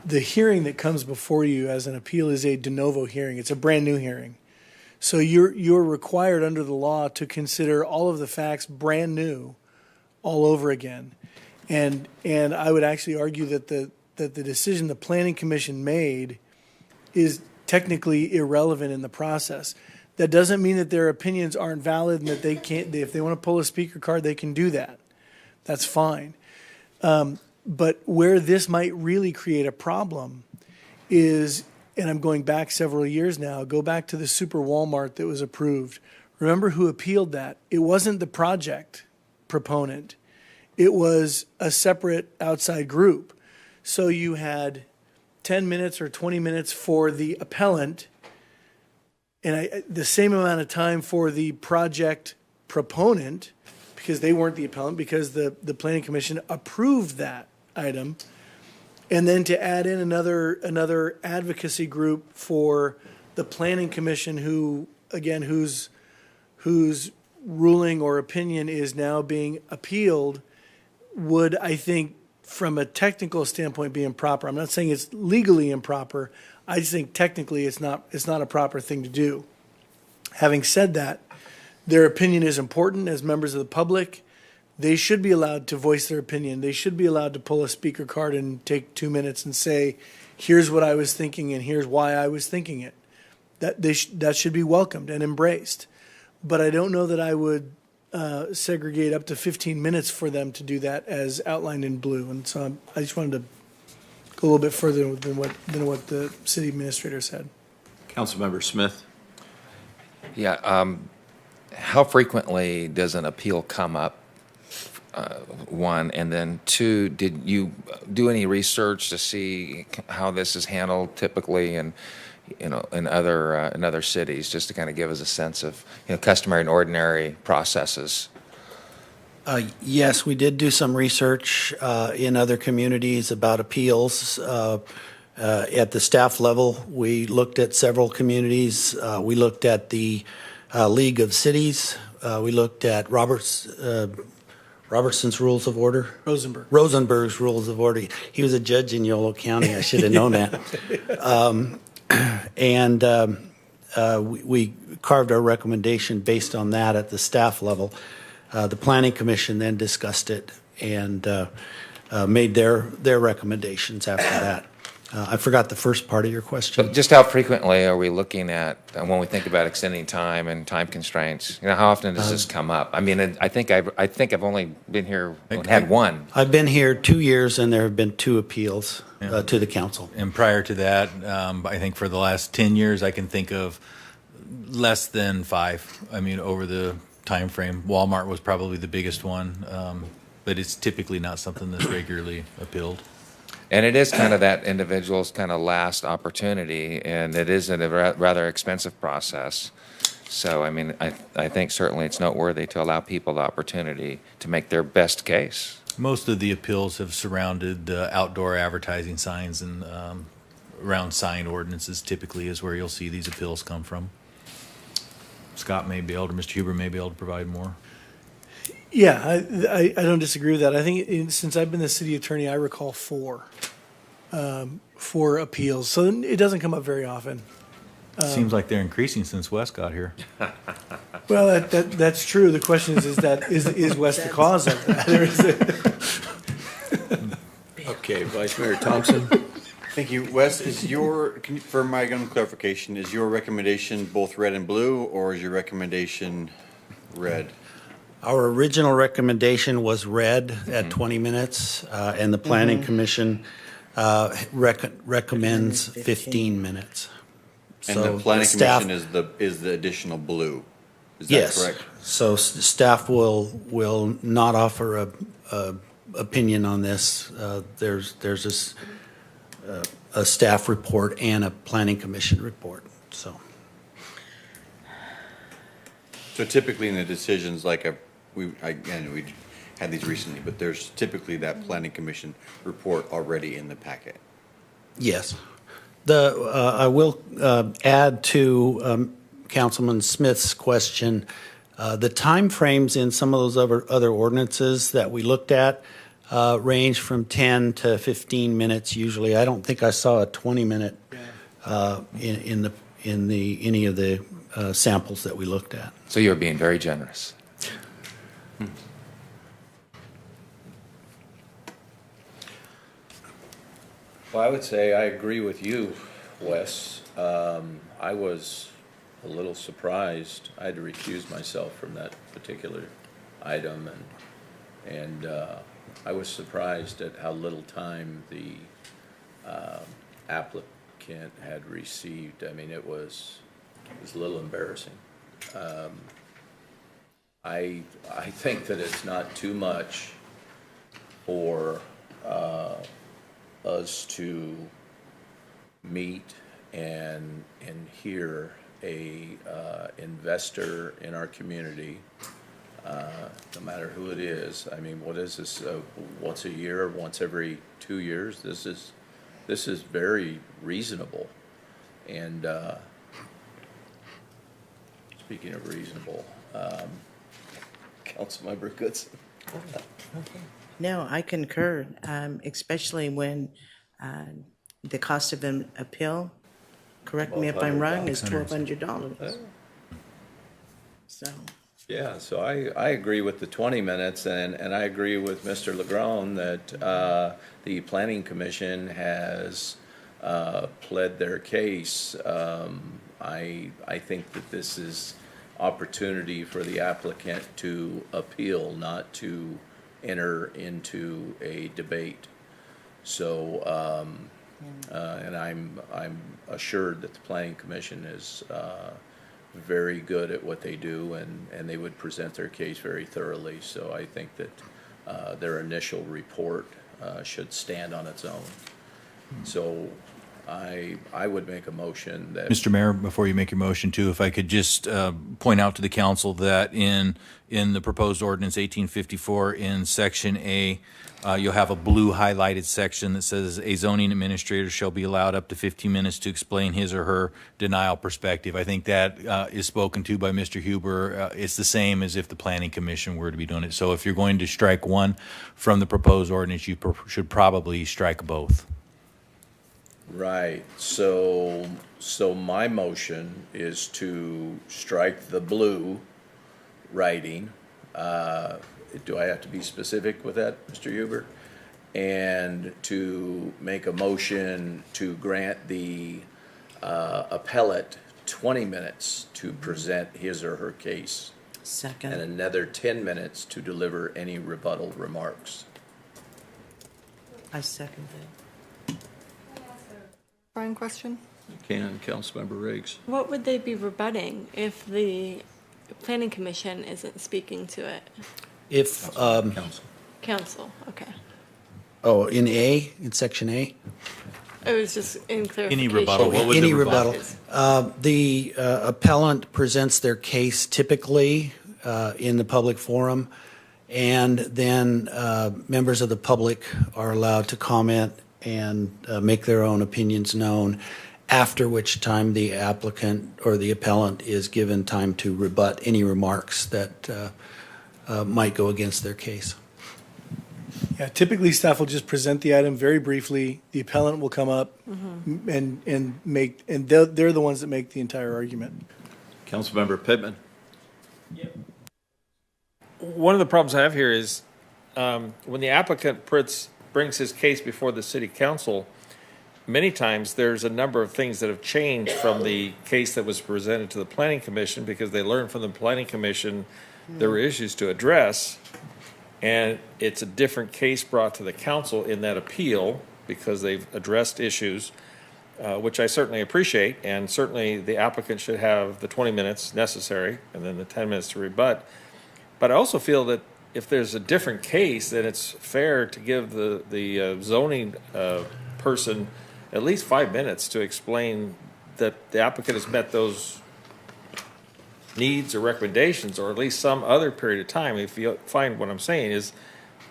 The hearing that comes before you as an appeal is a de novo hearing. It's a brand new hearing. So you're required under the law to consider all of the facts brand new all over again. And I would actually argue that the decision the Planning Commission made is technically irrelevant in the process. That doesn't mean that their opinions aren't valid and that they can't, if they want to pull a speaker card, they can do that. That's fine. But where this might really create a problem is, and I'm going back several years now, go back to the Super Walmart that was approved. Remember who appealed that? It wasn't the project proponent. It was a separate outside group. So you had 10 minutes or 20 minutes for the appellant and the same amount of time for the project proponent, because they weren't the appellant, because the Planning Commission approved that item. And then to add in another advocacy group for the Planning Commission, who again whose ruling or opinion is now being appealed, would, I think, from a technical standpoint, be improper. I'm not saying it's legally improper. I just think technically it's not a proper thing to do. Having said that, their opinion is important as members of the public. They should be allowed to voice their opinion. They should be allowed to pull a speaker card and take 2 minutes and say, here's what I was thinking and here's why I was thinking it. That should be welcomed and embraced. But I don't know that I would segregate up to 15 minutes for them to do that as outlined in blue. And so I just wanted to go a little bit further than what the city administrator said. Councilmember Smith. Yeah. How frequently does an appeal come up? One, and then two, did you do any research to see how this is handled typically in other cities, just to kind of give us a sense of customary and ordinary processes? Yes, we did do some research in other communities about appeals. At the staff level, we looked at several communities. We looked at the League of Cities. We looked at Robertson's Rules of Order. Rosenberg's Rules of Order. He was a judge in Yolo County. I should have known that. We carved our recommendation based on that at the staff level. The Planning Commission then discussed it and made their recommendations after that. I forgot the first part of your question. But just how frequently are we looking at when we think about extending time and time constraints? How often does this come up? I mean, I think I've only been here had one. I've been here 2 years, and there have been 2 appeals to the council. And prior to that, I think for the last 10 years, I can think of less than 5. I mean, over the time frame, Walmart was probably the biggest one, but it's typically not something that's regularly appealed. And it is kind of that individual's kind of last opportunity, and it is a rather expensive process. So, I mean, I think certainly it's noteworthy to allow people the opportunity to make their best case. Most of the appeals have surrounded outdoor advertising signs, and around sign ordinances typically is where you'll see these appeals come from. Scott may be able to, Mr. Huber may be able to provide more. Yeah, I don't disagree with that. I think since I've been the city attorney, I recall 4 appeals. So it doesn't come up very often. Seems like they're increasing since Wes got here. Well, that's true. The question is Wes the cause of that? Or is it? Okay, Vice Mayor Thompson. Thank you. Wes, for my own clarification, is your recommendation both red and blue, or is your recommendation red? Our original recommendation was red at 20 minutes, and the Planning Commission recommends 15 minutes. And So the Planning staff- Commission is the additional blue. Is that Yes. correct? So staff will not offer a opinion on this. There's this, a staff report and a Planning Commission report, so. So typically in the decisions, like we had these recently, but there's typically that Planning Commission report already in the packet. Yes. I will add to Councilman Smith's question, the timeframes in some of those other ordinances that we looked at range from 10 to 15 minutes usually. I don't think I saw a 20-minute in any of the samples that we looked at. So you're being very generous. Well, I would say I agree with you, Wes. I was a little surprised. I had to recuse myself from that particular item, and I was surprised at how little time the applicant had received. I mean, it was a little embarrassing. I think that it's not too much for us to meet and hear a investor in our community, no matter who it is. I mean, what is this? Once a year, once every 2 years? This is very reasonable. And speaking of reasonable, Councilmember Goodson. No, I concur, especially when the cost of an appeal, correct me if I'm wrong, is $1,200. So. Yeah, so I agree with the 20 minutes, and I agree with Mr. Legron that the Planning Commission has pled their case. I think that this is opportunity for the applicant to appeal, not to enter into a debate. So, and I'm assured that the Planning Commission is very good at what they do, and they would present their case very thoroughly. So I think that their initial report should stand on its own. So I would make a motion that... Mr. Mayor, before you make your motion too, if I could just point out to the council that in the proposed ordinance 1854 in section A, you'll have a blue highlighted section that says a zoning administrator shall be allowed up to 15 minutes to explain his or her denial perspective. I think that is spoken to by Mr. Huber. It's the same as if the Planning Commission were to be doing it. So if you're going to strike one from the proposed ordinance, you should probably strike both. Right. So my motion is to strike the blue writing. Do I have to be specific with that, Mr. Huber? And to make a motion to grant the appellate 20 minutes to present his or her case. Second. And another 10 minutes to deliver any rebuttal remarks. I second that. Brian, question? You can, Councilmember Riggs. What would they be rebutting if the Planning Commission isn't speaking to it? If, Council, okay. oh, in section A? It was just in clarification. Any rebuttal? What would Any the rebuttal. The appellant presents their case typically in the public forum, and then members of the public are allowed to comment and make their own opinions known, after which time the applicant or the appellant is given time to rebut any remarks that might go against their case. Yeah, typically staff will just present the item very briefly. The appellant will come up and make, and they're the ones that make the entire argument. Councilmember Pittman. One of the problems I have here is when the applicant brings his case before the city council, many times there's a number of things that have changed from the case that was presented to the planning commission because they learned from the planning commission there were issues to address, and it's a different case brought to the council in that appeal because they've addressed issues, which I certainly appreciate, and certainly the applicant should have the 20 minutes necessary and then the 10 minutes to rebut. But I also feel that if there's a different case, then it's fair to give the zoning person at least 5 minutes to explain that the applicant has met those needs or recommendations, or at least some other period of time. If you find what I'm saying is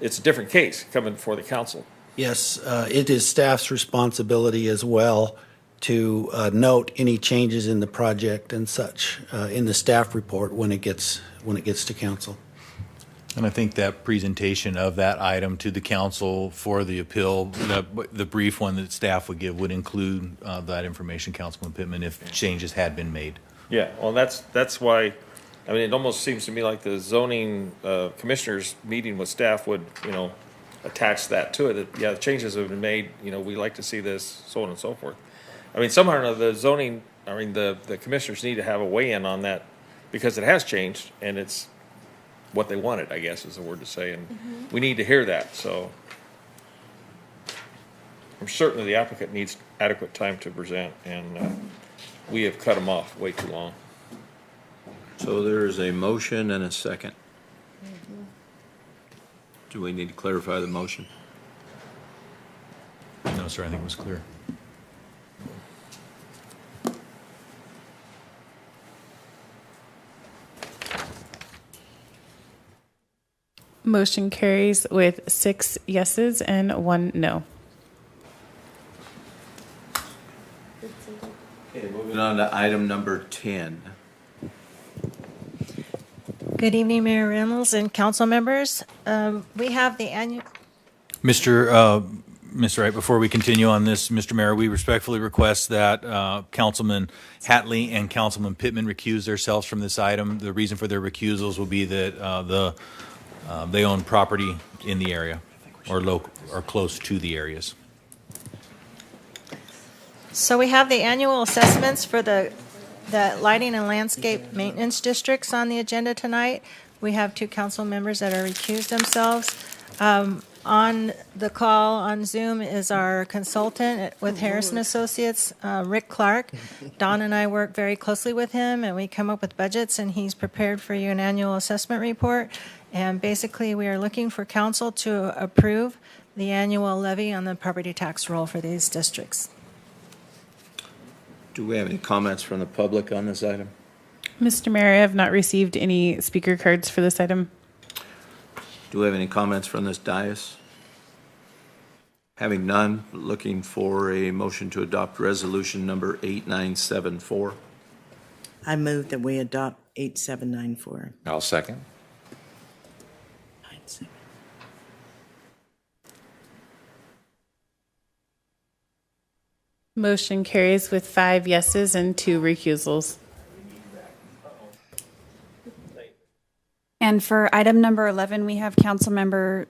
it's a different case coming before the council. Yes, it is staff's responsibility as well to note any changes in the project and such in the staff report when it gets to council. And I think that presentation of that item to the council for the appeal, the brief one that staff would give would include that information, Councilman Pittman, if changes had been made. Yeah, well, that's why, I mean, it almost seems to me like the zoning commissioners meeting with staff would, attach that to it. That, yeah, the changes have been made, we like to see this, so on and so forth. I mean, somehow or another, the commissioners need to have a weigh-in on that because it has changed and it's what they wanted, I guess is the word to say, and we need to hear that. So I'm certain the applicant needs adequate time to present, and we have cut them off way too long. So there is a motion and a second. Do we need to clarify the motion? No, sir, I think it was clear. Motion carries with 6 yeses and 1 no. Okay, moving on to item number 10. Good evening, Mayor Reynolds and council members. We have the annual. Mr. Wright, before we continue on this, Mr. Mayor, we respectfully request that Councilman Hatley and Councilman Pittman recuse themselves from this item. The reason for their recusals will be that they own property in the area or close to the areas. So we have the annual assessments for the lighting and landscape maintenance districts on the agenda tonight. We have 2 council members that are recused themselves. On the call on Zoom is our consultant with Harrison Associates, Rick Clark. Don and I work very closely with him, and we come up with budgets, and he's prepared for you an annual assessment report. And basically, we are looking for council to approve the annual levy on the property tax roll for these districts. Do we have any comments from the public on this item? Mr. Mayor, I have not received any speaker cards for this item. Do we have any comments from this dais? Having none, looking for a motion to adopt resolution number 8974. I move that we adopt 8794. I'll second. Motion carries with 5 yeses and 2 recusals. And for item number 11, we have Councilmember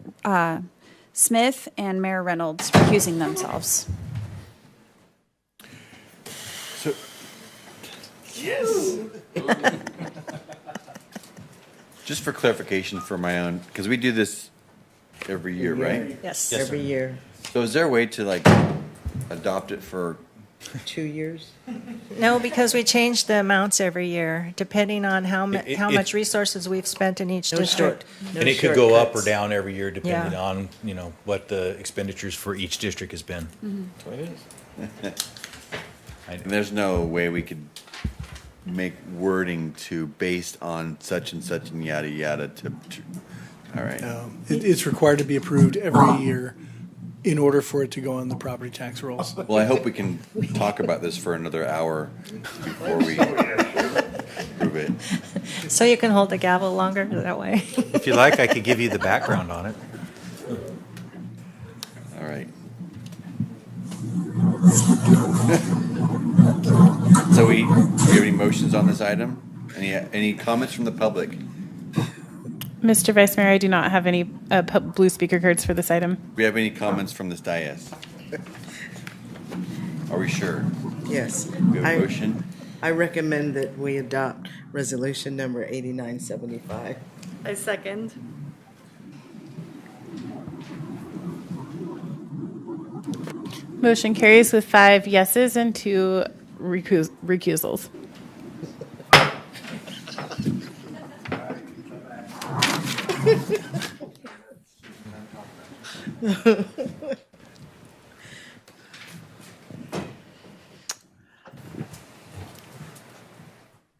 Smith and Mayor Reynolds recusing themselves. So, yes. Just for clarification for my own, because we do this every year, right? Yes. Every year. So is there a way to adopt it for 2 years? No, because we change the amounts every year, depending on how much resources we've spent in each district. And it could go up or down every year depending on, what the expenditures for each district has been. Mm-hmm. That's what it is. And there's no way we could make wording to based on such and such and yada yada all right. It's required to be approved every year in order for it to go on the property tax rolls. Well, I hope we can talk about this for another hour before we approve it. So you can hold the gavel longer that way. If you like, I could give you the background on it. All right. So do you have any motions on this item? Any comments from the public? Mr. Vice Mayor, I do not have any blue speaker cards for this item. Do we have any comments from this dais? Are we sure? Yes. We have a motion? I recommend that we adopt resolution number 8975. I second. Motion carries with 5 yeses and 2 recusals.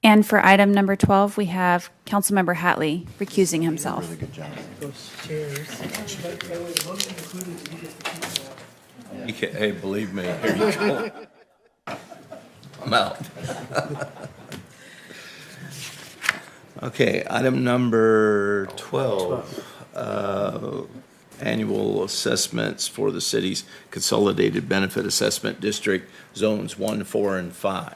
And for item number 12, we have Councilmember Hatley recusing himself. Really good job. Those chairs. Hey, believe me, here you go. I'm out. Okay, item number 12. Annual assessments for the city's Consolidated Benefit Assessment District, Zones 1, 4, and 5.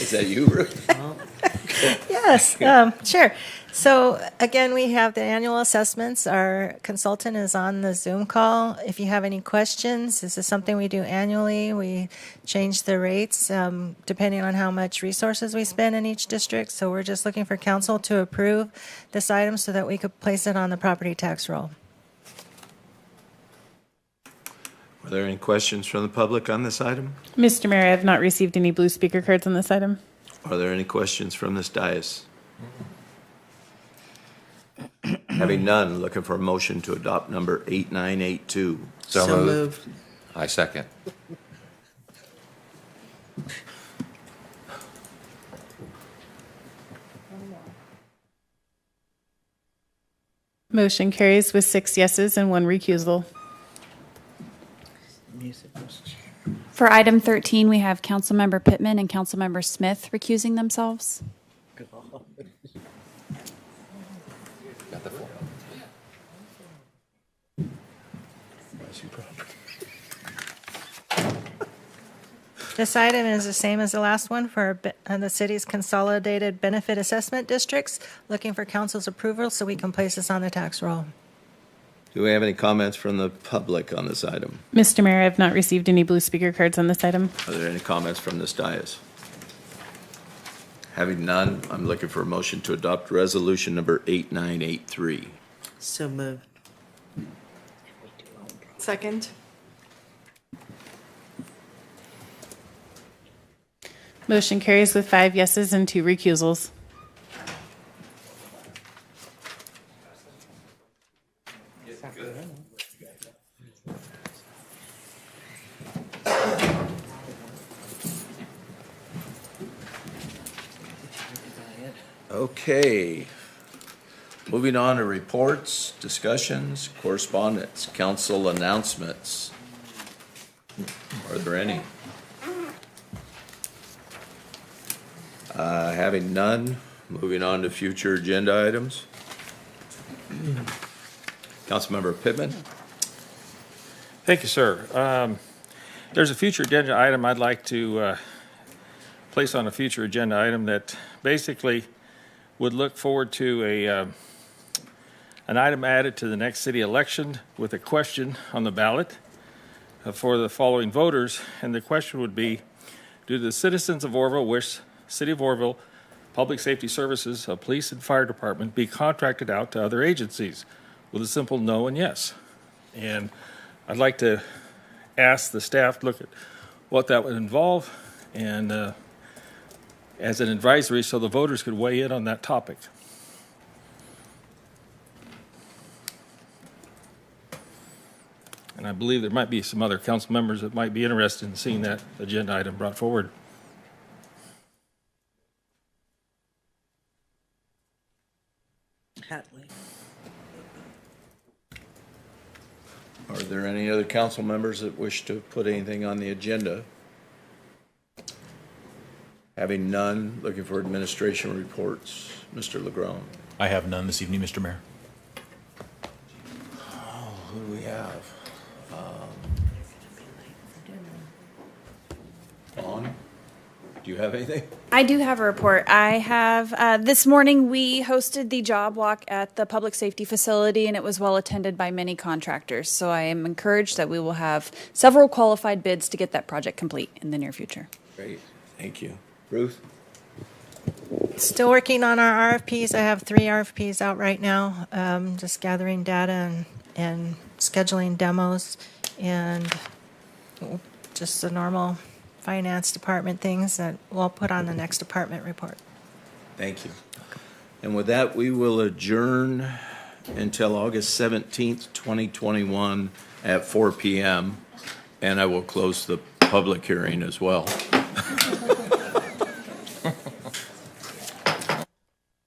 Is that you, Ruth? Yes, sure. So again, we have the annual assessments. Our consultant is on the Zoom call. If you have any questions, this is something we do annually. We change the rates depending on how much resources we spend in each district. So we're just looking for council to approve this item so that we could place it on the property tax roll. Are there any questions from the public on this item? Mr. Mayor, I have not received any blue speaker cards on this item. Are there any questions from this dais? Having none, looking for a motion to adopt number 8982. So moved. I second. Motion carries with 6 yeses and 1 recusal. For item 13, we have Councilmember Pittman and Councilmember Smith recusing themselves. Got the floor. This item is the same as the last one for the city's Consolidated Benefit Assessment Districts. Looking for council's approval so we can place this on the tax roll. Do we have any comments from the public on this item? Mr. Mayor, I have not received any blue speaker cards on this item. Are there any comments from this dais? Having none, I'm looking for a motion to adopt resolution number 8983. So moved. Second. Motion carries with 5 yeses and 2 recusals. Okay. Moving on to reports, discussions, correspondence, council announcements. Are there any? Having none, moving on to future agenda items. Councilmember Pittman. Thank you, sir. There's a future agenda item I'd like to place on a future agenda item that basically would look forward to an item added to the next city election with a question on the ballot for the following voters. And the question would be, do the citizens of Oroville wish City of Oroville Public Safety Services, a police and fire department, be contracted out to other agencies? With a simple no and yes. And I'd like to ask the staff to look at what that would involve and as an advisory so the voters could weigh in on that topic. And I believe there might be some other council members that might be interested in seeing that agenda item brought forward. Hatley. Are there any other council members that wish to put anything on the agenda? Having none, looking for administration reports. Mr. Legrone. I have none this evening, Mr. Mayor. Oh, who do we have? Do you have anything? I do have a report. I have, this morning, we hosted the job walk at the public safety facility, and it was well attended by many contractors. So I am encouraged that we will have several qualified bids to get that project complete in the near future. Great, thank you. Ruth? Still working on our RFPs. I have 3 RFPs out right now, just gathering data and scheduling demos and just the normal finance department things that we'll put on the next department report. Thank you. And with that, we will adjourn until August 17th, 2021 at 4 p.m. And I will close the public hearing as well.